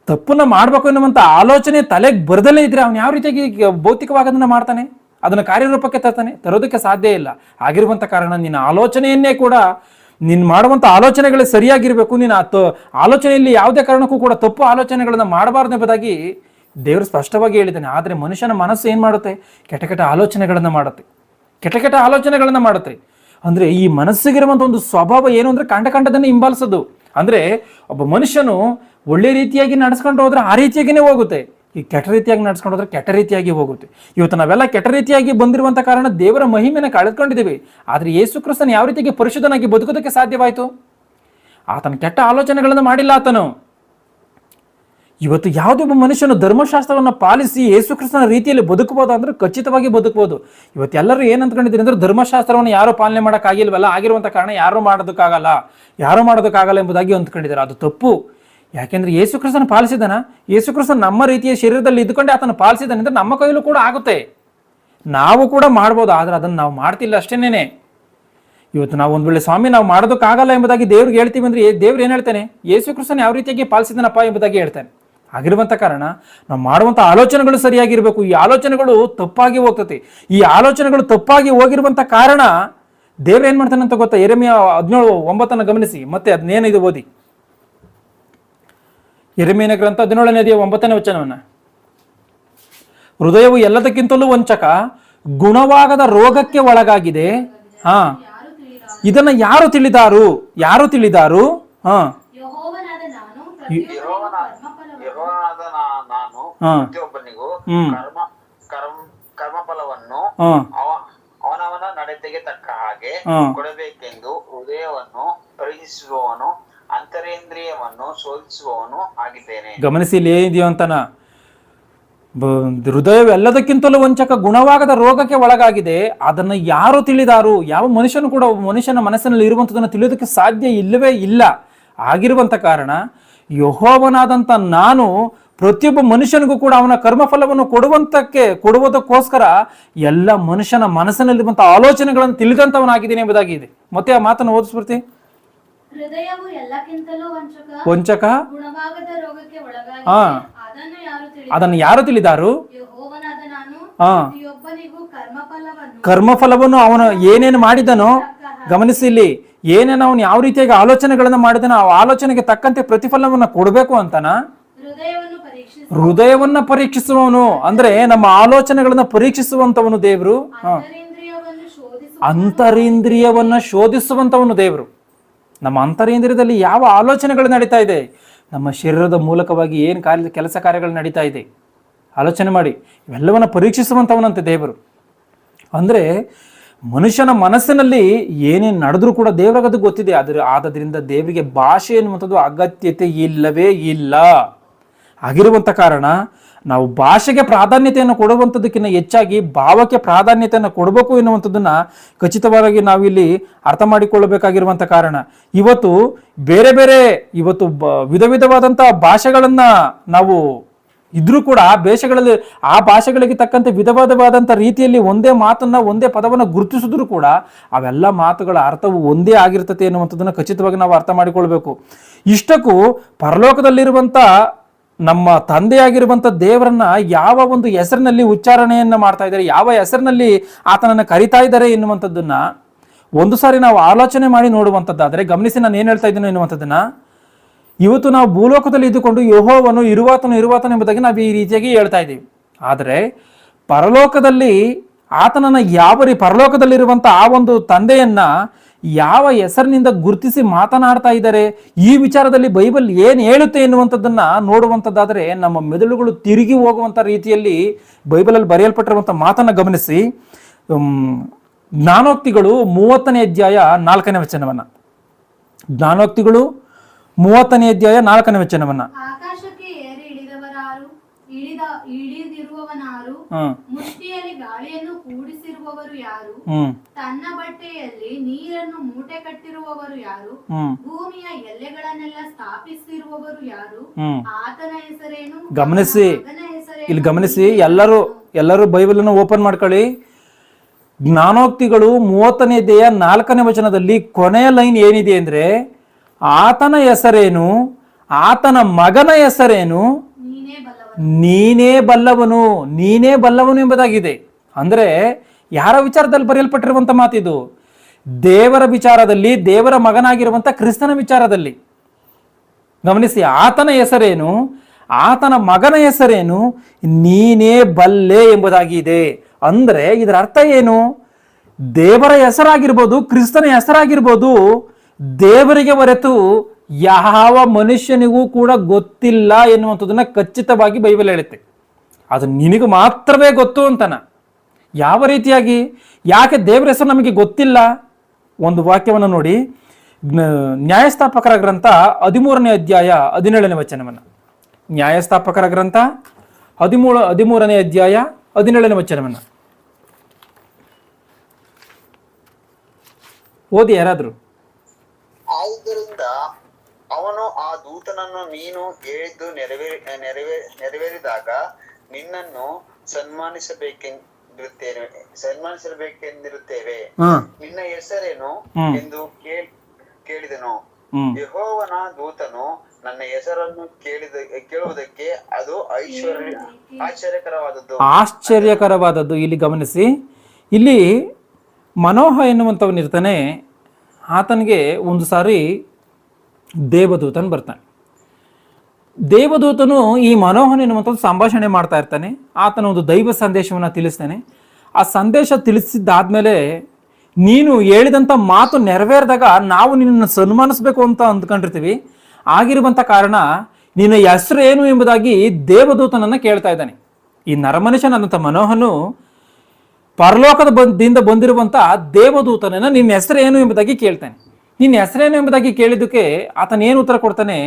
ತಪ್ಪನ್ನು ಮಾಡಬೇಕು ಎನ್ನುವಂಥ ಆಲೋಚನೆ ತಲೆಗೆ ಬರದಲ್ಲೇ ಇದ್ರೆ ಅವನು ಯಾವ ರೀತಿಯಾಗಿ ಭೌತಿಕವಾಗಿ ಅದನ್ನು ಮಾಡ್ತಾನೆ, ಅದನ್ನು ಕಾರ್ಯರೂಪಕ್ಕೆ ತರೋದಕ್ಕೆ ಸಾಧ್ಯ ಇಲ್ಲ. ಆಗಿರುವಂಥ ಕಾರಣ ನಿನ್ನ ಆಲೋಚನೆಯನ್ನೇ ಕೂಡ ನೀನು ಮಾಡುವಂಥ ಆಲೋಚನೆಗಳೇ ಸರಿಯಾಗಿರಬೇಕು. ನೀನು ಆಲೋಚನೆಯಲ್ಲಿ ಯಾವುದೇ ಕಾರಣಕ್ಕೂ ಕೂಡ ತಪ್ಪು ಆಲೋಚನೆಗಳನ್ನು ಮಾಡಬಾರ್ದು ಎಂಬುದಾಗಿ ದೇವರು ಸ್ಪಷ್ಟವಾಗಿ ಹೇಳಿದ್ದಾನೆ. ಆದರೆ ಮನುಷ್ಯನ ಮನಸ್ಸು ಏನು ಮಾಡುತ್ತೆ, ಕೆಟ್ಟ ಆಲೋಚನೆಗಳನ್ನು ಮಾಡುತ್ತೆ. ಅಂದರೆ ಈ ಮನಸ್ಸಿಗಿರುವಂಥ ಒಂದು ಸ್ವಭಾವ ಏನು ಅಂದರೆ ಕಂಡದನ್ನು ಹಿಂಬಾಲಿಸೋದು. ಅಂದರೆ ಒಬ್ಬ ಮನುಷ್ಯನು ಒಳ್ಳೆ ರೀತಿಯಾಗಿ ನಡೆಸ್ಕೊಂಡು ಹೋದ್ರೆ ಆ ರೀತಿಯಾಗಿಯೇ ಹೋಗುತ್ತೆ, ಈ ಕೆಟ್ಟ ರೀತಿಯಾಗಿ ನಡ್ಸ್ಕೊಂಡು ಹೋದ್ರೆ ಕೆಟ್ಟ ರೀತಿಯಾಗಿ ಹೋಗುತ್ತೆ. ಇವತ್ತು ನಾವೆಲ್ಲ ಕೆಟ್ಟ ರೀತಿಯಾಗಿ ಬಂದಿರುವಂಥ ಕಾರಣ ದೇವರ ಮಹಿಮೆಯನ್ನು ಕಳೆದುಕೊಂಡಿದ್ದೀವಿ. ಆದರೆ ಯೇಸು ಕ್ರಿಸ್ತನು ಯಾವ ರೀತಿಯಾಗಿ ಪರಿಶುದ್ಧನಾಗಿ ಬದುಕೋದಕ್ಕೆ ಸಾಧ್ಯವಾಯಿತು? ಆತನ ಕೆಟ್ಟ ಆಲೋಚನೆಗಳನ್ನು ಮಾಡಿಲ್ಲ ಆತನು. ಇವತ್ತು ಯಾವುದೊಬ್ಬ ಮನುಷ್ಯನು ಧರ್ಮಶಾಸ್ತ್ರವನ್ನು ಪಾಲಿಸಿ ಯೇಸು ಕ್ರಿಸ್ತನ ರೀತಿಯಲ್ಲಿ ಬದುಕಬಹುದು ಅಂದರೆ ಖಚಿತವಾಗಿ ಬದುಕಬಹುದು. ಇವತ್ತು ಎಲ್ಲರೂ ಏನು ಅಂದ್ಕೊಂಡಿದ್ದೀರಿ ಅಂದರೆ ಧರ್ಮಶಾಸ್ತ್ರವನ್ನು ಯಾರೂ ಪಾಲನೆ ಮಾಡೋಕ್ಕಾಗಿಲ್ವಲ್ಲ, ಆಗಿರುವಂಥ ಕಾರಣ ಯಾರೂ ಮಾಡೋದಕ್ಕಾಗಲ್ಲ ಎಂಬುದಾಗಿ ಅಂದ್ಕೊಂಡಿದ್ದಾರೆ. ಅದು ತಪ್ಪು. ಯಾಕೆಂದ್ರೆ ಯೇಸು ಕ್ರಿಸ್ತನ ಪಾಲಿಸಿದಾನ, ಯೇಸು ಕ್ರಿಸ್ತನ ನಮ್ಮ ರೀತಿಯ ಶರೀರದಲ್ಲಿ ಇದ್ದುಕೊಂಡೆ ಆತನ ಪಾಲಿಸಿದಾನೆ ಅಂದರೆ ನಮ್ಮ ಕೈಯಲ್ಲೂ ಕೂಡ ಆಗುತ್ತೆ, ನಾವು ಕೂಡ ಮಾಡ್ಬೋದು. ಆದರೆ ಅದನ್ನು ನಾವು ಮಾಡ್ತಿಲ್ಲ ಅಷ್ಟೇನೆ. ಇವತ್ತು ನಾವು ಒಂದು ವೇಳೆ ಸ್ವಾಮಿ ನಾವು ಮಾಡೋದಕ್ಕಾಗಲ್ಲ ಎಂಬುದಾಗಿ ದೇವ್ರಿಗೆ ಹೇಳ್ತೀವಿ ಅಂದರೆ ದೇವ್ರು ಏನು ಹೇಳ್ತಾನೆ, ಯೇಸು ಕ್ರಿಸ್ತನ ಯಾವ ರೀತಿಯಾಗಿ ಪಾಲಿಸಿದನಪ್ಪ ಎಂಬುದಾಗಿ ಹೇಳ್ತಾನೆ. ಆಗಿರುವಂಥ ಕಾರಣ ನಾವು ಮಾಡುವಂಥ ಆಲೋಚನೆಗಳು ಸರಿಯಾಗಿರಬೇಕು. ಈ ಆಲೋಚನೆಗಳು ತಪ್ಪಾಗಿ ಹೋಗ್ತದೆ. ಈ ಆಲೋಚನೆಗಳು ತಪ್ಪಾಗಿ ಹೋಗಿರುವಂಥ ಕಾರಣ ದೇವ್ರು ಏನು ಮಾಡ್ತಾನೆ ಅಂತ ಗೊತ್ತಾ? ಯೆರೆಮೀಯ 17:9 ಗಮನಿಸಿ, ಮತ್ತೆ ಅದನ್ನೇನಿದೆ ಓದಿ. ಯೆರೆಮೀಯನ ಗ್ರಂಥ 17:9 ವಚನವನ್ನು. ಹೃದಯವು ಎಲ್ಲದಕ್ಕಿಂತಲೂ ವಂಚಕ, ಗುಣವಾಗದ ರೋಗಕ್ಕೆ ಒಳಗಾಗಿದೆ. ಇದನ್ನ ಯಾರು ತಿಳಿದಾರು? ಪ್ರತಿಯೊಬ್ಬನಿಗೂ ಕರ್ಮಫಲವನ್ನು ಅವನವನ ನಡತೆಗೆ ತಕ್ಕ ಹಾಗೆ ಕೊಡಬೇಕೆಂದು ಹೃದಯವನ್ನು ಪರೀಕ್ಷಿಸುವವನು, ಅಂತರೇಂದ್ರಿಯವನ್ನು ಶೋಧಿಸುವವನು ಆಗಿದ್ದೇನೆ. ಗಮನಿಸಿ, ಇಲ್ಲಿ ಏನಿದೆಯೋ ಅಂತನ, ಹೃದಯವೆಲ್ಲದಕ್ಕಿಂತಲೂ ವಂಚಕ, ಗುಣವಾಗದ ರೋಗಕ್ಕೆ ಒಳಗಾಗಿದೆ. ಅದನ್ನು ಯಾರು ತಿಳಿದಾರು? ಯಾವ ಮನುಷ್ಯನು ಕೂಡ ಮನುಷ್ಯನ ಮನಸ್ಸಿನಲ್ಲಿ ಇರುವಂಥದ್ದನ್ನು ತಿಳಿಯೋದಕ್ಕೆ ಸಾಧ್ಯ ಇಲ್ಲವೇ ಇಲ್ಲ. ಆಗಿರುವಂಥ ಕಾರಣ ಯೆಹೋವನಾದಂಥ ನಾನು ಪ್ರತಿಯೊಬ್ಬ ಮನುಷ್ಯನಿಗೂ ಕೂಡ ಅವನ ಕರ್ಮಫಲವನ್ನು ಕೊಡುವುದಕ್ಕೋಸ್ಕರ ಎಲ್ಲ ಮನುಷ್ಯನ ಮನಸ್ಸಿನಲ್ಲಿರುವಂಥ ಆಲೋಚನೆಗಳನ್ನು ತಿಳಿದಂಥವನಾಗಿದ್ದೀನಿ ಎಂಬುದಾಗಿದೆ. ಮತ್ತೆ ಆ ಮಾತನ್ನು ಓದಿಸ್ಬಿಡ್ತಿ. ಹೃದಯವು ಎಲ್ಲಕ್ಕಿಂತಲೂ ವಂಚಕ, ಗುಣವಾಗದ ರೋಗಕ್ಕೆ ಒಳಗಾಗಿದೆ. ಅದನ್ನು ಯಾರು ತಿಳಿದಾರು? ಯೆಹೋವನಾದ ನಾನು ಪ್ರತಿಯೊಬ್ಬನಿಗೂ ಕರ್ಮಫಲವನ್ನು ಅವನು ಏನೇನು ಮಾಡಿದನೋ, ಗಮನಿಸಿ ಇಲ್ಲಿ, ಏನೇನು ಅವನು ಯಾವ ರೀತಿಯಾಗಿ ಆಲೋಚನೆಗಳನ್ನು ಮಾಡಿದನೋ ಆ ಆಲೋಚನೆಗೆ ತಕ್ಕಂತೆ ಪ್ರತಿಫಲವನ್ನು ಕೊಡಬೇಕು ಅಂತನ. ಹೃದಯವನ್ನ ಪರೀಕ್ಷಿಸುವವನು ಅಂದ್ರೆ ನಮ್ಮ ಆಲೋಚನೆಗಳನ್ನ ಪರೀಕ್ಷಿಸುವಂತವನು ದೇವರು. ಅಂತರೇಂದ್ರಿಯವನ್ನ ಶೋಧಿಸುವಂತವನು ದೇವರು. ನಮ್ಮ ಅಂತರೇಂದ್ರಿಯದಲ್ಲಿ ಯಾವ ಆಲೋಚನೆಗಳು ನಡೀತಾ ಇದೆ, ನಮ್ಮ ಶರೀರದ ಮೂಲಕವಾಗಿ ಏನು ಕೆಲಸ ಕಾರ್ಯಗಳು ನಡೀತಾ ಇದೆ, ಆಲೋಚನೆ ಮಾಡಿ ಇವೆಲ್ಲವನ್ನ ಪರೀಕ್ಷಿಸುವಂಥವನಂತೆ ದೇವರು. ಅಂದರೆ ಮನುಷ್ಯನ ಮನಸ್ಸಿನಲ್ಲಿ ಏನೇನು ನಡೆದ್ರೂ ಕೂಡ ದೇವರಿಗದು ಗೊತ್ತಿದೆ. ಆದ್ರಿಂದ ದೇವರಿಗೆ ಭಾಷೆ ಎನ್ನುವಂಥದ್ದು ಅಗತ್ಯತೆ ಇಲ್ಲವೇ ಇಲ್ಲ. ಆಗಿರುವಂಥ ಕಾರಣ ನಾವು ಭಾಷೆಗೆ ಪ್ರಾಧಾನ್ಯತೆಯನ್ನು ಕೊಡುವಂಥದ್ದಕ್ಕಿಂತ ಹೆಚ್ಚಾಗಿ ಭಾವಕ್ಕೆ ಪ್ರಾಧಾನ್ಯತೆಯನ್ನು ಕೊಡಬೇಕು ಎನ್ನುವಂಥದ್ದನ್ನ ಖಚಿತವಾಗಿ ನಾವಿಲ್ಲಿ ಅರ್ಥ ಮಾಡಿಕೊಳ್ಳಬೇಕಾಗಿರುವಂಥ ಕಾರಣ ಇವತ್ತು ಬೇರೆ ಬೇರೆ ವಿಧ ವಿಧವಾದಂಥ ಭಾಷೆಗಳನ್ನು ನಾವು ಇದ್ರೂ ಕೂಡ ಆ ಭಾಷೆಗಳಿಗೆ ತಕ್ಕಂತೆ ವಿಧವಾದಂಥ ರೀತಿಯಲ್ಲಿ ಒಂದೇ ಮಾತನ್ನ ಒಂದೇ ಪದವನ್ನು ಗುರುತಿಸಿದ್ರು ಕೂಡ ಅವೆಲ್ಲ ಮಾತುಗಳ ಅರ್ಥವು ಒಂದೇ ಆಗಿರ್ತದೆ ಎನ್ನುವಂಥದ್ದನ್ನು ಖಚಿತವಾಗಿ ನಾವು ಅರ್ಥ ಮಾಡಿಕೊಳ್ಬೇಕು. ಇಷ್ಟಕ್ಕೂ ಪರಲೋಕದಲ್ಲಿರುವಂಥ ನಮ್ಮ ತಂದೆಯಾಗಿರುವಂಥ ದೇವರನ್ನ ಯಾವ ಒಂದು ಹೆಸರಿನಲ್ಲಿ ಉಚ್ಚಾರಣೆಯನ್ನ ಮಾಡ್ತಾ ಇದ್ದಾರೆ, ಯಾವ ಹೆಸರಿನಲ್ಲಿ ಆತನನ್ನ ಕರಿತಾ ಇದ್ದಾರೆ ಎನ್ನುವಂಥದ್ದನ್ನ ಒಂದು ಸಾರಿ ನಾವು ಆಲೋಚನೆ ಮಾಡಿ ನೋಡುವಂಥದ್ದಾದರೆ, ಗಮನಿಸಿ ನಾನು ಏನು ಹೇಳ್ತಾ ಇದ್ದೀನಿ ಎನ್ನುವಂಥದ್ದನ್ನ, ಇವತ್ತು ನಾವು ಭೂಲೋಕದಲ್ಲಿ ಇದ್ದುಕೊಂಡು ಯೆಹೋವನು ಇರುವಾತನು ಎಂಬುದಾಗಿ ನಾವು ಈ ರೀತಿಯಾಗಿ ಹೇಳ್ತಾ ಇದ್ದೀವಿ. ಆದರೆ ಪರಲೋಕದಲ್ಲಿ ಆತನನ್ನ ಪರಲೋಕದಲ್ಲಿರುವಂಥ ಆ ಒಂದು ತಂದೆಯನ್ನ ಯಾವ ಹೆಸರಿನಿಂದ ಗುರುತಿಸಿ ಮಾತನಾಡ್ತಾ ಇದ್ದಾರೆ, ಈ ವಿಚಾರದಲ್ಲಿ ಬೈಬಲ್ ಏನು ಹೇಳುತ್ತೆ ಎನ್ನುವಂಥದ್ದನ್ನ ನೋಡುವಂಥದ್ದಾದರೆ ನಮ್ಮ ಮೆದುಳುಗಳು ತಿರುಗಿ ಹೋಗುವಂಥ ರೀತಿಯಲ್ಲಿ ಬೈಬಲಲ್ಲಿ ಬರೆಯಲ್ಪಟ್ಟಿರುವಂಥ ಮಾತನ್ನ ಗಮನಿಸಿ. ಜ್ಞಾನೋಕ್ತಿಗಳು 30ನೇ ಅಧ್ಯಾಯ 4ನೇ ವಚನವನ್ನ, ಜ್ಞಾನೋಕ್ತಿಗಳು 30ನೇ ಅಧ್ಯಾಯ 4ನೇ ವಚನವನ್ನ, ಆಕಾಶಕ್ಕೆ ಏರಿ ಇಳಿದಿರುವವನಾರು, ಮುಷ್ಟಿಯಲ್ಲಿ ಗಾಳಿಯನ್ನು ಕೂಡಿಸಿರುವವರು ಯಾರು, ತನ್ನ ಬಟ್ಟೆಯಲ್ಲಿ ನೀರನ್ನು ಮೂಟೆ ಕಟ್ಟಿರುವವರು ಯಾರು, ಭೂಮಿಯ ಎಲ್ಲೆಗಳನ್ನೆಲ್ಲ ಸ್ಥಾಪಿಸಿರುವವರು ಯಾರು, ಆತನ ಹೆಸರೇನು. ಗಮನಿಸಿ, ಇಲ್ಲಿ ಗಮನಿಸಿ, ಎಲ್ಲರೂ ಬೈಬಲ್ ಅನ್ನು ಓಪನ್ ಮಾಡ್ಕೊಳ್ಳಿ. ಜ್ಞಾನೋಕ್ತಿಗಳು 30ನೇ ಅಧ್ಯಾಯ 4ನೇ ವಚನದಲ್ಲಿ ಕೊನೆಯ ಲೈನ್ ಏನಿದೆ ಅಂದ್ರೆ, ಆತನ ಹೆಸರೇನು, ಆತನ ಮಗನ ಹೆಸರೇನು, ನೀನೇ ಬಲ್ಲವನು ಎಂಬುದಾಗಿದೆ. ಅಂದ್ರೆ ಯಾರ ವಿಚಾರದಲ್ಲಿ ಬರೆಯಲ್ಪಟ್ಟಿರುವಂತ ಮಾತಿದು? ದೇವರ ವಿಚಾರದಲ್ಲಿ, ದೇವರ ಮಗನಾಗಿರುವಂತ ಕ್ರಿಸ್ತನ ವಿಚಾರದಲ್ಲಿ. ಗಮನಿಸಿ, ಆತನ ಹೆಸರೇನು, ಆತನ ಮಗನ ಹೆಸರೇನು, ನೀನೇ ಬಲ್ಲೆ ಎಂಬುದಾಗಿದೆ. ಅಂದ್ರೆ ಇದರ ಅರ್ಥ ಏನು? ದೇವರ ಹೆಸರಾಗಿರ್ಬೋದು, ಕ್ರಿಸ್ತನ ಹೆಸರಾಗಿರ್ಬೋದು, ದೇವರಿಗೆ ಹೊರತು ಯಾವ ಮನುಷ್ಯನಿಗೂ ಕೂಡ ಗೊತ್ತಿಲ್ಲ ಎನ್ನುವಂಥದ್ದನ್ನ ಖಚಿತವಾಗಿ ಬೈಬಲ್ ಹೇಳುತ್ತೆ. ಅದು ನಿನಗೆ ಮಾತ್ರವೇ ಗೊತ್ತು ಅಂತನ. ಯಾವ ರೀತಿಯಾಗಿ? ಯಾಕೆ ದೇವರ ಹೆಸರು ನಮಗೆ ಗೊತ್ತಿಲ್ಲ? ಒಂದು ವಾಕ್ಯವನ್ನು ನೋಡಿ, ನ್ಯಾಯಸ್ಥಾಪಕರ ಗ್ರಂಥ 13ನೇ ಅಧ್ಯಾಯ 17ನೇ ವಚನವನ್ನ, ನ್ಯಾಯಸ್ಥಾಪಕರ ಗ್ರಂಥ 13ನೇ ಅಧ್ಯಾಯ 17ನೇ ವಚನವನ್ನ ಓದಿ ಯಾರಾದ್ರು. ಆದುದರಿಂದ ಅವನು ಆ ದೂತನನ್ನು ನೀನು ಹೇಳಿದ್ದು ನೆರವೇರಿದಾಗ ನಿನ್ನನ್ನು ಸನ್ಮಾನಿಸಬೇಕೆಂದಿರುತ್ತೇವೆ. ನಿನ್ನ ಹೆಸರೇನು ಎಂದು ಕೇಳಿದನು. ಯೆಹೋವನ ದೂತನು ನನ್ನ ಹೆಸರನ್ನು ಕೇಳುವುದಕ್ಕೆ ಅದು ಆಶ್ಚರ್ಯಕರವಾದದ್ದು. ಇಲ್ಲಿ ಗಮನಿಸಿ, ಇಲ್ಲಿ ಮನೋಹ ಎನ್ನುವಂಥವನಿರ್ತಾನೆ. ಆತನಿಗೆ ಒಂದು ಸಾರಿ ದೇವದೂತನು ಬರ್ತಾನೆ. ದೇವದೂತನು ಈ ಮನೋಹನ್ ಎನ್ನುವಂಥದ್ದು ಸಂಭಾಷಣೆ ಮಾಡ್ತಾ ಇರ್ತಾನೆ. ಆತನ ಒಂದು ದೈವ ಸಂದೇಶವನ್ನು ತಿಳಿಸ್ತಾನೆ. ಆ ಸಂದೇಶ ತಿಳಿಸಿದ್ದಾದ್ಮೇಲೆ, ನೀನು ಹೇಳಿದಂಥ ಮಾತು ನೆರವೇರಿದಾಗ ನಾವು ನಿನ್ನನ್ನು ಸನ್ಮಾನಿಸ್ಬೇಕು ಅಂತ ಅಂದ್ಕೊಂಡಿರ್ತೀವಿ. ಆಗಿರುವಂಥ ಕಾರಣ ನಿನ್ನ ಹೆಸರು ಏನು ಎಂಬುದಾಗಿ ದೇವದೂತನನ್ನು ಕೇಳ್ತಾ ಇದ್ದಾನೆ. ಈ ನರಮನುಷ್ಯನಾದಂಥ ಮನೋಹನು ಪರಲೋಕದಿಂದ ಬಂದಿರುವಂಥ ದೇವದೂತನನ್ನು ನಿನ್ನ ಹೆಸರು ಏನು ಎಂಬುದಾಗಿ ಕೇಳ್ತಾನೆ. ನಿನ್ನ ಹೆಸರೇನು ಎಂಬುದಾಗಿ ಕೇಳಿದ್ದಕ್ಕೆ ಆತನ ಏನು ಉತ್ತರ ಕೊಡ್ತಾನೆ?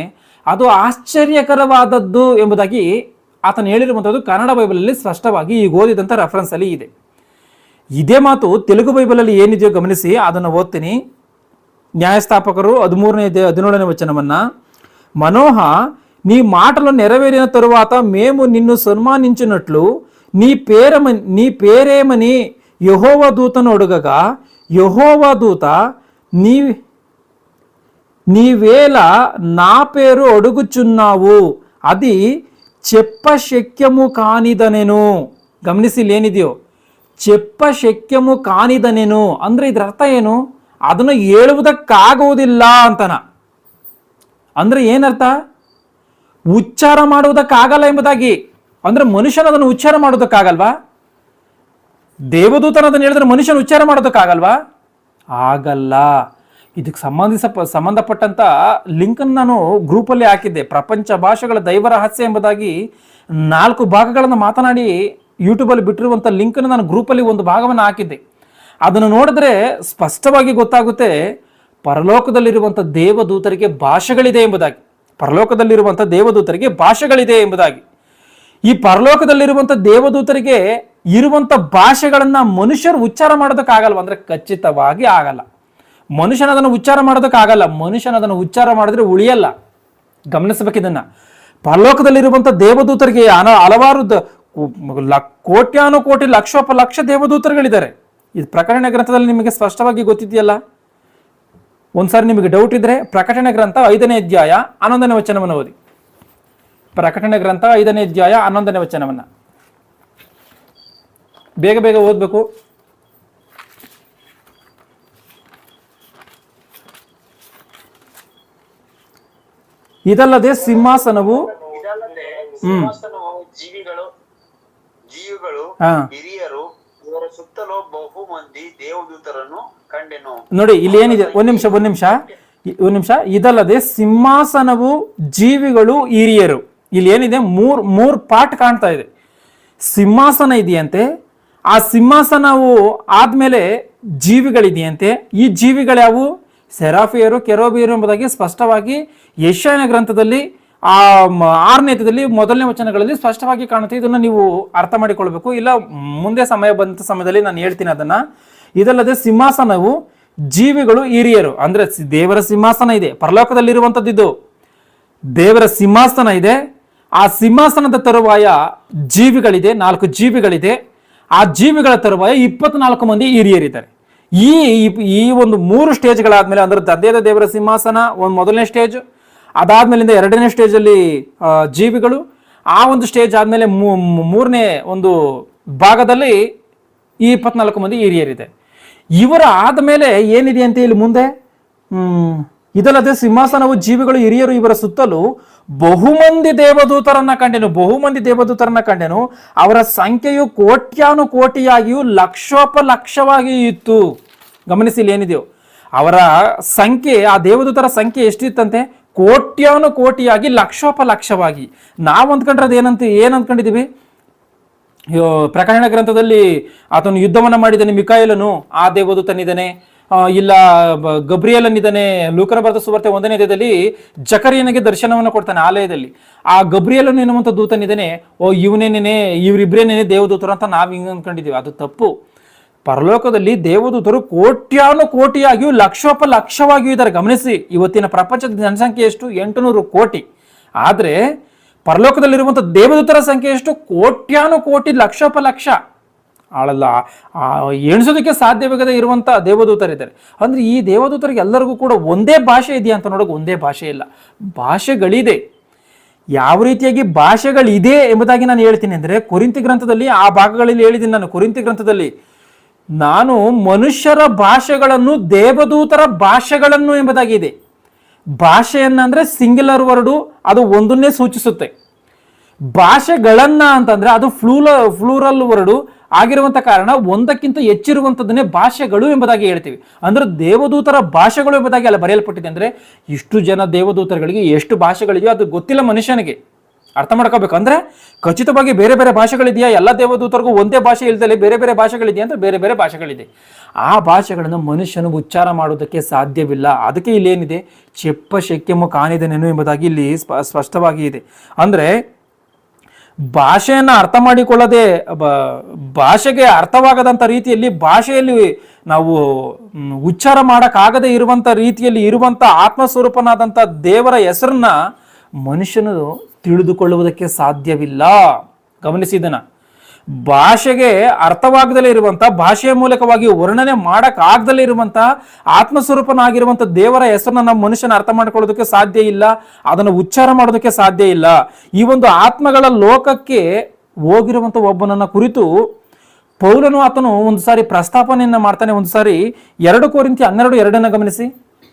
ಅದು ಆಶ್ಚರ್ಯಕರವಾದದ್ದು ಎಂಬುದಾಗಿ ಆತನು ಹೇಳಿರುವಂಥದ್ದು ಕನ್ನಡ ಬೈಬಲಲ್ಲಿ ಸ್ಪಷ್ಟವಾಗಿ ಈಗ ಓದಿದಂಥ ರೆಫರೆನ್ಸ್ ಅಲ್ಲಿ ಇದೆ. ಇದೇ ಮಾತು ತೆಲುಗು ಬೈಬಲಲ್ಲಿ ಏನಿದೆಯೋ ಗಮನಿಸಿ, ಅದನ್ನು ಓದ್ತೀನಿ. న్యాయస్థాపకరు 13ನೇ వచనమన్న, మనోహ నీ మాటలు నెరవేరిన తరువాత మేము నిన్ను సన్మానించినట్లు నీ పేరేమని యెహోవా దూతను అడుగగా, యెహోవా దూత నీవేళ నా పేరు అడుగుచున్నావు, అది చెప్పశక్యము కానిదనెను. ಗಮನಿಸಿ ಏನಿದೆಯೋ, చెప్పಶಕ್ಯము ಕಾನಿದನೆನು ಅಂದ್ರೆ ಇದರ ಅರ್ಥ ಏನು? ಅದನ್ನು ಹೇಳುವುದಕ್ಕಾಗುವುದಿಲ್ಲ ಅಂತನ. ಅಂದ್ರೆ ಏನರ್ಥ? ಉಚ್ಚಾರ ಮಾಡುವುದಕ್ಕಾಗಲ್ಲ ಎಂಬುದಾಗಿ. ಅಂದ್ರೆ ಮನುಷ್ಯನ ಅದನ್ನು ಉಚ್ಚಾರ ಮಾಡೋದಕ್ಕಾಗಲ್ವಾ? ದೇವದೂತನ ಅದನ್ನು ಹೇಳಿದ್ರೆ ಮನುಷ್ಯನ ಉಚ್ಚಾರ ಮಾಡೋದಕ್ಕಾಗಲ್ವಾ? ಆಗಲ್ಲ. ಇದಕ್ಕೆ ಸಂಬಂಧಪಟ್ಟಂತ ಲಿಂಕನ್ನು ನಾನು ಗ್ರೂಪಲ್ಲಿ ಹಾಕಿದ್ದೆ. ಪ್ರಪಂಚ ಭಾಷೆಗಳ ದೈವ ರಹಸ್ಯ ಎಂಬುದಾಗಿ 4 ಭಾಗಗಳನ್ನು ಮಾತನಾಡಿ ಯೂಟ್ಯೂಬಲ್ಲಿ ಬಿಟ್ಟಿರುವಂಥ ಲಿಂಕನ್ನು ನಾನು ಗ್ರೂಪಲ್ಲಿ ಒಂದು ಭಾಗವನ್ನು ಹಾಕಿದ್ದೆ. ಅದನ್ನು ನೋಡಿದ್ರೆ ಸ್ಪಷ್ಟವಾಗಿ ಗೊತ್ತಾಗುತ್ತೆ ಪರಲೋಕದಲ್ಲಿರುವಂಥ ದೇವದೂತರಿಗೆ ಭಾಷೆಗಳಿದೆ ಎಂಬುದಾಗಿ. ಪರಲೋಕದಲ್ಲಿರುವಂಥ ದೇವದೂತರಿಗೆ ಭಾಷೆಗಳಿದೆ ಎಂಬುದಾಗಿ. ಈ ಪರಲೋಕದಲ್ಲಿರುವಂಥ ದೇವದೂತರಿಗೆ ಇರುವಂಥ ಭಾಷೆಗಳನ್ನು ಮನುಷ್ಯರು ಉಚ್ಚಾರ ಮಾಡೋದಕ್ಕಾಗಲ್ವ ಅಂದರೆ ಖಚಿತವಾಗಿ ಆಗಲ್ಲ. ಮನುಷ್ಯನದನ್ನು ಉಚ್ಚಾರ ಮಾಡೋದಕ್ಕಾಗಲ್ಲ. ಮನುಷ್ಯನದನ್ನು ಉಚ್ಚಾರ ಮಾಡಿದ್ರೆ ಉಳಿಯಲ್ಲ. ಗಮನಿಸಬೇಕಿದನ್ನು. ಪರಲೋಕದಲ್ಲಿರುವಂಥ ದೇವದೂತರಿಗೆ ಹಲವಾರು ಕೋಟ್ಯಾನು ಕೋಟಿ ಲಕ್ಷೋಪಲಕ್ಷ ದೇವದೂತರುಗಳಿದ್ದಾರೆ. ಇದು ಪ್ರಕಟಣೆ ಗ್ರಂಥದಲ್ಲಿ ನಿಮಗೆ ಸ್ಪಷ್ಟವಾಗಿ ಗೊತ್ತಿದೆಯಲ್ಲ. ಒಂದ್ಸಾರಿ ನಿಮಗೆ ಡೌಟ್ ಇದ್ರೆ ಪ್ರಕಟಣೆ ಗ್ರಂಥ 5ನೇ ಅಧ್ಯಾಯ 11ನೇ ವಚನವನ್ನು ಓದಿ. ಪ್ರಕಟಣೆ ಗ್ರಂಥ 5ನೇ ಅಧ್ಯಾಯ 11ನೇ ವಚನವನ್ನು ಬೇಗ ಬೇಗ ಓದಬೇಕು. ಇದಲ್ಲದೆ ಸಿಂಹಾಸನವು ಜೀವಿಗಳು ಹಿರಿಯರು ಇವರ ಸುತ್ತಲೂ ಬಹು ಮಂದಿ ದೇವದೂತರನ್ನು ಕಂಡೆನು. ನೋಡಿ ಇಲ್ಲಿ ಏನಿದೆ, ಒಂದ್ ನಿಮಿಷ. ಇದಲ್ಲದೆ ಸಿಂಹಾಸನವು ಜೀವಿಗಳು ಹಿರಿಯರು. ಇಲ್ಲಿ ಏನಿದೆ, ಮೂರ್ ಪಾರ್ಟ್ ಕಾಣ್ತಾ ಇದೆ. ಸಿಂಹಾಸನ ಇದೆಯಂತೆ, ಆ ಸಿಂಹಾಸನವು ಆದ್ಮೇಲೆ ಜೀವಿಗಳಿದೆಯಂತೆ. ಈ ಜೀವಿಗಳ್ಯಾವು? ಸೆರಾಫಿಯರು, ಕೆರೋಬಿಯರು ಎಂಬುದಾಗಿ ಸ್ಪಷ್ಟವಾಗಿ ಯೆಶಾಯನ ಗ್ರಂಥದಲ್ಲಿ 6ನೇ ಅಧ್ಯಾಯದಲ್ಲಿ 1ನೇ ವಚನಗಳಲ್ಲಿ ಸ್ಪಷ್ಟವಾಗಿ ಕಾಣುತ್ತೆ. ಇದನ್ನು ನೀವು ಅರ್ಥ ಮಾಡಿಕೊಳ್ಬೇಕು. ಇಲ್ಲ ಮುಂದೆ ಸಮಯ ಬಂದ ಸಮಯದಲ್ಲಿ ನಾನು ಹೇಳ್ತೀನಿ ಅದನ್ನ. ಇದಲ್ಲದೆ ಸಿಂಹಾಸನವು ಜೀವಿಗಳು ಹಿರಿಯರು ಅಂದ್ರೆ ದೇವರ ಸಿಂಹಾಸನ ಇದೆ. ಪರಲೋಕದಲ್ಲಿರುವಂಥದ್ದು ಇದು ದೇವರ ಸಿಂಹಾಸನ ಇದೆ. ಆ ಸಿಂಹಾಸನದ ತರುವಾಯ ಜೀವಿಗಳಿದೆ, 4 ಜೀವಿಗಳಿದೆ. ಆ ಜೀವಿಗಳ ತರುವಾಯ 24 ಮಂದಿ ಹಿರಿಯರಿದ್ದಾರೆ. ಈ ಒಂದು 3 ಸ್ಟೇಜ್ಗಳಾದ್ಮೇಲೆ ಅಂದ್ರೆ ತಂದೆಯಾದ ದೇವರ ಸಿಂಹಾಸನ ಒಂದು 1ನೇ ಸ್ಟೇಜ್, ಅದಾದ್ಮೇಲಿಂದ 2ನೇ ಸ್ಟೇಜಲ್ಲಿ ಜೀವಿಗಳು, ಆ ಒಂದು ಸ್ಟೇಜ್ ಆದ್ಮೇಲೆ 3ನೇ ಒಂದು ಭಾಗದಲ್ಲಿ ಈ 24 ಮಂದಿ ಹಿರಿಯರಿದೆ. ಇವರ ಆದ್ಮೇಲೆ ಏನಿದೆ ಅಂತ ಇಲ್ಲಿ ಮುಂದೆ, ಇದಲ್ಲದೆ ಸಿಂಹಾಸನವು ಜೀವಿಗಳು ಹಿರಿಯರು ಇವರ ಸುತ್ತಲೂ ಬಹುಮಂದಿ ದೇವದೂತರನ್ನ ಕಂಡೆನು. ಅವರ ಸಂಖ್ಯೆಯು ಕೋಟ್ಯಾನು ಕೋಟಿಯಾಗಿಯೂ ಲಕ್ಷೋಪಲಕ್ಷವಾಗಿಯೂ ಇತ್ತು. ಗಮನಿಸಿ, ಇಲ್ಲಿ ಏನಿದೆಯೋ ಅವರ ಸಂಖ್ಯೆ, ಆ ದೇವದೂತರ ಸಂಖ್ಯೆ ಎಷ್ಟಿತ್ತಂತೆ? ಕೋಟ್ಯಾನು ಕೋಟಿಯಾಗಿ ಲಕ್ಷೋಪಲಕ್ಷವಾಗಿ. ನಾವು ಅಂದ್ಕೊಂಡ್ರದ್ದು ಏನ್ ಅಂದ್ಕೊಂಡಿದೀವಿ? ಪ್ರಕಟಣೆ ಗ್ರಂಥದಲ್ಲಿ ಆತನು ಯುದ್ಧವನ್ನ ಮಾಡಿದ್ದಾನೆ ಮಿಕಾಯೇಲನು, ಆ ದೇವದೂತನಿದ್ದಾನೆ. ಇಲ್ಲ ಗಬ್ರಿಯೇಲನಿದ್ದಾನೆ. ಲೂಕನ ಬರೆದ ಸುವಾರ್ತೆ 1ನೇ ಅಧ್ಯಾಯದಲ್ಲಿ ಜಕರಿಯನಿಗೆ ದರ್ಶನವನ್ನು ಕೊಡ್ತಾನೆ ಆಲಯದಲ್ಲಿ. ಆ ಗಬ್ರಿಯೇಲನು ಎನ್ನುವಂಥ ದೂತನಿದ್ದಾನೆ. ಇವರಿಬ್ರೇನೇನೆ ದೇವದೂತರು ಅಂತ ನಾವು ಹಿಂಗೆ ಅಂದ್ಕೊಂಡಿದ್ದೀವಿ. ಅದು ತಪ್ಪು. ಪರಲೋಕದಲ್ಲಿ ದೇವದೂತರು ಕೋಟ್ಯಾನು ಕೋಟಿಯಾಗಿಯೂ ಲಕ್ಷೋಪಲಕ್ಷವಾಗಿಯೂ ಇದ್ದಾರೆ. ಗಮನಿಸಿ, ಇವತ್ತಿನ ಪ್ರಪಂಚದ ಜನಸಂಖ್ಯೆ ಎಷ್ಟು? 800 ಕೋಟಿ. ಆದ್ರೆ ಪರಲೋಕದಲ್ಲಿರುವಂಥ ದೇವದೂತರ ಸಂಖ್ಯೆ ಎಷ್ಟು? ಕೋಟ್ಯಾನು ಕೋಟಿ ಲಕ್ಷೋಪಲಕ್ಷ. ಆಳಲ್ಲ, ಎಣಿಸೋದಕ್ಕೆ ಸಾಧ್ಯವಾಗದೆ ಇರುವಂಥ ದೇವದೂತರಿದ್ದಾರೆ. ಅಂದ್ರೆ ಈ ದೇವದೂತರಿಗೆ ಎಲ್ಲರಿಗೂ ಕೂಡ ಒಂದೇ ಭಾಷೆ ಇದೆಯಾ ಅಂತ ನೋಡೋಕೆ ಒಂದೇ ಭಾಷೆ ಇಲ್ಲ, ಭಾಷೆಗಳಿದೆ. ಯಾವ ರೀತಿಯಾಗಿ ಭಾಷೆಗಳಿದೆ ಎಂಬುದಾಗಿ ನಾನು ಹೇಳ್ತೀನಿ ಅಂದರೆ, ಕೊರಿಂಥಿ ಗ್ರಂಥದಲ್ಲಿ ಆ ಭಾಗಗಳಲ್ಲಿ ಹೇಳಿದ್ದೀನಿ ನಾನು. ಕೊರಿಂಥಿ ಗ್ರಂಥದಲ್ಲಿ ನಾನು ಮನುಷ್ಯರ ಭಾಷೆಗಳನ್ನು, ದೇವದೂತರ ಭಾಷೆಗಳನ್ನು ಎಂಬುದಾಗಿದೆ. ಭಾಷೆಯನ್ನ ಸಿಂಗ್ಯುಲರ್ ವರ್ಡು, ಅದು ಒಂದನ್ನೇ ಸೂಚಿಸುತ್ತೆ. ಭಾಷೆಗಳನ್ನ ಅಂತಂದ್ರೆ ಅದು ಫ್ಲೂರಲ್ ವರ್ಡು ಆಗಿರುವಂತ ಕಾರಣ ಒಂದಕ್ಕಿಂತ ಹೆಚ್ಚಿರುವಂಥದ್ದನ್ನೇ ಭಾಷೆಗಳು ಎಂಬುದಾಗಿ ಹೇಳ್ತೀವಿ. ಅಂದ್ರೆ ದೇವದೂತರ ಭಾಷೆಗಳು ಎಂಬುದಾಗಿ ಅಲ್ಲ ಬರೆಯಲ್ಪಟ್ಟಿದೆ. ಅಂದ್ರೆ ಇಷ್ಟು ಜನ ದೇವದೂತರುಗಳಿಗೆ ಎಷ್ಟು ಭಾಷೆಗಳಿದೆಯೋ ಅದು ಗೊತ್ತಿಲ್ಲ ಮನುಷ್ಯನಿಗೆ. ಅರ್ಥ ಮಾಡ್ಕೋಬೇಕು. ಅಂದ್ರೆ ಖಚಿತವಾಗಿ ಬೇರೆ ಬೇರೆ ಭಾಷೆಗಳಿದೆಯಾ? ಎಲ್ಲ ದೇವದೂತರಿಗೂ ಒಂದೇ ಭಾಷೆ ಇಲ್ದಲೆ ಬೇರೆ ಬೇರೆ ಭಾಷೆಗಳಿದೆಯಾ ಅಂದ್ರೆ ಬೇರೆ ಬೇರೆ ಭಾಷೆಗಳಿದೆ. ಆ ಭಾಷೆಗಳನ್ನು ಮನುಷ್ಯನು ಉಚ್ಚಾರ ಮಾಡೋದಕ್ಕೆ ಸಾಧ್ಯವಿಲ್ಲ. ಅದಕ್ಕೆ ಇಲ್ಲಿ ಏನಿದೆ, ಚೆಪ್ಪ ಶಕ್ಯಮು ಕಾಣಿದನೇನು ಎಂಬುದಾಗಿ ಇಲ್ಲಿ ಸ್ಪಷ್ಟವಾಗಿ ಇದೆ. ಅಂದ್ರೆ ಭಾಷೆಯನ್ನು ಅರ್ಥ ಮಾಡಿಕೊಳ್ಳದೆ, ಭಾಷೆಗೆ ಅರ್ಥವಾಗದಂಥ ರೀತಿಯಲ್ಲಿ, ಭಾಷೆಯಲ್ಲಿ ನಾವು ಉಚ್ಚಾರ ಮಾಡೋಕ್ಕಾಗದೇ ಇರುವಂಥ ರೀತಿಯಲ್ಲಿ ಇರುವಂಥ ಆತ್ಮಸ್ವರೂಪನಾದಂಥ ದೇವರ ಹೆಸರನ್ನ ಮನುಷ್ಯನು ತಿಳಿದುಕೊಳ್ಳುವುದಕ್ಕೆ ಸಾಧ್ಯವಿಲ್ಲ. ಗಮನಿಸಿದನ, ಭಾಷೆಗೆ ಅರ್ಥವಾಗದಲ್ಲೇ ಇರುವಂಥ, ಭಾಷೆಯ ಮೂಲಕವಾಗಿ ವರ್ಣನೆ ಮಾಡೋಕ್ಕಾಗದಲ್ಲೇ ಇರುವಂಥ ಆತ್ಮಸ್ವರೂಪನಾಗಿರುವಂಥ ದೇವರ ಹೆಸರನ್ನ ನಮ್ಮ ಮನುಷ್ಯನ ಅರ್ಥ ಮಾಡ್ಕೊಳ್ಳೋದಕ್ಕೆ ಸಾಧ್ಯ ಇಲ್ಲ, ಅದನ್ನು ಉಚ್ಚಾರ ಮಾಡೋದಕ್ಕೆ ಸಾಧ್ಯ ಇಲ್ಲ. ಈ ಒಂದು ಆತ್ಮಗಳ ಲೋಕಕ್ಕೆ ಹೋಗಿರುವಂಥ ಒಬ್ಬನನ್ನ ಕುರಿತು ಪೌಲನು ಆತನು ಒಂದು ಸಾರಿ ಪ್ರಸ್ತಾಪನೆಯನ್ನ ಮಾಡ್ತಾನೆ. ಒಂದು ಸಾರಿ 2 ಕೊರಿಂಥಿ 12:2 ಗಮನಿಸಿ.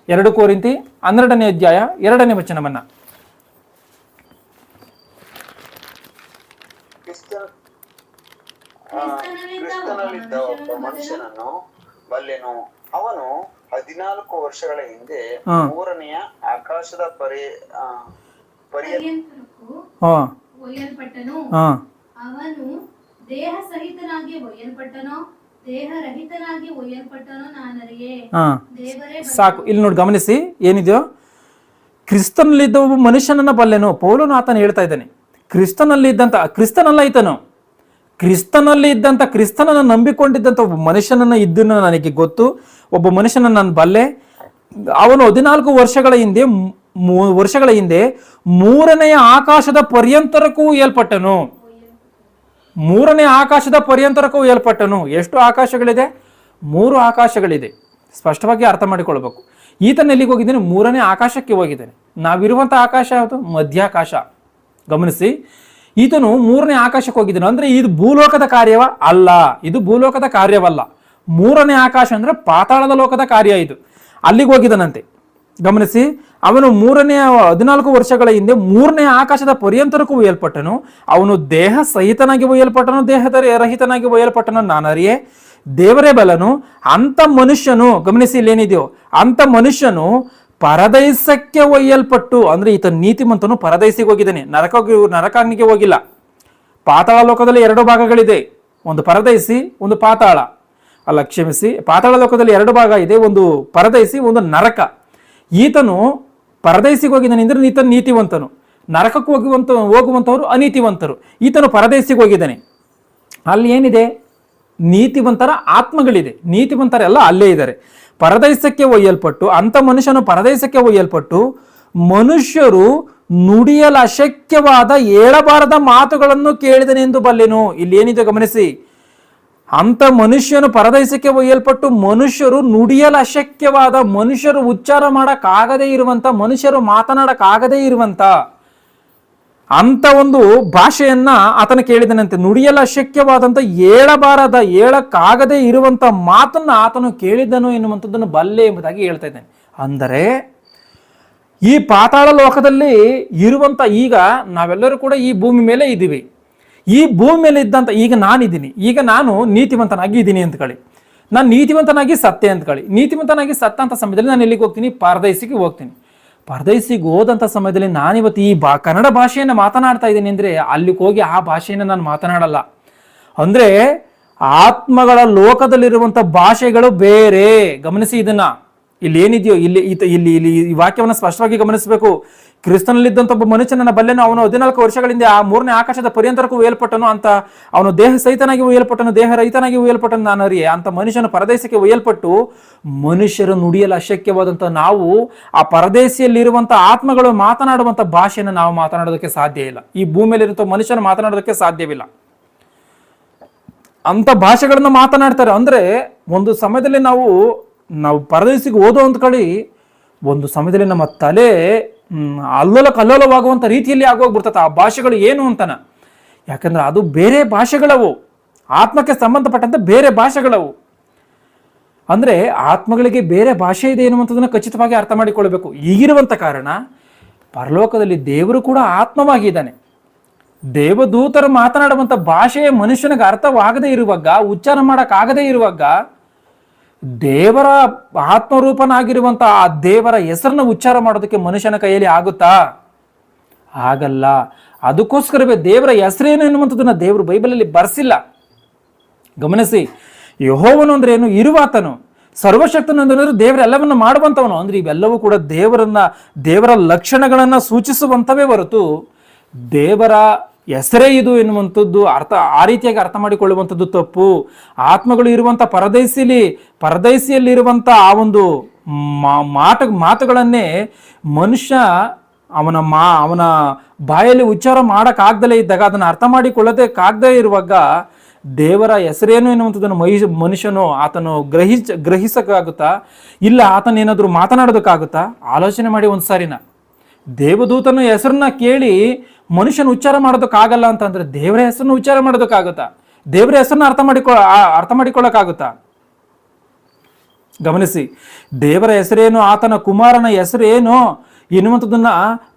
2 ಕೊರಿಂಥಿ 12ನೇ ಅಧ್ಯಾಯ 2ನೇ ವಚನವನ್ನ. ಕ್ರಿಸ್ತನಲ್ಲಿದ್ದ ಒಬ್ಬ ಮನುಷ್ಯನನ್ನು ಬಲ್ಲೆನು. ಅವನು 14 ವರ್ಷಗಳ ಹಿಂದೆ 3ನೆಯ ಆಕಾಶದ ಒಯ್ಯಲ್ಪಟ್ಟನು. ಅವನು ದೇಹ ಸಹಿತನಾಗಿ ಒಯ್ಯಲ್ಪಟ್ಟನೋ ದೇಹರಹಿತನಾಗಿ ಒಯ್ಯಲ್ಪಟ್ಟನು ನಾನರಿಯೇ. ಹಾ, ದೇವರೇ ಸಾಕು. ಇಲ್ಲಿ ನೋಡಿ ಗಮನಿಸಿ ಏನಿದೆಯೋ, ಕ್ರಿಸ್ತನಲ್ಲಿದ್ದ ಒಬ್ಬ ಮನುಷ್ಯನನ್ನ ಬಲ್ಲೆನು. ಪೌಲನು ಆತನ ಹೇಳ್ತಾ ಇದ್ದಾನೆ, ಕ್ರಿಸ್ತನಲ್ಲಿ ಇದ್ದಂತ, ಕ್ರಿಸ್ತನಲ್ಲ ಈತನು, ಕ್ರಿಸ್ತನಲ್ಲಿ ಇದ್ದಂತ, ಕ್ರಿಸ್ತನನ್ನು ನಂಬಿಕೊಂಡಿದ್ದಂಥ ಒಬ್ಬ ಮನುಷ್ಯನನ್ನ ಇದ್ದನ್ನು ನನಗೆ ಗೊತ್ತು. ಒಬ್ಬ ಮನುಷ್ಯನನ್ನು ನಾನು ಬಲ್ಲೆ. ಅವನು 14 ವರ್ಷಗಳ ಹಿಂದೆ ಮೂರನೆಯ ಆಕಾಶದ ಪರ್ಯಂತರಕ್ಕೂ ಒಯ್ಯಲ್ಪಟ್ಟನು. ಮೂರನೇ ಆಕಾಶದ ಪರ್ಯಂತರಕ್ಕೂ ಒಯ್ಯಲ್ಪಟ್ಟನು. ಎಷ್ಟು ಆಕಾಶಗಳಿದೆ? 3 ಆಕಾಶಗಳಿದೆ. ಸ್ಪಷ್ಟವಾಗಿ ಅರ್ಥ ಮಾಡಿಕೊಳ್ಬೇಕು. ಈತನ ಎಲ್ಲಿಗೆ ಹೋಗಿದ್ದೇನೆ? 3ನೇ ಆಕಾಶಕ್ಕೆ ಹೋಗಿದ್ದೇನೆ. ನಾವಿರುವಂಥ ಆಕಾಶ ಯಾವುದು? ಮಧ್ಯಾಕಾಶ. ಗಮನಿಸಿ, ಈತನು 3ನೇ ಆಕಾಶಕ್ಕೆ ಹೋಗಿದ್ದಾನೆ. ಅಂದ್ರೆ ಇದು ಭೂಲೋಕದ ಕಾರ್ಯವ? ಅಲ್ಲ, ಇದು ಭೂಲೋಕದ ಕಾರ್ಯವಲ್ಲ. 3ನೇ ಆಕಾಶ ಅಂದ್ರೆ ಪಾತಾಳದ ಲೋಕದ ಕಾರ್ಯ. ಇದು ಅಲ್ಲಿಗೆ ಹೋಗಿದ್ದಾನಂತೆ. ಗಮನಿಸಿ, ಅವನು 14 ವರ್ಷಗಳ ಹಿಂದೆ 3ನೇ ಆಕಾಶದ ಪರ್ಯಂತರಕ್ಕೂ ಒಯ್ಯಲ್ಪಟ್ಟನು. ಅವನು ದೇಹ ಸಹಿತನಾಗಿ ಒಯ್ಯಲ್ಪಟ್ಟನು, ದೇಹದ ರಹಿತನಾಗಿ ಒಯ್ಯಲ್ಪಟ್ಟನು ನಾನರಿಯೇ. ದೇವರೇ ಬಲನು. ಅಂತ ಮನುಷ್ಯನು, ಗಮನಿಸಿ ಇಲ್ಲೇನಿದೆಯೋ, ಅಂತ ಮನುಷ್ಯನು ಪರದೈಸಕ್ಕೆ ಒಯ್ಯಲ್ಪಟ್ಟು, ಅಂದ್ರೆ ಈತ ನೀತಿಮಂತನು ಪರದೈಸಿಗೆ ಹೋಗಿದ್ದಾನೆ, ನರಕಾಗ್ನಿಗೆ ಹೋಗಿಲ್ಲ. ಪಾತಾಳ ಲೋಕದಲ್ಲಿ 2 ಭಾಗಗಳಿದೆ, ಒಂದು ಪರದೈಸಿ, ಒಂದು ಪಾತಾಳ. ಅಲ್ಲ, ಕ್ಷಮಿಸಿ, ಪಾತಾಳ ಲೋಕದಲ್ಲಿ 2 ಭಾಗ ಇದೆ, ಒಂದು ಪರದೈಸಿ, ಒಂದು ನರಕ. ಈತನು ಪರದೈಸಿಗೆ ಹೋಗಿದ್ದಾನೆ ಅಂದ್ರೆ ಈತನು ನೀತಿವಂತನು, ನರಕಕ್ಕೆ ಹೋಗುವಂಥವ್ರು ಅನೀತಿವಂತರು. ಈತನು ಪರದೈಸಿಗೆ ಹೋಗಿದ್ದಾನೆ. ಅಲ್ಲಿ ಏನಿದೆ? ನೀತಿವಂತರ ಆತ್ಮಗಳಿದೆ. ನೀತಿವಂತರೆಲ್ಲ ಅಲ್ಲೇ ಇದ್ದಾರೆ. ಪರದೈಸಕ್ಕೆ ಒಯ್ಯಲ್ಪಟ್ಟು, ಅಂತ ಮನುಷ್ಯನು ಪರದೈಸಕ್ಕೆ ಒಯ್ಯಲ್ಪಟ್ಟು, ಮನುಷ್ಯರು ನುಡಿಯಲು ಅಶಕ್ಯವಾದ ಹೇಳಬಾರದ ಮಾತುಗಳನ್ನು ಕೇಳಿದನೆಂದು ಬಲ್ಲೆನು. ಇಲ್ಲಿ ಏನಿದೆ ಗಮನಿಸಿ, ಅಂತ ಮನುಷ್ಯನು ಪರದೈಸಕ್ಕೆ ಒಯ್ಯಲ್ಪಟ್ಟು, ಮನುಷ್ಯರು ನುಡಿಯಲು ಅಶಕ್ಯವಾದ, ಮನುಷ್ಯರು ಉಚ್ಚಾರ ಮಾಡಕ್ಕಾಗದೇ ಇರುವಂತ, ಮನುಷ್ಯರು ಮಾತನಾಡಕ್ಕಾಗದೇ ಇರುವಂತ ಅಂತ ಒಂದು ಭಾಷೆಯನ್ನ ಆತನ ಕೇಳಿದನಂತೆ. ನುಡಿಯಲು ಅಶಕ್ಯವಾದಂತ, ಹೇಳಕ್ಕಾಗದೇ ಇರುವಂತ ಮಾತನ್ನ ಆತನು ಕೇಳಿದನು ಎನ್ನುವಂಥದ್ದನ್ನು ಬಲ್ಲೆ ಎಂಬುದಾಗಿ ಹೇಳ್ತಾ ಇದ್ದಾನೆ. ಅಂದರೆ ಈ ಪಾತಾಳ ಲೋಕದಲ್ಲಿ ಇರುವಂತ, ಈಗ ನಾವೆಲ್ಲರೂ ಕೂಡ ಈ ಭೂಮಿ ಮೇಲೆ ಇದ್ದೀವಿ. ಈ ಭೂಮಿ ಮೇಲೆ ಇದ್ದಂತ, ಈಗ ನಾನಿದ್ದೀನಿ, ಈಗ ನಾನು ನೀತಿವಂತನಾಗಿ ಇದ್ದೀನಿ ಅಂತ್ಕೊಳ್ಳಿ. ನಾನು ನೀತಿವಂತನಾಗಿ ಸತ್ತೆ ಅಂತ್ಕೊಳ್ಳಿ. ನೀತಿವಂತನಾಗಿ ಸತ್ತ ಅಂತ ಸಮಯದಲ್ಲಿ ನಾನು ಎಲ್ಲಿಗೆ ಹೋಗ್ತೀನಿ? ಪರದೈಸಿಗೆ ಹೋಗ್ತೀನಿ. ಪರದೈಸಿಗೆ ಹೋದಂಥ ಸಮಯದಲ್ಲಿ ನಾನಿವತ್ತು ಈ ಕನ್ನಡ ಭಾಷೆಯನ್ನು ಮಾತನಾಡ್ತಾ ಇದ್ದೀನಿ ಅಂದರೆ, ಅಲ್ಲಿಗೆ ಹೋಗಿ ಆ ಭಾಷೆಯನ್ನು ನಾನು ಮಾತನಾಡಲ್ಲ. ಅಂದರೆ ಆತ್ಮಗಳ ಲೋಕದಲ್ಲಿರುವಂಥ ಭಾಷೆಗಳು ಬೇರೆ. ಗಮನಿಸಿ ಇದನ್ನ. ಇಲ್ಲಿ ಏನಿದೆಯೋ, ಇಲ್ಲಿ ಈ ವಾಕ್ಯವನ್ನು ಸ್ಪಷ್ಟವಾಗಿ ಗಮನಿಸಬೇಕು. ಕ್ರಿಸ್ತನಲ್ಲಿದ್ದಂಥ ಒಬ್ಬ ಮನುಷ್ಯನನ್ನ ಬಲ್ಲೆನು. ಅವನು 14 ವರ್ಷಗಳಿಂದ ಆ 3ನೇ ಆಕಾಶದ ಪರ್ಯಂತರಕ್ಕೂ ಒಯ್ಯಲ್ಪಟ್ಟನು. ಅಂತ ಅವನು ದೇಹ ಸಹಿತನಾಗಿ ಒಯ್ಯಲ್ಪಟ್ಟನು, ದೇಹ ರಹಿತನಾಗಿ ಒಯ್ಯಲ್ಪಟ್ಟನು ನಾನರಿಯೇ. ಅಂತ ಮನುಷ್ಯನು ಪರದೇಶಕ್ಕೆ ಒಯ್ಯಲ್ಪಟ್ಟು, ಮನುಷ್ಯರು ನುಡಿಯಲು ಅಶಕ್ಯವಾದಂಥ ನಾವು ಆ ಪರದೇಶಿಯಲ್ಲಿರುವಂಥ ಆತ್ಮಗಳು ಮಾತನಾಡುವಂಥ ಭಾಷೆಯನ್ನು ನಾವು ಮಾತನಾಡೋದಕ್ಕೆ ಸಾಧ್ಯ ಇಲ್ಲ. ಈ ಭೂಮಿಯಲ್ಲಿರುವಂಥ ಮನುಷ್ಯನ ಮಾತನಾಡೋದಕ್ಕೆ ಸಾಧ್ಯವಿಲ್ಲ. ಅಂತ ಭಾಷೆಗಳನ್ನು ಮಾತನಾಡ್ತಾರೆ. ಅಂದ್ರೆ ಒಂದು ಸಮಯದಲ್ಲಿ ನಾವು ಪರದೇಶಿಗೆ ಓದೋ ಅಂದ್ಕೊಳ್ಳಿ, ಒಂದು ಸಮಯದಲ್ಲಿ ನಮ್ಮ ತಲೆ ಕಲ್ಲೋಲವಾಗುವಂಥ ರೀತಿಯಲ್ಲಿ ಆಗೋಗ್ಬಿಡ್ತದೆ ಆ ಭಾಷೆಗಳು ಏನು ಅಂತನ. ಯಾಕಂದ್ರೆ ಅದು ಬೇರೆ ಭಾಷೆಗಳವು, ಆತ್ಮಕ್ಕೆ ಸಂಬಂಧಪಟ್ಟಂತೆ ಬೇರೆ ಭಾಷೆಗಳವು. ಅಂದ್ರೆ ಆತ್ಮಗಳಿಗೆ ಬೇರೆ ಭಾಷೆ ಇದೆ ಎನ್ನುವಂಥದ್ದನ್ನು ಖಚಿತವಾಗಿ ಅರ್ಥ ಮಾಡಿಕೊಳ್ಬೇಕು. ಈಗಿರುವಂಥ ಕಾರಣ ಪರಲೋಕದಲ್ಲಿ ದೇವರು ಕೂಡ ಆತ್ಮವಾಗಿದ್ದಾನೆ. ದೇವದೂತರು ಮಾತನಾಡುವಂಥ ಭಾಷೆಯ ಮನುಷ್ಯನಿಗೆ ಅರ್ಥವಾಗದೇ ಇರುವಾಗ, ಉಚ್ಚಾರ ಮಾಡೋಕ್ಕಾಗದೇ ಇರುವಾಗ, ದೇವರ ಆತ್ಮರೂಪನಾಗಿರುವಂಥ ಆ ದೇವರ ಹೆಸರನ್ನ ಉಚ್ಚಾರ ಮಾಡೋದಕ್ಕೆ ಮನುಷ್ಯನ ಕೈಯಲ್ಲಿ ಆಗುತ್ತಾ? ಆಗಲ್ಲ. ಅದಕ್ಕೋಸ್ಕರವೇ ದೇವರ ಹೆಸರೇನು ಎನ್ನುವಂಥದ್ದನ್ನ ದೇವರು ಬೈಬಲಲ್ಲಿ ಬರ್ಸಿಲ್ಲ. ಗಮನಿಸಿ, ಯೆಹೋವನು ಅಂದ್ರೆ ಏನು? ಇರುವಾತನು. ಸರ್ವಶಕ್ತನು ಅಂದ್ರೆ ದೇವರೆಲ್ಲವನ್ನು ಮಾಡುವಂಥವನು. ಅಂದ್ರೆ ಇವೆಲ್ಲವೂ ಕೂಡ ದೇವರ ಲಕ್ಷಣಗಳನ್ನ ಸೂಚಿಸುವಂಥವೇ ಹೊರತು ದೇವರ ಹೆಸರೇ ಇದು ಎನ್ನುವಂಥದ್ದು ಆ ರೀತಿಯಾಗಿ ಅರ್ಥ ಮಾಡಿಕೊಳ್ಳುವಂಥದ್ದು ತಪ್ಪು. ಆತ್ಮಗಳು ಇರುವಂಥ ಪರದೈಸಿಯಲ್ಲಿರುವಂಥ ಆ ಒಂದು ಮಾತುಗಳನ್ನೇ ಮನುಷ್ಯ ಅವನ ಬಾಯಲ್ಲಿ ಉಚ್ಚಾರ ಮಾಡೋಕ್ಕಾಗ್ದಲೇ ಇದ್ದಾಗ, ಅದನ್ನು ಅರ್ಥ ಮಾಡಿಕೊಳ್ಳೋದಕ್ಕಾಗದೇ ಇರುವಾಗ ದೇವರ ಹೆಸರೇನು ಎನ್ನುವಂಥದ್ದನ್ನು ಮನುಷ್ಯನು ಆತನು ಗ್ರಹಿಸಕ್ಕಾಗುತ್ತಾ? ಇಲ್ಲ ಆತನೇನಾದರೂ ಮಾತನಾಡೋದಕ್ಕಾಗುತ್ತಾ? ಆಲೋಚನೆ ಮಾಡಿ ಒಂದು ಸಾರಿನ. ದೇವದೂತನ ಹೆಸರನ್ನ ಕೇಳಿ ಮನುಷ್ಯನ ಉಚ್ಚಾರ ಮಾಡೋದಕ್ಕಾಗಲ್ಲ ಅಂತಂದ್ರೆ ದೇವರ ಹೆಸರನ್ನು ಉಚ್ಚಾರ ಮಾಡೋದಕ್ಕಾಗುತ್ತಾ? ದೇವರ ಹೆಸರನ್ನ ಅರ್ಥ ಮಾಡಿಕೊಳ್ಳಕ್ಕಾಗುತ್ತಾ? ಗಮನಿಸಿ, ದೇವರ ಹೆಸರೇನು, ಆತನ ಕುಮಾರನ ಹೆಸರೇನು ಎನ್ನುವಂಥದ್ದನ್ನ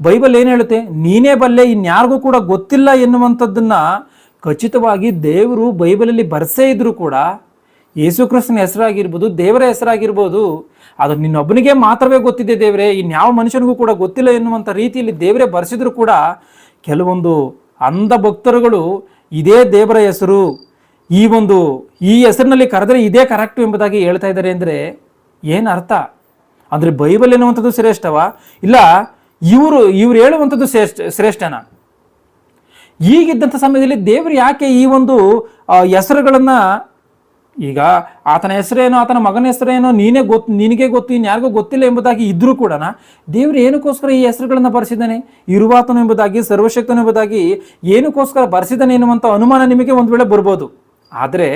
ಬೈಬಲ್ ಏನು ಹೇಳುತ್ತೆ? ನೀನೇ ಬಲ್ಲೆ, ಇನ್ಯಾರಿಗೂ ಕೂಡ ಗೊತ್ತಿಲ್ಲ ಎನ್ನುವಂಥದ್ದನ್ನ ಖಚಿತವಾಗಿ ದೇವರು ಬೈಬಲಲ್ಲಿ ಬರ್ಸೇ ಇದ್ರು ಕೂಡ, ಯೇಸು ಕ್ರಿಸ್ತನ ಹೆಸರಾಗಿರ್ಬೋದು, ದೇವರ ಹೆಸರಾಗಿರ್ಬೋದು, ಅದು ನಿನ್ನೊಬ್ಬನಿಗೆ ಮಾತ್ರವೇ ಗೊತ್ತಿದೆ ದೇವರೇ, ಇನ್ಯಾವ ಮನುಷ್ಯನಿಗೂ ಕೂಡ ಗೊತ್ತಿಲ್ಲ ಎನ್ನುವಂಥ ರೀತಿಯಲ್ಲಿ ದೇವರೇ ಬರ್ಸಿದ್ರು ಕೂಡ ಕೆಲವೊಂದು ಅಂಧ ಭಕ್ತರುಗಳು ಇದೇ ದೇವರ ಹೆಸರು, ಈ ಹೆಸರಿನಲ್ಲಿ ಕರೆದರೆ ಇದೇ ಕರೆಕ್ಟು ಎಂಬುದಾಗಿ ಹೇಳ್ತಾ ಇದ್ದಾರೆ ಅಂದರೆ ಏನು ಅರ್ಥ? ಅಂದರೆ ಬೈಬಲ್ ಎನ್ನುವಂಥದ್ದು ಶ್ರೇಷ್ಠವಾ, ಇಲ್ಲ ಇವರು ಹೇಳುವಂಥದ್ದು ಶ್ರೇಷ್ಠನಾ? ಈಗಿದ್ದಂಥ ಸಮಯದಲ್ಲಿ ದೇವರು ಯಾಕೆ ಈ ಒಂದು ಹೆಸರುಗಳನ್ನು, ಈಗ ಆತನ ಹೆಸರೇನೋ ಆತನ ಮಗನ ಹೆಸರೇನೋ ನಿನಗೆ ಗೊತ್ತು ಇನ್ಯಾರಿಗೂ ಗೊತ್ತಿಲ್ಲ ಎಂಬುದಾಗಿ ಇದ್ರೂ ಕೂಡ ದೇವರು ಏನಕ್ಕೋಸ್ಕರ ಈ ಹೆಸರುಗಳನ್ನು ಬರೆಸಿದ್ದಾನೆ? ಇರುವಾತನು ಎಂಬುದಾಗಿ, ಸರ್ವಶಕ್ತನು ಎಂಬುದಾಗಿ ಏನಕ್ಕೋಸ್ಕರ ಬರೆಸಿದ್ದಾನೆ ಎನ್ನುವಂಥ ಅನುಮಾನ ನಿಮಗೆ ಒಂದು ವೇಳೆ ಬರ್ಬೋದು. ಆದರೆ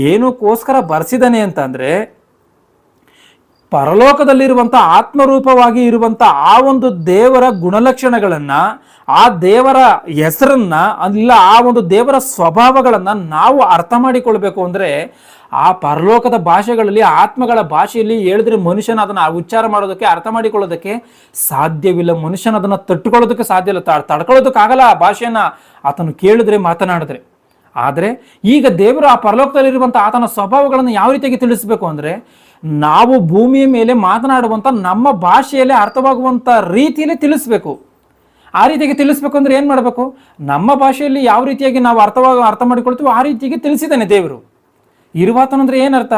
ಏನಕ್ಕೋಸ್ಕರ ಬರೆಸಿದ್ದಾನೆ ಅಂತಂದರೆ, ಪರಲೋಕದಲ್ಲಿರುವಂಥ ಆತ್ಮರೂಪವಾಗಿ ಇರುವಂಥ ಆ ಒಂದು ದೇವರ ಗುಣಲಕ್ಷಣಗಳನ್ನು, ಆ ದೇವರ ಹೆಸರನ್ನ, ಅಲ್ಲ ಆ ಒಂದು ದೇವರ ಸ್ವಭಾವಗಳನ್ನು ನಾವು ಅರ್ಥ ಮಾಡಿಕೊಳ್ಬೇಕು ಅಂದರೆ ಆ ಪರಲೋಕದ ಭಾಷೆಗಳಲ್ಲಿ, ಆತ್ಮಗಳ ಭಾಷೆಯಲ್ಲಿ ಹೇಳಿದ್ರೆ ಮನುಷ್ಯನ ಅದನ್ನು ಉಚ್ಚಾರ ಮಾಡೋದಕ್ಕೆ, ಅರ್ಥ ಮಾಡಿಕೊಳ್ಳೋದಕ್ಕೆ ಸಾಧ್ಯವಿಲ್ಲ. ಮನುಷ್ಯನ ಅದನ್ನು ತಟ್ಟುಕೊಳ್ಳೋದಕ್ಕೆ ಸಾಧ್ಯ ಇಲ್ಲ, ತಡ್ಕೊಳ್ಳೋದಕ್ಕಾಗಲ್ಲ ಆ ಭಾಷೆಯನ್ನು ಆತನು ಕೇಳಿದ್ರೆ, ಮಾತನಾಡಿದ್ರೆ. ಆದರೆ ಈಗ ದೇವರು ಆ ಪರಲೋಕದಲ್ಲಿರುವಂಥ ಆತನ ಸ್ವಭಾವಗಳನ್ನು ಯಾವ ರೀತಿಯಾಗಿ ತಿಳಿಸಬೇಕು ಅಂದರೆ, ನಾವು ಭೂಮಿಯ ಮೇಲೆ ಮಾತನಾಡುವಂಥ ನಮ್ಮ ಭಾಷೆಯಲ್ಲೇ ಅರ್ಥವಾಗುವಂಥ ರೀತಿಯಲ್ಲಿ ತಿಳಿಸ್ಬೇಕು. ಆ ರೀತಿಯಾಗಿ ತಿಳಿಸ್ಬೇಕು ಅಂದರೆ ಏನು ಮಾಡಬೇಕು? ನಮ್ಮ ಭಾಷೆಯಲ್ಲಿ ಯಾವ ರೀತಿಯಾಗಿ ನಾವು ಅರ್ಥ ಮಾಡಿಕೊಳ್ತೀವೋ ಆ ರೀತಿಯಾಗಿ ತಿಳಿಸಿದ್ದಾನೆ ದೇವರು. ಇರುವಾತನು ಅಂದರೆ ಏನರ್ಥ?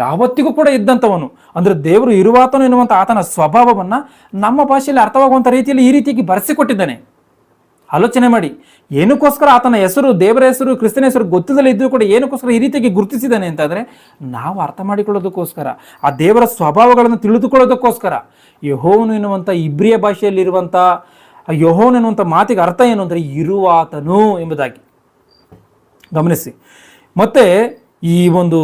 ಯಾವತ್ತಿಗೂ ಕೂಡ ಇದ್ದಂಥವನು. ಅಂದರೆ ದೇವರು ಇರುವಾತನು ಎನ್ನುವಂಥ ಆತನ ಸ್ವಭಾವವನ್ನು ನಮ್ಮ ಭಾಷೆಯಲ್ಲಿ ಅರ್ಥವಾಗುವಂಥ ರೀತಿಯಲ್ಲಿ ಈ ರೀತಿಯಾಗಿ ಬರೆಸಿಕೊಟ್ಟಿದ್ದಾನೆ. ಆಲೋಚನೆ ಮಾಡಿ, ಏನಕ್ಕೋಸ್ಕರ ಆತನ ಹೆಸರು, ದೇವರ ಹೆಸರು, ಕ್ರಿಸ್ತನ ಹೆಸರು ಗೊತ್ತಿಲ್ಲದೆ ಇದ್ದರೂ ಕೂಡ ಏನಕ್ಕೋಸ್ಕರ ಈ ರೀತಿಯಾಗಿ ಗುರುತಿಸಿದ್ದಾನೆ ಅಂತಂದರೆ, ನಾವು ಅರ್ಥ ಮಾಡಿಕೊಳ್ಳೋದಕ್ಕೋಸ್ಕರ, ಆ ದೇವರ ಸ್ವಭಾವಗಳನ್ನು ತಿಳಿದುಕೊಳ್ಳೋದಕ್ಕೋಸ್ಕರ. ಯೆಹೋವನು ಎನ್ನುವಂಥ ಇಬ್ರಿಯ ಭಾಷೆಯಲ್ಲಿರುವಂಥ ಯೆಹೋವನು ಎನ್ನುವಂಥ ಮಾತಿಗೆ ಅರ್ಥ ಏನು ಅಂದರೆ ಇರುವಾತನು ಎಂಬುದಾಗಿ ಗಮನಿಸಿ. ಮತ್ತು ಈ ಒಂದು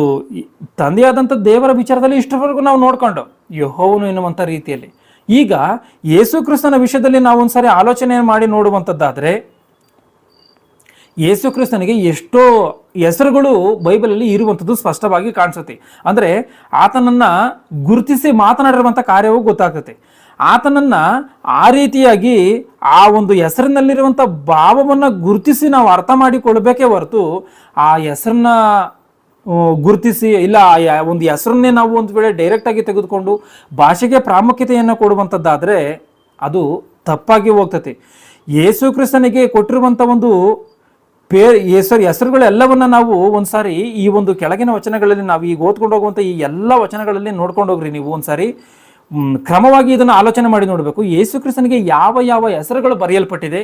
ತಂದೆಯಾದಂಥ ದೇವರ ವಿಚಾರದಲ್ಲಿ ಇಷ್ಟವರೆಗೂ ನಾವು ನೋಡ್ಕೊಂಡು ಯೆಹೋವನು ಎನ್ನುವಂಥ ರೀತಿಯಲ್ಲಿ, ಈಗ ಯೇಸು ಕ್ರಿಸ್ತನ ವಿಷಯದಲ್ಲಿ ನಾವು ಒಂದ್ಸಾರಿ ಆಲೋಚನೆ ಮಾಡಿ ನೋಡುವಂಥದ್ದಾದರೆ, ಯೇಸು ಕ್ರಿಸ್ತನಿಗೆ ಎಷ್ಟೋ ಹೆಸರುಗಳು ಬೈಬಲಲ್ಲಿ ಇರುವಂಥದ್ದು ಸ್ಪಷ್ಟವಾಗಿ ಕಾಣಿಸುತ್ತೆ. ಅಂದರೆ ಆತನನ್ನು ಗುರುತಿಸಿ ಮಾತನಾಡಿರುವಂಥ ಕಾರ್ಯವೂ ಗೊತ್ತಾಗ್ತದೆ. ಆತನನ್ನು ಆ ರೀತಿಯಾಗಿ ಆ ಒಂದು ಹೆಸರಿನಲ್ಲಿರುವಂಥ ಭಾವವನ್ನು ಗುರುತಿಸಿ ನಾವು ಅರ್ಥ ಮಾಡಿಕೊಳ್ಬೇಕೇ ಹೊರತು ಆ ಹೆಸರನ್ನ ಗುರುತಿಸಿ, ಇಲ್ಲ ಆ ಒಂದು ಹೆಸರನ್ನೇ ನಾವು ಒಂದು ವೇಳೆ ಡೈರೆಕ್ಟಾಗಿ ತೆಗೆದುಕೊಂಡು ಭಾಷೆಗೆ ಪ್ರಾಮುಖ್ಯತೆಯನ್ನು ಕೊಡುವಂಥದ್ದಾದರೆ ಅದು ತಪ್ಪಾಗಿ ಹೋಗ್ತದೆ. ಯೇಸು ಕ್ರಿಸ್ತನಿಗೆ ಕೊಟ್ಟಿರುವಂಥ ಒಂದು ಹೆಸರುಗಳೆಲ್ಲವನ್ನು ನಾವು ಒಂದು ಸಾರಿ ಈ ಒಂದು ಕೆಳಗಿನ ವಚನಗಳಲ್ಲಿ ನಾವು ಈಗ ಓದ್ಕೊಂಡು ಹೋಗುವಂಥ ಈ ಎಲ್ಲ ವಚನಗಳಲ್ಲಿ ನೋಡ್ಕೊಂಡು ಹೋಗ್ರಿ. ನೀವು ಒಂದು ಸಾರಿ ಕ್ರಮವಾಗಿ ಇದನ್ನು ಆಲೋಚನೆ ಮಾಡಿ ನೋಡಬೇಕು. ಯೇಸು ಕ್ರಿಸ್ತನಿಗೆ ಯಾವ ಯಾವ ಹೆಸರುಗಳು ಬರೆಯಲ್ಪಟ್ಟಿದೆ,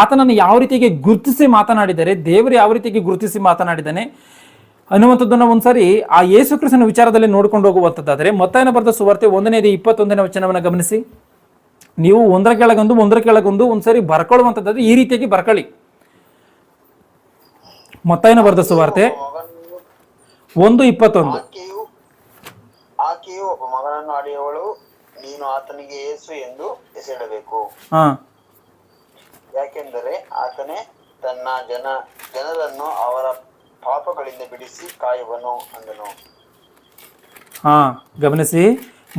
ಆತನನ್ನು ಯಾವ ರೀತಿಯಾಗಿ ಗುರುತಿಸಿ ಮಾತನಾಡಿದ್ದಾರೆ, ದೇವರು ಯಾವ ರೀತಿಯಾಗಿ ಗುರುತಿಸಿ ಮಾತನಾಡಿದ್ದಾನೆ ಅನ್ನುವಂಥದ್ದನ್ನು ಒಂದ್ಸಾರಿ ಆ ಯೇಸು ಕ್ರಿಸ್ತನ ವಿಚಾರದಲ್ಲಿ ನೋಡ್ಕೊಂಡು ಹೋಗುವಂಥದ್ದಾದರೆ, ಮತ್ತಾಯನ ಬರೆದ ಸುವಾರ್ತೆ 1:21 ವಚನವನ್ನು ಗಮನಿಸಿ. ನೀವು ಒಂದರ ಕೆಳಗೊಂದು ಒಂದ್ಸರಿ ಬರ್ಕೊಳ್ಳುವಂಥದ್ದಾದ್ರೆ ಈ ರೀತಿಯಾಗಿ ಬರ್ಕೊಳ್ಳಿ. ಮತ್ತಾಯನ ಬರೆದ ಸುವಾರ್ತೆ 1:21. ಆಕೆಯು ಒಬ್ಬ ಮಗನನ್ನು ಅಡೆಯುವಳು, ನೀನು ಆತನಿಗೆ ಯೇಸು ಎಂದು ಹೆಸರಿಡಬೇಕು, ಯಾಕೆಂದರೆ ಆತನೇ ತನ್ನ ಜನರನ್ನು ಅವರ ಪಾಪಗಳಿಂದ ಬಿಡಿಸಿ ಕಾಯುವನು ಅಂದನು. ಗಮನಿಸಿ,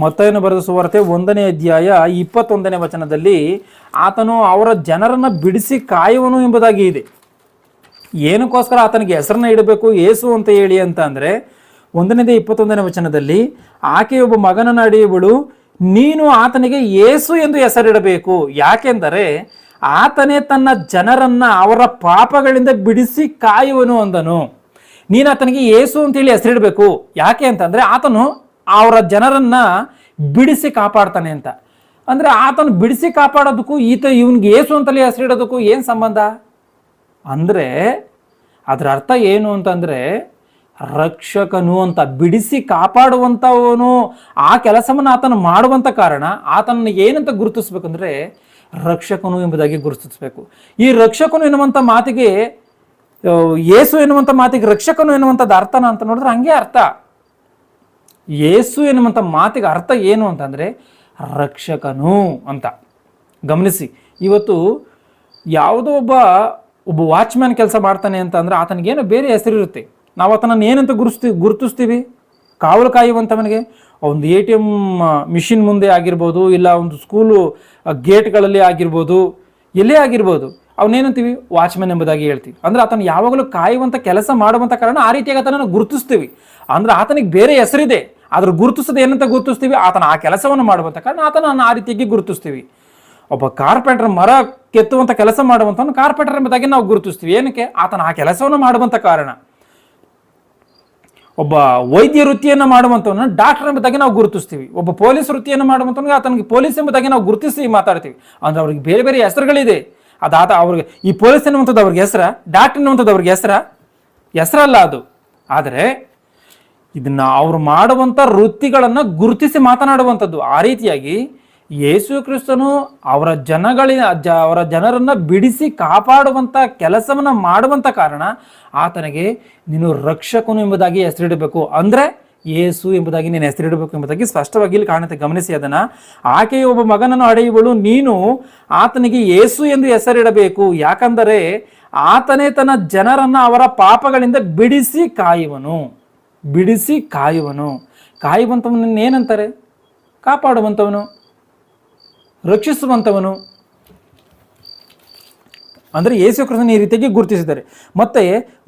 ಮತ್ತಾಯನ ಬರೆದ ಸುವಾರ್ತೆ 1:21 ವಚನದಲ್ಲಿ ಆತನು ಅವರ ಜನರನ್ನು ಬಿಡಿಸಿ ಕಾಯುವನು ಎಂಬುದಾಗಿ ಇದೆ. ಏನಕ್ಕೋಸ್ಕರ ಆತನಿಗೆ ಹೆಸರನ್ನ ಇಡಬೇಕು ಯೇಸು ಅಂತ ಹೇಳಿ ಅಂತ ಅಂದರೆ 1:21 ವಚನದಲ್ಲಿ ಆಕೆಯೊಬ್ಬ ಮಗನನ್ನು ಅಡೆಯುವಳು, ನೀನು ಆತನಿಗೆ ಯೇಸು ಎಂದು ಹೆಸರಿಡಬೇಕು, ಯಾಕೆಂದರೆ ಆತನೇ ತನ್ನ ಜನರನ್ನ ಅವರ ಪಾಪಗಳಿಂದ ಬಿಡಿಸಿ ಕಾಯುವನು ಅಂದನು. ನೀನು ಆತನಿಗೆ ಯೇಸು ಅಂತೇಳಿ ಹೆಸರಿಡಬೇಕು, ಯಾಕೆ ಅಂತಂದರೆ ಆತನು ಅವರ ಜನರನ್ನ ಬಿಡಿಸಿ ಕಾಪಾಡ್ತಾನೆ ಅಂತ. ಅಂದರೆ ಆತನು ಬಿಡಿಸಿ ಕಾಪಾಡೋದಕ್ಕೂ ಇವನಿಗೆ ಯೇಸು ಅಂತಲೇ ಹೆಸರಿಡೋದಕ್ಕೂ ಏನು ಸಂಬಂಧ ಅಂದರೆ, ಅದರ ಅರ್ಥ ಏನು ಅಂತಂದರೆ ರಕ್ಷಕನು ಅಂತ, ಬಿಡಿಸಿ ಕಾಪಾಡುವಂಥವನು. ಆ ಕೆಲಸವನ್ನು ಆತನು ಮಾಡುವಂಥ ಕಾರಣ ಆತನನ್ನು ಏನಂತ ಗುರುತಿಸ್ಬೇಕಂದ್ರೆ ರಕ್ಷಕನು ಎಂಬುದಾಗಿ ಗುರುತಿಸಬೇಕು. ಈ ರಕ್ಷಕನು ಎನ್ನುವಂಥ ಮಾತಿಗೆ, ಯೇಸು ಎನ್ನುವಂಥ ಮಾತಿಗೆ ರಕ್ಷಕನು ಎನ್ನುವಂಥದ್ದು ಅರ್ಥನ ಅಂತ ನೋಡಿದ್ರೆ ಹಂಗೆ ಅರ್ಥ. ಯೇಸು ಎನ್ನುವಂಥ ಮಾತಿಗೆ ಅರ್ಥ ಏನು ಅಂತಂದರೆ ರಕ್ಷಕನು ಅಂತ. ಗಮನಿಸಿ, ಇವತ್ತು ಯಾವುದೋ ಒಬ್ಬ ವಾಚ್ಮ್ಯಾನ್ ಕೆಲಸ ಮಾಡ್ತಾನೆ ಅಂತ ಅಂದರೆ ಆತನಿಗೇನೋ ಬೇರೆ ಹೆಸರಿರುತ್ತೆ. ನಾವು ಆತನನ್ನು ಏನಂತ ಗುರುತಿಸ್ತೀವಿ? ಕಾವಲು ಕಾಯುವಂಥವನಿಗೆ ಒಂದು ATM ಮಿಷಿನ್ ಮುಂದೆ ಆಗಿರ್ಬೋದು, ಇಲ್ಲ ಒಂದು ಸ್ಕೂಲು ಗೇಟ್ಗಳಲ್ಲಿ ಆಗಿರ್ಬೋದು, ಎಲ್ಲೇ ಆಗಿರ್ಬೋದು, ಅವನೇನಂತೀವಿ? ವಾಚ್ಮ್ಯಾನ್ ಎಂಬುದಾಗಿ ಹೇಳ್ತೀವಿ. ಅಂದರೆ ಆತನು ಯಾವಾಗಲೂ ಕಾಯುವಂಥ ಕೆಲಸ ಮಾಡುವಂಥ ಕಾರಣ ಆ ರೀತಿಯಾಗಿ ಆತನನ್ನು ಗುರುತಿಸ್ತೀವಿ. ಅಂದರೆ ಆತನಿಗೆ ಬೇರೆ ಹೆಸರಿದೆ, ಆದ್ರೆ ಗುರುತಿಸೋದು ಏನಂತ ಗುರುತಿಸ್ತೀವಿ? ಆತನ ಆ ಕೆಲಸವನ್ನು ಮಾಡುವಂಥ ಕಾರಣ ಆತನನ್ನು ಆ ರೀತಿಯಾಗಿ ಗುರುತಿಸ್ತೀವಿ. ಒಬ್ಬ ಕಾರ್ಪೆಂಟರ್ ಮರ ಕೆತ್ತುವಂಥ ಕೆಲಸ ಮಾಡುವಂಥವನು ಕಾರ್ಪೆಂಟರ್ ಎಂಬುದಾಗಿ ನಾವು ಗುರುತಿಸ್ತೀವಿ. ಏನಕ್ಕೆ? ಆತನ ಆ ಕೆಲಸವನ್ನು ಮಾಡುವಂಥ ಕಾರಣ. ಒಬ್ಬ ವೈದ್ಯ ವೃತ್ತಿಯನ್ನು ಮಾಡುವಂಥವನ್ನ ಡಾಕ್ಟರ್ ಎಂಬುದಾಗಿ ನಾವು ಗುರುತಿಸ್ತೀವಿ. ಒಬ್ಬ ಪೊಲೀಸ್ ವೃತ್ತಿಯನ್ನು ಮಾಡುವಂಥವ್ನಿಗೆ ಆತನಿಗೆ ಪೊಲೀಸ್ ಎಂಬುದಾಗಿ ನಾವು ಗುರುತಿಸಿ ಮಾತಾಡ್ತೀವಿ. ಅಂದ್ರೆ ಅವ್ರಿಗೆ ಬೇರೆ ಬೇರೆ ಹೆಸರುಗಳಿದೆ. ಅದಾತ ಅವ್ರಿಗೆ ಈ ಪೊಲೀಸ್ ಎನ್ನುವಂಥದ್ದು ಅವ್ರಿಗೆ ಹೆಸರ, ಡಾಕ್ಟರ್ ಎನ್ನುವಂಥದ್ದು ಅವ್ರಿಗೆ ಹೆಸರಲ್ಲ ಅದು. ಆದರೆ ಇದನ್ನ ಅವ್ರು ಮಾಡುವಂಥ ವೃತ್ತಿಗಳನ್ನು ಗುರುತಿಸಿ ಮಾತನಾಡುವಂಥದ್ದು. ಆ ರೀತಿಯಾಗಿ ಯೇಸು ಕ್ರಿಸ್ತನು ಅವರ ಜನರನ್ನು ಬಿಡಿಸಿ ಕಾಪಾಡುವಂಥ ಕೆಲಸವನ್ನು ಮಾಡುವಂಥ ಕಾರಣ ಆತನಿಗೆ ನೀನು ರಕ್ಷಕನು ಎಂಬುದಾಗಿ ಹೆಸರಿಡಬೇಕು. ಅಂದರೆ ಯೇಸು ಎಂಬುದಾಗಿ ನೀನು ಹೆಸರಿಡಬೇಕು ಎಂಬುದಾಗಿ ಸ್ಪಷ್ಟವಾಗಿ ಇಲ್ಲಿ ಕಾಣುತ್ತೆ. ಗಮನಿಸಿ ಅದನ್ನು. ಆಕೆಯ ಒಬ್ಬ ಮಗನನ್ನು ಹಡೆಯುವಳು, ನೀನು ಆತನಿಗೆ ಯೇಸು ಎಂದು ಹೆಸರಿಡಬೇಕು, ಯಾಕಂದರೆ ಆತನೇ ತನ್ನ ಜನರನ್ನು ಅವರ ಪಾಪಗಳಿಂದ ಬಿಡಿಸಿ ಕಾಯುವನು. ಕಾಯುವಂಥವನು ಏನಂತಾರೆ? ಕಾಪಾಡುವಂಥವನು, ರಕ್ಷಿಸುವಂಥವನು. ಅಂದರೆ ಯೇಸು ಕ್ರಿಸ್ತನ ಈ ರೀತಿಯಾಗಿ ಗುರುತಿಸಿದ್ದಾರೆ. ಮತ್ತೆ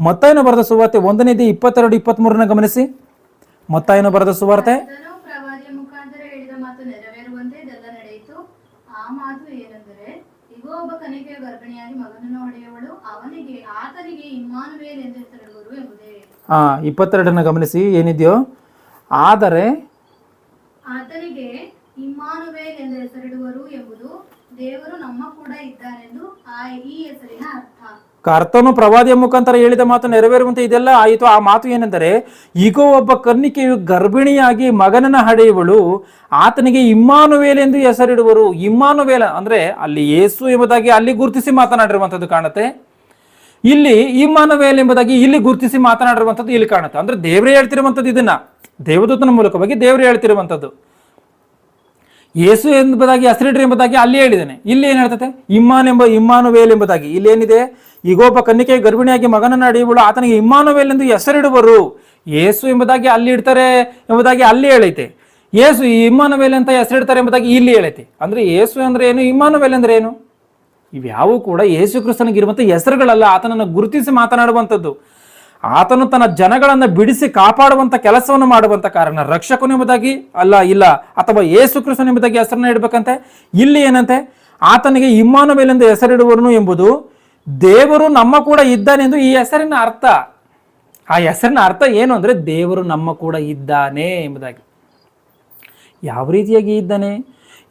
ಮತ್ತಾಯನ ಬರೆದ ಸುವಾರ್ತೆ 1:22-23 ಗಮನಿಸಿ. ಮತ್ತಾಯನ ಬರೆದ ಸುವಾರ್ತೆ ಪ್ರವಾದಿಯ ಮುಖಾಂತರ ಹೇಳಿದ ಮಾತು ನೆರವೇರುವಂತೆ ಇದೆಲ್ಲ ನಡೆಯಿತು. ಆ ಮಾತು ಏನೆಂದರೆ, ಇಗೋ ಒಬ್ಬ ಕನ್ಯಕೆಯ ಗರ್ಭಿಣಿಯಾಗಿ ಮಗನನ್ನು ಹೊಡೆಯುವಳು, ಆತನಿಗೆ ಇಮ್ಮಾನುವೇಲ್ ಎಂದು ಹೆಸರಿಡುವರು ಎಂಬುದೇ. 22 ಗಮನಿಸಿ ಏನಿದೆಯೋ. ಆದರೆ ಆತನಿಗೆ ಇಮ್ಮಾನುವೇಲ್ ಎಂದು ಹೆಸರಿಡುವರು ಎಂಬುದು ದೇವರು ನಮ್ಮ ಕೂಡ ಇದ್ದಾನೆಂದು ಈ ಹೆಸರಿನ ಅರ್ಥ. ಕರ್ತನು ಪ್ರವಾದಿಯ ಮುಖಾಂತರ ಹೇಳಿದ ಮಾತು ನೆರವೇರುವಂತೆ ಇದೆಲ್ಲ ಆಯಿತು. ಆ ಮಾತು ಏನೆಂದರೆ, ಈಗೋ ಒಬ್ಬ ಕನ್ನಿಕೆಯು ಗರ್ಭಿಣಿಯಾಗಿ ಮಗನನ್ನ ಹಡೆಯುವಳು, ಆತನಿಗೆ ಇಮ್ಮಾನುವೇಲ್ ಎಂದು ಹೆಸರಿಡುವರು. ಇಮ್ಮಾನುವೇಲ ಅಂದ್ರೆ ಅಲ್ಲಿ ಯೇಸು ಎಂಬುದಾಗಿ ಅಲ್ಲಿ ಗುರುತಿಸಿ ಮಾತನಾಡಿರುವಂಥದ್ದು ಕಾಣುತ್ತೆ. ಇಲ್ಲಿ ಇಮ್ಮಾನುವೇಲ್ ಎಂಬುದಾಗಿ ಇಲ್ಲಿ ಗುರುತಿಸಿ ಮಾತನಾಡಿರುವಂಥದ್ದು ಇಲ್ಲಿ ಕಾಣುತ್ತೆ. ಅಂದ್ರೆ ದೇವರೇ ಹೇಳ್ತಿರುವಂಥದ್ದು, ಇದನ್ನ ದೇವದೂತನ ಮೂಲಕವಾಗಿ ದೇವರೇ ಹೇಳ್ತಿರುವಂಥದ್ದು. ಯೇಸು ಎಂಬುದಾಗಿ ಹೆಸರಿಡ್ರಿ ಎಂಬುದಾಗಿ ಅಲ್ಲಿ ಹೇಳಿದ್ದಾನೆ. ಇಲ್ಲಿ ಏನು ಹೇಳ್ತದೆ? ಇಮ್ಮಾನುವೇಲ್ ಎಂಬುದಾಗಿ ಇಲ್ಲಿ ಏನಿದೆ? ಈಗೊಬ್ಬ ಕನ್ನಿಕೆ ಗರ್ಭಿಣಿಯಾಗಿ ಮಗನನ್ನು ಹಡೆಯುವಳು, ಆತನಿಗೆ ಇಮ್ಮಾನುವೇಲ್ ಎಂದು ಹೆಸರಿಡುವರು. ಯೇಸು ಎಂಬುದಾಗಿ ಅಲ್ಲಿ ಇಡ್ತಾರೆ ಎಂಬುದಾಗಿ ಅಲ್ಲಿ ಹೇಳೈತೆ. ಯೇಸು ಇಮ್ಮಾನುವೇಲ್ ಅಂತ ಹೆಸರಿಡ್ತಾರೆ ಎಂಬುದಾಗಿ ಇಲ್ಲಿ ಹೇಳೈತೆ. ಅಂದ್ರೆ ಯೇಸು ಅಂದ್ರೆ ಏನು, ಇಮ್ಮಾನುವೇಲ್ ಅಂದ್ರೆ ಏನು? ಇವ್ಯಾವು ಕೂಡ ಯೇಸು ಕ್ರಿಸ್ತನಿಗಿರುವಂಥ ಹೆಸರುಗಳಲ್ಲ, ಆತನನ್ನು ಗುರುತಿಸಿ ಮಾತನಾಡುವಂಥದ್ದು. ಆತನು ತನ್ನ ಜನಗಳನ್ನು ಬಿಡಿಸಿ ಕಾಪಾಡುವಂಥ ಕೆಲಸವನ್ನು ಮಾಡುವಂಥ ಕಾರಣ ರಕ್ಷಕನು ಎಂಬುದಾಗಿ ಇಲ್ಲ ಅಥವಾ ಯೇಸು ಕ್ರಿಸ್ತನು ಎಂಬುದಾಗಿ ಹೆಸರನ್ನ ಇಡಬೇಕಂತೆ. ಇಲ್ಲಿ ಏನಂತೆ? ಆತನಿಗೆ ಇಮ್ಮಾನುವೇಲ್ ಎಂದು ಹೆಸರಿಡುವನು ಎಂಬುದು ದೇವರು ನಮ್ಮ ಕೂಡ ಇದ್ದಾನೆ ಎಂದು ಈ ಹೆಸರಿನ ಅರ್ಥ. ಆ ಹೆಸರಿನ ಅರ್ಥ ಏನು ಅಂದರೆ ದೇವರು ನಮ್ಮ ಕೂಡ ಇದ್ದಾನೆ ಎಂಬುದಾಗಿ. ಯಾವ ರೀತಿಯಾಗಿ ಇದ್ದಾನೆ?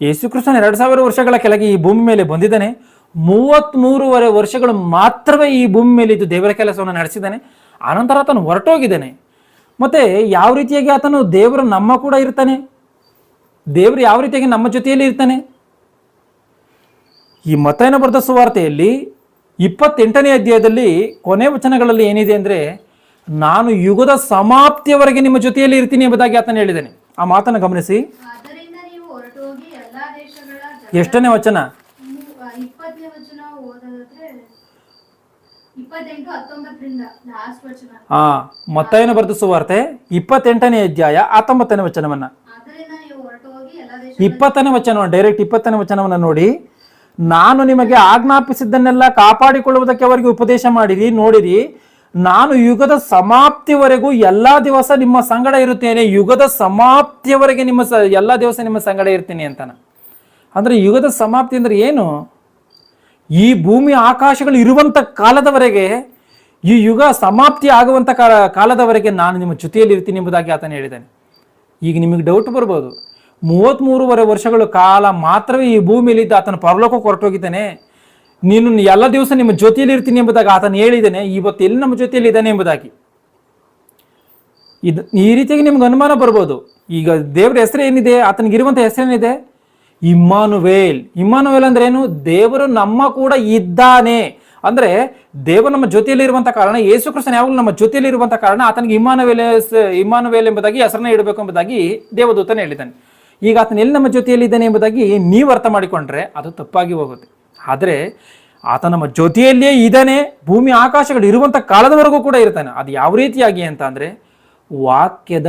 ಯೇಸು ಕ್ರಿಸ್ತನು 2000 ವರ್ಷಗಳ ಕೆಳಗೆ ಈ ಭೂಮಿ ಮೇಲೆ ಬಂದಿದ್ದಾನೆ. 33 ವರ್ಷಗಳು ಮಾತ್ರವೇ ಈ ಭೂಮಿ ಮೇಲೆ ಇದ್ದು ದೇವರ ಕೆಲಸವನ್ನು ನಡೆಸಿದ್ದಾನೆ. ಆನಂತರ ಆತನು ಹೊರಟೋಗಿದ್ದಾನೆ. ಮತ್ತೆ ಯಾವ ರೀತಿಯಾಗಿ ಆತನು ದೇವರು ನಮ್ಮ ಕೂಡ ಇರ್ತಾನೆ? ದೇವರು ಯಾವ ರೀತಿಯಾಗಿ ನಮ್ಮ ಜೊತೆಯಲ್ಲಿ ಇರ್ತಾನೆ? ಈ ಮತ್ತಾಯನ ಬರೆದ ಸುವಾರ್ತೆಯಲ್ಲಿ 28ನೇ ಅಧ್ಯಾಯದಲ್ಲಿ ಕೊನೆ ವಚನಗಳಲ್ಲಿ ಏನಿದೆ ಅಂದರೆ, ನಾನು ಯುಗದ ಸಮಾಪ್ತಿಯವರೆಗೆ ನಿಮ್ಮ ಜೊತೆಯಲ್ಲಿ ಇರ್ತೀನಿ ಎಂಬುದಾಗಿ ಆತನು ಹೇಳಿದ್ದಾನೆ. ಆ ಮಾತನ್ನು ಗಮನಿಸಿ. ಎಷ್ಟನೇ ವಚನ? 20ನೇ ವಚನ ಓದೋದಾದ್ರೆ 28-19 ಲಾಸ್ಟ್ ವಚನ. ಮತ್ತಾಯನ ಬರೆದ ಸುವಾರ್ತೆ 28ನೇ ಅಧ್ಯಾಯ 19ನೇ ವಚನವನ್ನ, 20ನೇ ವಚನ ಡೈರೆಕ್ಟ್ 20ನೇ ವಚನವನ್ನ ನೋಡಿ. ನಾನು ನಿಮಗೆ ಆಜ್ಞಾಪಿಸಿದ್ದನ್ನೆಲ್ಲ ಕಾಪಾಡಿಕೊಳ್ಳುವುದಕ್ಕೆ ಅವರಿಗೆ ಉಪದೇಶ ಮಾಡಿರಿ. ನೋಡಿರಿ, ನಾನು ಯುಗದ ಸಮಾಪ್ತಿವರೆಗೂ ಎಲ್ಲಾ ದಿವಸ ನಿಮ್ಮ ಸಂಗಡ ಇರುತ್ತೇನೆ. ಯುಗದ ಸಮಾಪ್ತಿಯವರೆಗೆ ಎಲ್ಲಾ ದಿವಸ ನಿಮ್ಮ ಸಂಗಡ ಇರ್ತೀನಿ ಅಂತಾನ. ಅಂದ್ರೆ ಯುಗದ ಸಮಾಪ್ತಿ ಅಂದ್ರೆ ಏನು? ಈ ಭೂಮಿ ಆಕಾಶಗಳು ಇರುವಂತ ಕಾಲದವರೆಗೆ, ಈ ಯುಗ ಸಮಾಪ್ತಿ ಆಗುವಂತ ಕಾಲದವರೆಗೆ ನಾನು ನಿಮ್ಮ ಜೊತೆಯಲ್ಲಿ ಇರ್ತೀನಿ ಎಂಬುದಾಗಿ ಆತನು ಹೇಳಿದ್ದಾನೆ. ಈಗ ನಿಮಗೆ ಡೌಟ್ ಬರ್ಬೋದು, 33 ವರ್ಷಗಳ ಕಾಲ ಮಾತ್ರವೇ ಈ ಭೂಮಿಯಲ್ಲಿ ಇದ್ದ ಆತನ ಪರಲೋಕಕ್ಕೆ ಹೊರಟೋಗಿದ್ದಾನೆ, ನೀನು ಎಲ್ಲ ದಿವಸ ನಿಮ್ಮ ಜೊತೆಯಲ್ಲಿ ಇರ್ತೀನಿ ಎಂಬುದಾಗಿ ಆತನು ಹೇಳಿದ್ದಾನೆ, ಇವತ್ತು ಎಲ್ಲಿ ನಮ್ಮ ಜೊತೆಯಲ್ಲಿ ಇದ್ದಾನೆ ಎಂಬುದಾಗಿ. ಈ ರೀತಿಯಾಗಿ ನಿಮ್ಗೆ ಅನುಮಾನ ಬರ್ಬೋದು. ಈಗ ದೇವರ ಹೆಸರು ಏನಿದೆ, ಆತನಿಗಿರುವಂಥ ಹೆಸರೇನಿದೆ? ಇಮ್ಮಾನುವೇಲ್. ಇಮ್ಮಾನುವೇಲ್ ಅಂದ್ರೆ ಏನು? ದೇವರು ನಮ್ಮ ಕೂಡ ಇದ್ದಾನೆ. ಅಂದ್ರೆ ದೇವರು ನಮ್ಮ ಜೊತೆಯಲ್ಲಿ ಇರುವಂತ ಕಾರಣ, ಯೇಸು ಕ್ರಿಸ್ತನು ಯಾವಾಗಲೂ ನಮ್ಮ ಜೊತೆಯಲ್ಲಿ ಇರುವಂತ ಕಾರಣ ಆತನಿಗೆ ಇಮ್ಮಾನುವೇಲ್ ಎಂಬುದಾಗಿ ಹೆಸರನ್ನ ಇಡಬೇಕು ಎಂಬುದಾಗಿ ದೇವದೂತನೇ ಹೇಳಿದ್ದಾನೆ. ಈಗ ಆತನ ಎಲ್ಲಿ ನಮ್ಮ ಜೊತೆಯಲ್ಲಿ ಇದ್ದಾನೆ ಎಂಬುದಾಗಿ ನೀವು ಅರ್ಥ ಮಾಡಿಕೊಂಡ್ರೆ ಅದು ತಪ್ಪಾಗಿ ಹೋಗುತ್ತೆ. ಆದರೆ ಆತ ನಮ್ಮ ಜೊತೆಯಲ್ಲಿಯೇ ಇದ್ದಾನೆ, ಭೂಮಿ ಆಕಾಶಗಳು ಇರುವಂಥ ಕಾಲದವರೆಗೂ ಕೂಡ ಇರ್ತಾನೆ. ಅದು ಯಾವ ರೀತಿಯಾಗಿ ಅಂತ ಅಂದರೆ ವಾಕ್ಯದ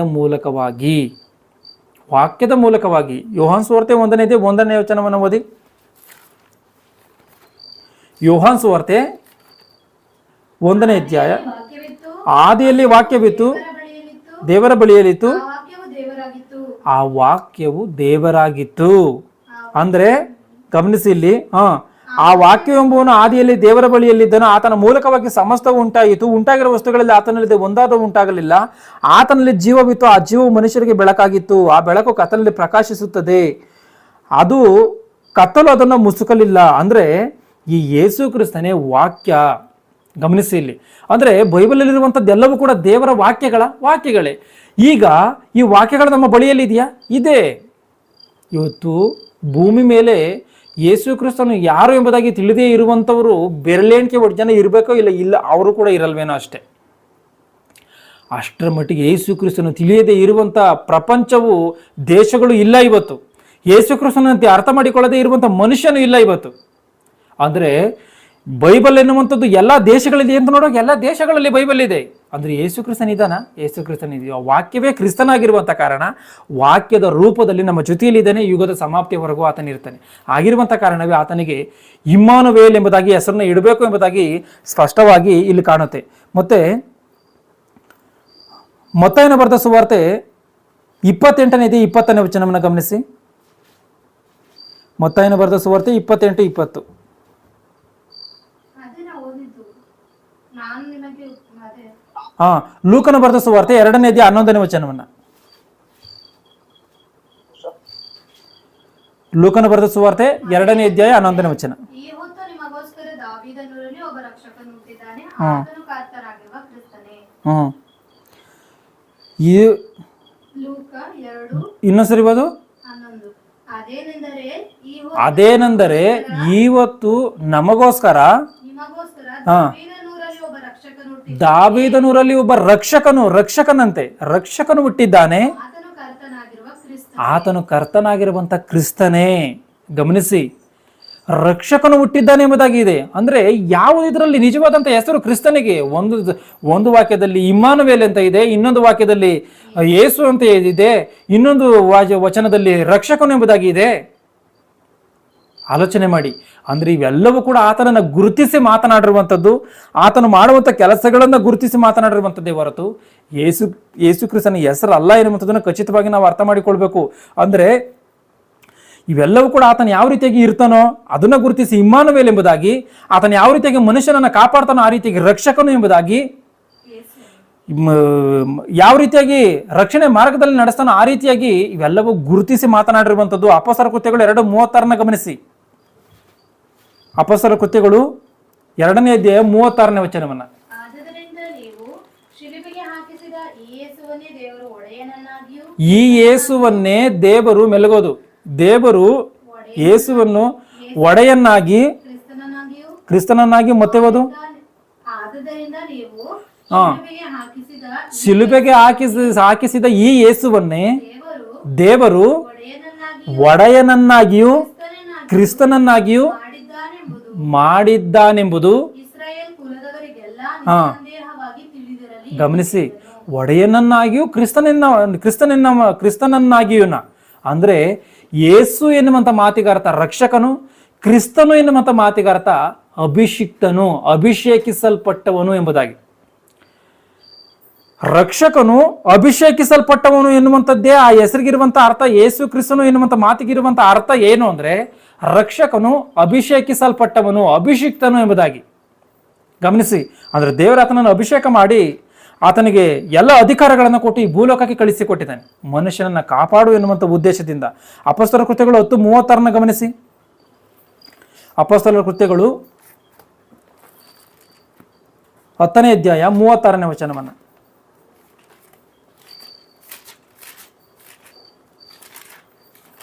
ಮೂಲಕವಾಗಿ. ಯೋಹಾನ್ ಸುವಾರ್ತೆ 1ನೇ ವಚನವನ್ನು ಓದಿ. ಯೋಹಾನ್ ಸುವಾರ್ತೆ 1ನೇ ಅಧ್ಯಾಯ. ಆದಿಯಲ್ಲಿ ವಾಕ್ಯವಿತ್ತು, ದೇವರ ಬಳಿಯಲ್ಲಿತ್ತು, ಆ ವಾಕ್ಯವು ದೇವರಾಗಿತ್ತು. ಅಂದ್ರೆ ಗಮನಿಸಿ ಇಲ್ಲಿ, ಆ ವಾಕ್ಯವೆಂಬುವನು ಆದಿಯಲ್ಲಿ ದೇವರ ಬಳಿಯಲ್ಲಿದ್ದನು, ಆತನ ಮೂಲಕವಾಗಿ ಸಮಸ್ತವು ಉಂಟಾಯಿತು, ಉಂಟಾಗಿರುವ ವಸ್ತುಗಳಲ್ಲಿ ಆತನಲ್ಲಿ ಒಂದಾದವು ಉಂಟಾಗಲಿಲ್ಲ. ಆತನಲ್ಲಿ ಜೀವವಿತ್ತು, ಆ ಜೀವವು ಮನುಷ್ಯರಿಗೆ ಬೆಳಕಾಗಿತ್ತು. ಆ ಬೆಳಕು ಕತ್ತಲಲ್ಲಿ ಪ್ರಕಾಶಿಸುತ್ತದೆ, ಅದು ಕತ್ತಲು ಅದನ್ನು ಮುಸುಕಲಿಲ್ಲ. ಅಂದ್ರೆ ಈ ಯೇಸು ಕ್ರಿಸ್ತನೇ ವಾಕ್ಯ. ಗಮನಿಸಿ ಇಲ್ಲಿ, ಅಂದ್ರೆ ಬೈಬಲಲ್ಲಿರುವಂಥದ್ದೆಲ್ಲವೂ ಕೂಡ ದೇವರ ವಾಕ್ಯಗಳೇ. ಈಗ ಈ ವಾಕ್ಯಗಳು ನಮ್ಮ ಬಳಿಯಲ್ಲಿ ಇದೆಯಾ? ಇದೆ. ಇವತ್ತು ಭೂಮಿ ಮೇಲೆ ಯೇಸು ಕ್ರಿಸ್ತನು ಯಾರು ಎಂಬುದಾಗಿ ತಿಳಿದೇ ಇರುವಂಥವರು ಬೆರಳೆಣಿಕೆ ಒಟ್ಟು ಜನ ಇರಬೇಕೋ ಇಲ್ಲ ಅವರು ಕೂಡ ಇರಲ್ವೇನೋ ಅಷ್ಟೇ. ಅಷ್ಟರ ಮಟ್ಟಿಗೆ ಯೇಸು ಕ್ರಿಸ್ತನು ತಿಳಿಯದೇ ಇರುವಂಥ ಪ್ರಪಂಚವು, ದೇಶಗಳು ಇಲ್ಲ ಇವತ್ತು. ಯೇಸು ಕ್ರಿಸ್ತನಂತೆ ಅರ್ಥ ಮಾಡಿಕೊಳ್ಳದೇ ಇರುವಂಥ ಮನುಷ್ಯನು ಇಲ್ಲ ಇವತ್ತು. ಅಂದರೆ ಬೈಬಲ್ ಎನ್ನುವಂಥದ್ದು ಎಲ್ಲ ದೇಶಗಳಲ್ಲಿ ಅಂತ ನೋಡುವಾಗ ಎಲ್ಲ ದೇಶಗಳಲ್ಲಿ ಬೈಬಲ್ ಇದೆ. ಅಂದರೆ ಯೇಸು ಕ್ರಿಸ್ತನ ಇದ್ದಾನ? ಯೇಸು ಕ್ರಿಸ್ತನ ಇದೆಯೋ? ವಾಕ್ಯವೇ ಕ್ರಿಸ್ತನಾಗಿರುವಂಥ ಕಾರಣ ವಾಕ್ಯದ ರೂಪದಲ್ಲಿ ನಮ್ಮ ಜೊತೆಯಲ್ಲಿ ಇದ್ದಾನೆ. ಯುಗದ ಸಮಾಪ್ತಿಯವರೆಗೂ ಆತನ ಇರ್ತಾನೆ. ಆಗಿರುವಂಥ ಕಾರಣವೇ ಆತನಿಗೆ ಇಮ್ಮಾನುವೇಲ್ ಎಂಬುದಾಗಿ ಹೆಸರನ್ನು ಇಡಬೇಕು ಎಂಬುದಾಗಿ ಸ್ಪಷ್ಟವಾಗಿ ಇಲ್ಲಿ ಕಾಣುತ್ತೆ. ಮತ್ತೆ ಮತ್ತಾಯನ ಬರೆದ ಸುವಾರ್ತೆ 28ನೇ 20ನೇ ವಚನವನ್ನು ಗಮನಿಸಿ. ಮತ್ತಾಯನ ಬರೆದ ಸುವಾರ್ತೆ 28-20. ಲೂಕನ ಬರೆದ ಸುವಾರ್ತೆ 2ನೇ 11ನೇ ವಚನವನ್ನ. ಲೂಕನ ಬರೆದ ಸುವಾರ್ತೆ 2ನೇ 11ನೇ ವಚನ. ಈ ಹೊತ್ತು ನಿಮಗೋಸ್ಕರ ದಾವೀದನೂರಲ್ಲಿ ಒಬ್ಬ ರಕ್ಷಕನು ಹುಟ್ಟಿದ್ದಾನೆ, ಆತನು ಕರ್ತನಾಗಿರುವ ಕ್ರಿಸ್ತನೇ. ಲೂಕ 2 ಇನ್ನೊಂದ್ಸರಿ ಬೋದು. ಅದೇನೆಂದರೆ ಇವತ್ತು ನಮಗೋಸ್ಕರ ದಾವೀದನೂರಲ್ಲಿ ಒಬ್ಬ ರಕ್ಷಕನು ಹುಟ್ಟಿದ್ದಾನೆ, ಆತನು ಕರ್ತನಾಗಿರುವಂತ ಕ್ರಿಸ್ತನೇ. ಗಮನಿಸಿ, ರಕ್ಷಕನು ಹುಟ್ಟಿದ್ದಾನೆ ಎಂಬುದಾಗಿ ಇದೆ. ಅಂದ್ರೆ ಯಾವ ಇದರಲ್ಲಿ ನಿಜವಾದಂತ ಹೆಸರು ಕ್ರಿಸ್ತನಿಗೆ? ಒಂದು ವಾಕ್ಯದಲ್ಲಿ ಇಮ್ಮಾನುವೇಲ್ ಅಂತ ಇದೆ, ಇನ್ನೊಂದು ವಾಕ್ಯದಲ್ಲಿ ಯೇಸು ಅಂತ ಇದೆ, ಇನ್ನೊಂದು ವಚನದಲ್ಲಿ ರಕ್ಷಕನು ಎಂಬುದಾಗಿ ಇದೆ. ಆಲೋಚನೆ ಮಾಡಿ. ಅಂದ್ರೆ ಇವೆಲ್ಲವೂ ಕೂಡ ಆತನನ್ನು ಗುರುತಿಸಿ ಮಾತನಾಡಿರುವಂಥದ್ದು, ಆತನು ಮಾಡುವಂಥ ಕೆಲಸಗಳನ್ನು ಗುರುತಿಸಿ ಮಾತನಾಡಿರುವಂಥದ್ದೇ ಹೊರತು ಯೇಸು ಕ್ರಿಸ್ತನ ಹೆಸರು ಅಲ್ಲ ಎನ್ನುವಂಥದ್ದನ್ನು ಖಚಿತವಾಗಿ ನಾವು ಅರ್ಥ ಮಾಡಿಕೊಳ್ಬೇಕು. ಅಂದ್ರೆ ಇವೆಲ್ಲವೂ ಕೂಡ ಆತನ ಯಾವ ರೀತಿಯಾಗಿ ಇರ್ತಾನೋ ಅದನ್ನ ಗುರುತಿಸಿ ಇಮ್ಮಾನುವೇಲ್ ಎಂಬುದಾಗಿ, ಆತನ ಯಾವ ರೀತಿಯಾಗಿ ಮನುಷ್ಯನನ್ನು ಕಾಪಾಡ್ತಾನೋ ಆ ರೀತಿಯಾಗಿ ರಕ್ಷಕನು ಎಂಬುದಾಗಿ, ಯಾವ ರೀತಿಯಾಗಿ ರಕ್ಷಣೆ ಮಾರ್ಗದಲ್ಲಿ ನಡೆಸ್ತಾನೋ ಆ ರೀತಿಯಾಗಿ ಇವೆಲ್ಲವೂ ಗುರುತಿಸಿ ಮಾತನಾಡಿರುವಂಥದ್ದು. ಅಪೊಸ್ತಲರ ಕೃತ್ಯಗಳು 2:36 ಗಮನಿಸಿ. ಅಪೊಸ್ತಲರ ಕೃತ್ಯಗಳು 2ನೇ ಅಧ್ಯಾಯ 36ನೇ ವಚನವನ್ನ. ಈ ಯೇಸುವನ್ನೇ ದೇವರು ಮೆಲಗೋದು, ದೇವರು ಯೇಸುವನ್ನು ಒಡೆಯನ್ನಾಗಿ ಕ್ರಿಸ್ತನನ್ನಾಗಿ ಮತ್ತೆ ಓದು. ಶಿಲುಬೆಗೆ ಹಾಕಿಸಿದ ಈ ಯೇಸುವನ್ನೇ ದೇವರು ಒಡೆಯನನ್ನಾಗಿಯೂ ಕ್ರಿಸ್ತನನ್ನಾಗಿಯೂ ಮಾಡಿದ್ದಾನೆಂಬುದು. ಗಮನಿಸಿ, ಒಡೆಯನನ್ನಾಗಿಯೂ ಕ್ರಿಸ್ತನನ್ನಾಗಿಯೂ. ಅಂದ್ರೆ ಯೇಸು ಎನ್ನುವಂಥ ಮಾತಿಗಾರ್ಥ ರಕ್ಷಕನು, ಕ್ರಿಸ್ತನು ಎನ್ನುವಂಥ ಮಾತಿಗಾರ್ಥ ಅಭಿಷಿಕ್ತನು, ಅಭಿಷೇಕಿಸಲ್ಪಟ್ಟವನು ಎಂಬುದಾಗಿ. ರಕ್ಷಕನು ಅಭಿಷೇಕಿಸಲ್ಪಟ್ಟವನು ಎನ್ನುವಂಥದ್ದೇ ಆ ಹೆಸರಿಗಿರುವಂಥ ಅರ್ಥ. ಯೇಸು ಕ್ರಿಸ್ತನು ಎನ್ನುವಂಥ ಮಾತಿಗಿರುವಂಥ ಅರ್ಥ ಏನು ಅಂದ್ರೆ ರಕ್ಷಕನು ಅಭಿಷೇಕಿಸಲ್ಪಟ್ಟವನು, ಅಭಿಷಿಕ್ತನು ಎಂಬುದಾಗಿ. ಗಮನಿಸಿ, ಅಂದ್ರೆ ದೇವರ ಆತನನ್ನು ಅಭಿಷೇಕ ಮಾಡಿ ಆತನಿಗೆ ಎಲ್ಲ ಅಧಿಕಾರಗಳನ್ನು ಕೊಟ್ಟು ಈ ಭೂಲೋಕಕ್ಕೆ ಕಳಿಸಿಕೊಟ್ಟಿದ್ದಾನೆ, ಮನುಷ್ಯನನ್ನ ಕಾಪಾಡು ಎನ್ನುವಂಥ ಉದ್ದೇಶದಿಂದ. ಅಪೊಸ್ತಲರ ಕೃತ್ಯಗಳು 10:36 ಗಮನಿಸಿ. ಅಪೊಸ್ತಲರ ಕೃತ್ಯಗಳು 10ನೇ ಅಧ್ಯಾಯ 36ನೇ ವಚನವನ್ನ.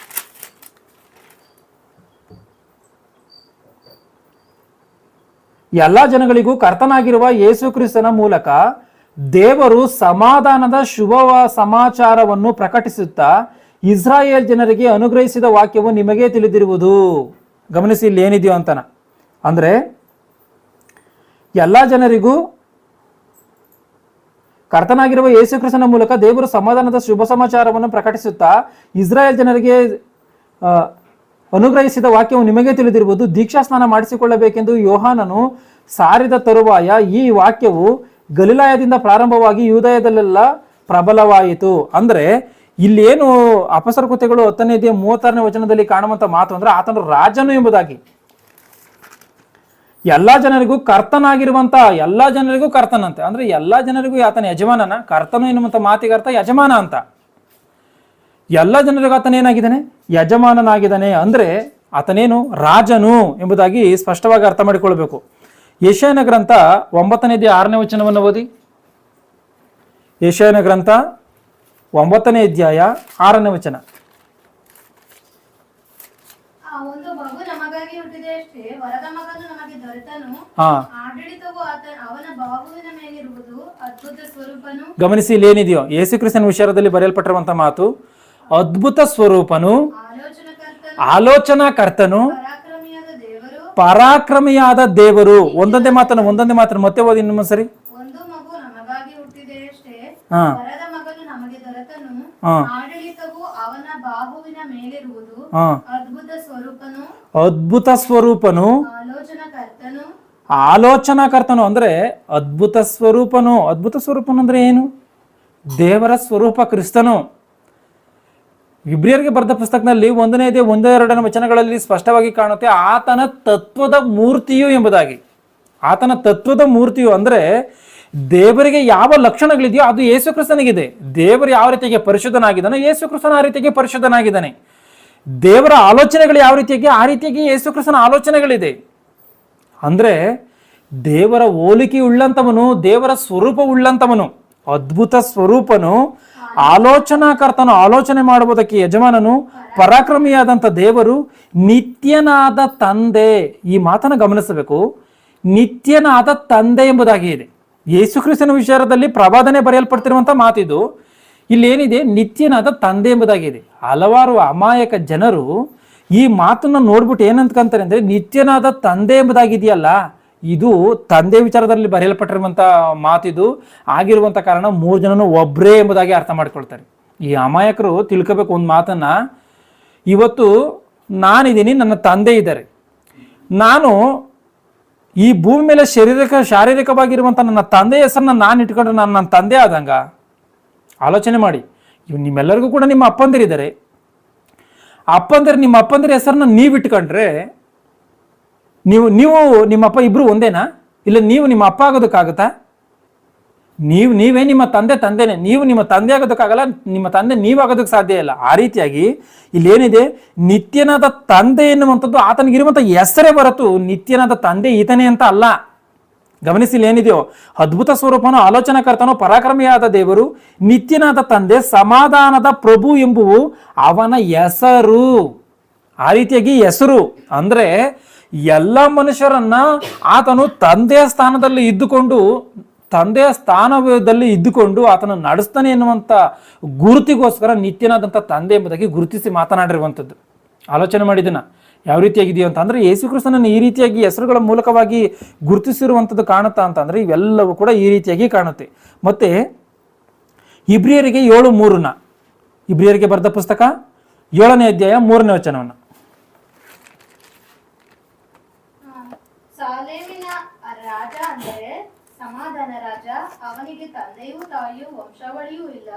ಎಲ್ಲ ಜನಗಳಿಗೂ ಕರ್ತನಾಗಿರುವ ಯೇಸು ಕ್ರಿಸ್ತನ ಮೂಲಕ ದೇವರು ಸಮಾಧಾನದ ಶುಭ ಸಮಾಚಾರವನ್ನು ಪ್ರಕಟಿಸುತ್ತಾ ಇಸ್ರಾಯೇಲ್ ಜನರಿಗೆ ಅನುಗ್ರಹಿಸಿದ ವಾಕ್ಯವು ನಿಮಗೆ ತಿಳಿದಿರುವುದು. ಗಮನಿಸಿ, ಇಲ್ಲಿ ಏನಿದೆಯೋ ಅಂತನ ಅಂದ್ರೆ ಎಲ್ಲ ಜನರಿಗೂ ಕರ್ತನಾಗಿರುವ ಯೇಸು ಕ್ರಿಸ್ತನ ಮೂಲಕ ದೇವರು ಸಮಾಧಾನದ ಶುಭ ಸಮಾಚಾರವನ್ನು ಪ್ರಕಟಿಸುತ್ತಾ ಇಸ್ರಾಯೇಲ್ ಜನರಿಗೆ ಅನುಗ್ರಹಿಸಿದ ವಾಕ್ಯವು ನಿಮಗೆ ತಿಳಿದಿರುವುದು. ದೀಕ್ಷಾ ಸ್ನಾನ ಮಾಡಿಸಿಕೊಳ್ಳಬೇಕೆಂದು ಯೋಹಾನನು ಸಾರಿದ ತರುವಾಯ ಈ ವಾಕ್ಯವು ಗಲಿಲಾಯದಿಂದ ಪ್ರಾರಂಭವಾಗಿ ಯೂದಾಯದಲ್ಲೆಲ್ಲ ಪ್ರಬಲವಾಯಿತು. ಅಂದ್ರೆ ಇಲ್ಲೇನು ಅಪೊಸ್ತಲರ ಕೃತ್ಯಗಳು 10ನೇ ಅಧ್ಯಾಯ 36ನೇ ವಚನದಲ್ಲಿ ಕಾಣುವಂತ ಮಾತು ಅಂದ್ರೆ ಆತನು ರಾಜನು ಎಂಬುದಾಗಿ. ಎಲ್ಲ ಜನರಿಗೂ ಕರ್ತನಾಗಿರುವಂತ, ಎಲ್ಲ ಜನರಿಗೂ ಕರ್ತನಂತೆ. ಅಂದ್ರೆ ಎಲ್ಲ ಜನರಿಗೂ ಆತನ ಯಜಮಾನನ. ಕರ್ತನು ಎನ್ನುವಂಥ ಮಾತಿಗೆ ಅರ್ಥ ಯಜಮಾನ ಅಂತ. ಎಲ್ಲ ಜನರಿಗೂ ಆತನೇನಾಗಿದ್ದಾನೆ? ಯಜಮಾನನಾಗಿದ್ದಾನೆ. ಅಂದ್ರೆ ಆತನೇನು? ರಾಜನು ಎಂಬುದಾಗಿ ಸ್ಪಷ್ಟವಾಗಿ ಅರ್ಥ ಮಾಡಿಕೊಳ್ಬೇಕು. ಯೆಶಾಯನ ಗ್ರಂಥ 9ನೇ ಅಧ್ಯಾಯ 6ನೇ ವಚನವನ್ನು ಓದಿ. ಯೆಶಾಯನ ಗ್ರಂಥ 9ನೇ ಅಧ್ಯಾಯ 6ನೇ ವಚನ. ಒಂದು ಮಗು ನಮಗಾಗಿ ಹುಟ್ಟಿದೆ ಅಷ್ಟೇ, ವರದ ಮಗನು ನಮಗೆ ದೊರೆತನು, ಆಡಳಿತವು ಅವನ ಬಾಹುವಿನ ಮೇಲಿರುವುದು, ಅದ್ಭುತ ಸ್ವರೂಪನು. ಗಮನಿಸಿ, ಇಲ್ಲಿ ಏನಿದೆಯೋ ಯೇಸು ಕ್ರಿಸ್ತನ ವಿಷಯದಲ್ಲಿ ಬರೆಯಲ್ಪಟ್ಟಿರುವಂತಹ ಮಾತು, ಅದ್ಭುತ ಸ್ವರೂಪನು, ಆಲೋಚನಾಕರ್ತನು, ಪರಾಕ್ರಮಿಯಾದ ದೇವರು. ಒಂದೊಂದೇ ಮಾತನ್ನು ಮತ್ತೆ ಓದಿ ನಿಮ್ಮ ಸರಿ. ಒಂದು ಮಗು ನಮಗಾಗಿ ಹುಟ್ಟಿದೆ ಅಷ್ಟೇ, ವರದ ಮಗನು ನಮಗೆ ದೊರೆತನು, ಆಡಳಿತವು ಅವನ ಬಾಹುವಿನ ಮೇಲಿರುವುದು, ಅದ್ಭುತ ಸ್ವರೂಪನು, ಆಲೋಚನಾಕರ್ತನು. ಅಂದ್ರೆ ಅದ್ಭುತ ಸ್ವರೂಪನು. ಅದ್ಭುತ ಸ್ವರೂಪನು ಅಂದ್ರೆ ಏನು? ದೇವರ ಸ್ವರೂಪ ಕ್ರಿಸ್ತನು. ಇಬ್ರಿಯರಿಗೆ ಬರೆದ ಪುಸ್ತಕದಲ್ಲಿ 1ನೇ ಅಧ್ಯಾಯ 1-2 ವಚನಗಳಲ್ಲಿ ಸ್ಪಷ್ಟವಾಗಿ ಕಾಣುತ್ತೆ, ಆತನ ತತ್ವದ ಮೂರ್ತಿಯು ಎಂಬುದಾಗಿ. ಆತನ ತತ್ವದ ಮೂರ್ತಿಯು ಅಂದ್ರೆ ದೇವರಿಗೆ ಯಾವ ಲಕ್ಷಣಗಳಿದೆಯೋ ಅದು ಯೇಸು ಕ್ರಿಸ್ತನಿಗಿದೆ. ದೇವರು ಯಾವ ರೀತಿಯಾಗಿ ಪರಿಶುದ್ಧನಾಗಿದ್ದಾನೆ, ಯೇಸು ಕ್ರಿಸ್ತನ ಆ ರೀತಿಯಾಗಿ ಪರಿಶುದ್ಧನಾಗಿದ್ದಾನೆ. ದೇವರ ಆಲೋಚನೆಗಳು ಯಾವ ರೀತಿಯಾಗಿ, ಆ ರೀತಿಯಾಗಿ ಯೇಸು ಕ್ರಿಸ್ತನ ಆಲೋಚನೆಗಳಿದೆ. ಅಂದ್ರೆ ದೇವರ ಹೋಲಿಕೆ ಉಳ್ಳಂತವನು, ದೇವರ ಸ್ವರೂಪ ಉಳ್ಳಂತವನು, ಅದ್ಭುತ ಸ್ವರೂಪನು, ಆಲೋಚನಾಕರ್ತನು, ಆಲೋಚನೆ ಮಾಡುವುದಕ್ಕೆ ಯಜಮಾನನು, ಪರಾಕ್ರಮಿಯಾದಂಥ ದೇವರು, ನಿತ್ಯನಾದ ತಂದೆ. ಈ ಮಾತನ್ನು ಗಮನಿಸಬೇಕು. ನಿತ್ಯನಾದ ತಂದೆ ಎಂಬುದಾಗಿ ಇದೆ. ಯೇಸು ಕ್ರಿಸ್ತನ ವಿಚಾರದಲ್ಲಿ ಪ್ರವಾದನೆ ಬರೆಯಲ್ಪಡ್ತಿರುವಂಥ ಮಾತಿದು. ಇಲ್ಲೇನಿದೆ? ನಿತ್ಯನಾದ ತಂದೆ ಎಂಬುದಾಗಿದೆ. ಹಲವಾರು ಅಮಾಯಕ ಜನರು ಈ ಮಾತನ್ನು ನೋಡ್ಬಿಟ್ಟು ಏನಂತಂತಾರೆ ಅಂದ್ರೆ, ನಿತ್ಯನಾದ ತಂದೆ ಎಂಬುದಾಗಿದೆಯಲ್ಲ, ಇದು ತಂದೆ ವಿಚಾರದಲ್ಲಿ ಬರೆಯಲ್ಪಟ್ಟಿರುವಂಥ ಮಾತಿದು ಆಗಿರುವಂಥ ಕಾರಣ 3 ಜನನು ಒಬ್ಬರೇ ಎಂಬುದಾಗಿ ಅರ್ಥ ಮಾಡ್ಕೊಳ್ತಾರೆ. ಈ ಅಮಾಯಕರು ತಿಳ್ಕೋಬೇಕು ಒಂದು ಮಾತನ್ನ, ಇವತ್ತು ನಾನಿದ್ದೀನಿ, ನನ್ನ ತಂದೆ ಇದ್ದಾರೆ, ನಾನು ಈ ಭೂಮಿ ಮೇಲೆ ಶಾರೀರಿಕವಾಗಿರುವಂಥ ನನ್ನ ತಂದೆಯ ಹೆಸರನ್ನ ನಾನು ಇಟ್ಕೊಂಡ್ರೆ ನಾನು ನನ್ನ ತಂದೆ ಆದಂಗ? ಆಲೋಚನೆ ಮಾಡಿ. ಇವು ನಿಮ್ಮೆಲ್ಲರಿಗೂ ಕೂಡ ನಿಮ್ಮ ಅಪ್ಪಂದಿರಿದ್ದಾರೆ. ನಿಮ್ಮ ಅಪ್ಪಂದಿರ ಹೆಸರನ್ನ ನೀವು ಇಟ್ಕೊಂಡ್ರೆ ನೀವು ನಿಮ್ಮಪ್ಪ ಇಬ್ರು ಒಂದೇನಾ? ಇಲ್ಲ ನೀವು ನಿಮ್ಮ ಅಪ್ಪ ಆಗೋದಕ್ಕಾಗುತ್ತಾ? ನೀವೇ ನಿಮ್ಮ ತಂದೆನೇ. ನೀವು ನಿಮ್ಮ ತಂದೆ ಆಗೋದಕ್ಕಾಗಲ್ಲ, ನಿಮ್ಮ ತಂದೆ ನೀವಾಗೋದಕ್ಕೆ ಸಾಧ್ಯ ಇಲ್ಲ. ಆ ರೀತಿಯಾಗಿ ಇಲ್ಲೇನಿದೆ? ನಿತ್ಯನಾದ ತಂದೆ ಎನ್ನುವಂಥದ್ದು ಆತನಿಗಿರುವಂಥ ಹೆಸರೇ ಹೊರತು ನಿತ್ಯನಾದ ತಂದೆ ಈತನೇ ಅಂತ ಅಲ್ಲ. ಗಮನಿಸಿ, ಇಲ್ಲೇನಿದೆಯೋ? ಅದ್ಭುತ ಸ್ವರೂಪನು, ಆಲೋಚನಾಕರ್ತನು, ಪರಾಕ್ರಮಿಯಾದ ದೇವರು, ನಿತ್ಯನಾದ ತಂದೆ, ಸಮಾಧಾನದ ಪ್ರಭು ಎಂಬುವು ಅವನ ಹೆಸರು. ಆ ರೀತಿಯಾಗಿ ಹೆಸರು ಅಂದ್ರೆ ಎಲ್ಲ ಮನುಷ್ಯರನ್ನ ಆತನು ತಂದೆಯ ಸ್ಥಾನದಲ್ಲಿ ಇದ್ದುಕೊಂಡು ಆತನು ನಡೆಸ್ತಾನೆ ಎನ್ನುವಂಥ ಗುರುತಿಗೋಸ್ಕರ ನಿತ್ಯನಾದಂಥ ತಂದೆ ಎಂಬುದಾಗಿ ಗುರುತಿಸಿ ಮಾತನಾಡಿರುವಂಥದ್ದು. ಆಲೋಚನೆ ಮಾಡಿದನ ಯಾವ ರೀತಿಯಾಗಿದೆಯೋ ಅಂತ ಅಂದ್ರೆ, ಯೇಸು ಕ್ರಿಸ್ತನನ್ನು ಈ ರೀತಿಯಾಗಿ ಹೆಸರುಗಳ ಮೂಲಕವಾಗಿ ಗುರುತಿಸಿರುವಂಥದ್ದು ಕಾಣುತ್ತಾ ಅಂತಂದ್ರೆ ಇವೆಲ್ಲವೂ ಕೂಡ ಈ ರೀತಿಯಾಗಿ ಕಾಣುತ್ತೆ. ಮತ್ತೆ ಇಬ್ರಿಯರಿಗೆ 7:3 ಇಬ್ರಿಯರಿಗೆ ಬರೆದ ಪುಸ್ತಕ 7ನೇ ಅಧ್ಯಾಯ 3ನೇ ವಚನವನ್ನು. ಸಾಲೇಮಿನ ರಾಜ ಅಂದರೆ ಸಮಾಧಾನ ರಾಜ, ಅವನಿಗೆ ತಂದೆಯೂ ತಾಯಿಯೂ ವಂಶಾವಳಿಯೂ ಇಲ್ಲ,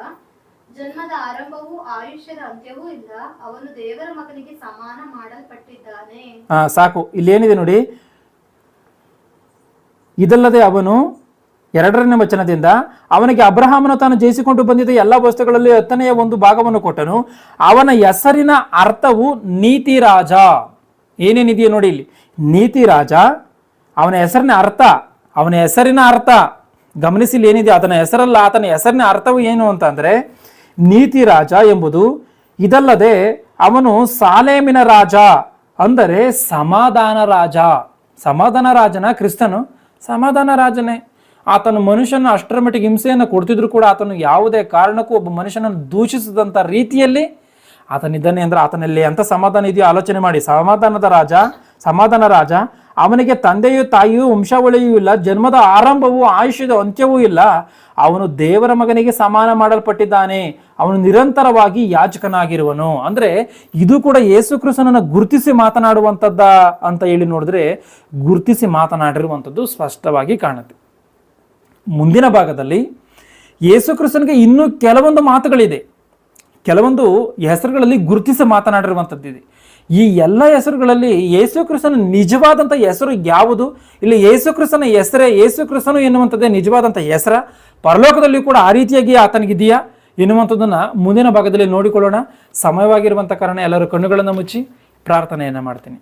ಜನ್ಮದ ಆರಂಭವೂ ಆಯುಷ್ಯದ ಅಂತ್ಯವೂ ಇಲ್ಲ, ಅವನು ದೇವರ ಮಗನಿಗೆ ಸಮಾನ ಮಾಡಲ್ಪಟ್ಟಿದ್ದಾನೆ. ಸಾಕು. ಇಲ್ಲೇನಿದೆ ನೋಡಿ, ಇದಲ್ಲದೆ ಅವನು 2ನೇ ವಚನದಿಂದ ಅವನಿಗೆ ಅಬ್ರಹಾಮನು ತಾನು ಜಯಿಸಿಕೊಂಡು ಬಂದಿದ್ದ ಎಲ್ಲ ವಸ್ತುಗಳಲ್ಲಿ 10ನೇ ಒಂದು ಭಾಗವನ್ನು ಕೊಟ್ಟನು. ಅವನ ಹೆಸರಿನ ಅರ್ಥವು ನೀತಿ ರಾಜ. ಏನೇನಿದೆಯೋ ನೋಡಿ ಇಲ್ಲಿ, ನೀತಿ ರಾಜ. ಅವನ ಹೆಸರಿನ ಅರ್ಥ ಗಮನಿಸಿ, ಏನಿದೆ ಆತನ ಹೆಸರಲ್ಲ, ಆತನ ಹೆಸರಿನ ಅರ್ಥವು ಏನು ಅಂತಂದ್ರೆ ನೀತಿ ರಾಜ ಎಂಬುದು. ಇದಲ್ಲದೆ ಅವನು ಸಾಲೇಮಿನ ರಾಜ ಅಂದರೆ ಸಮಾಧಾನ ರಾಜ. ಸಮಾಧಾನ ರಾಜನ ಕ್ರಿಸ್ತನು ಸಮಾಧಾನ ರಾಜನೇ. ಆತನು ಮನುಷ್ಯನ ಅಷ್ಟರ ಮಟ್ಟಿಗೆ ಹಿಂಸೆಯನ್ನು ಕೊಡ್ತಿದ್ರು ಕೂಡ ಆತನು ಯಾವುದೇ ಕಾರಣಕ್ಕೂ ಒಬ್ಬ ಮನುಷ್ಯನನ್ನು ದೂಷಿಸಿದಂಥ ರೀತಿಯಲ್ಲಿ ಆತನಿದ್ದಾನೆ ಅಂದ್ರೆ ಆತನಲ್ಲಿ ಅಂತ ಸಮಾಧಾನ ಇದೆಯೋ ಆಲೋಚನೆ ಮಾಡಿ. ಸಮಾಧಾನ ರಾಜ, ಅವನಿಗೆ ತಂದೆಯೂ ತಾಯಿಯೂ ವಂಶಾವಳಿಯೂ ಇಲ್ಲ, ಜನ್ಮದ ಆರಂಭವೂ ಆಯುಷ್ಯದ ಅಂತ್ಯವೂ ಇಲ್ಲ, ಅವನು ದೇವರ ಮಗನಿಗೆ ಸಮಾನ ಮಾಡಲ್ಪಟ್ಟಿದ್ದಾನೆ, ಅವನು ನಿರಂತರವಾಗಿ ಯಾಜಕನಾಗಿರುವನು. ಅಂದ್ರೆ ಇದು ಕೂಡ ಯೇಸು ಕ್ರಿಸ್ತನನ್ನು ಗುರುತಿಸಿ ಮಾತನಾಡುವಂಥದ್ದ ಅಂತ ಹೇಳಿ ನೋಡಿದ್ರೆ ಗುರುತಿಸಿ ಮಾತನಾಡಿರುವಂಥದ್ದು ಸ್ಪಷ್ಟವಾಗಿ ಕಾಣುತ್ತೆ. ಮುಂದಿನ ಭಾಗದಲ್ಲಿ ಯೇಸು ಕ್ರಿಸ್ತನಿಗೆ ಇನ್ನೂ ಕೆಲವೊಂದು ಮಾತುಗಳಿದೆ, ಕೆಲವೊಂದು ಹೆಸರುಗಳಲ್ಲಿ ಗುರುತಿಸಿ ಮಾತನಾಡಿರುವಂಥದ್ದಿದೆ. ಈ ಎಲ್ಲ ಹೆಸರುಗಳಲ್ಲಿ ಯೇಸು ಕ್ರಿಸ್ತನ ನಿಜವಾದಂಥ ಹೆಸರು ಯಾವುದು? ಇಲ್ಲಿ ಯೇಸು ಕ್ರಿಸ್ತನ ಹೆಸರೇ, ಯೇಸು ಕ್ರಿಸ್ತನು ಎನ್ನುವಂಥದ್ದೇ ನಿಜವಾದಂಥ ಹೆಸರ? ಪರಲೋಕದಲ್ಲಿ ಕೂಡ ಆ ರೀತಿಯಾಗಿ ಆತನಿಗಿದೆಯಾ ಎನ್ನುವಂಥದ್ದನ್ನು ಮುಂದಿನ ಭಾಗದಲ್ಲಿ ನೋಡಿಕೊಳ್ಳೋಣ. ಸಮಯವಾಗಿರುವಂಥ ಕಾರಣ ಎಲ್ಲರೂ ಕಣ್ಣುಗಳನ್ನು ಮುಚ್ಚಿ ಪ್ರಾರ್ಥನೆಯನ್ನು ಮಾಡ್ತೀನಿ.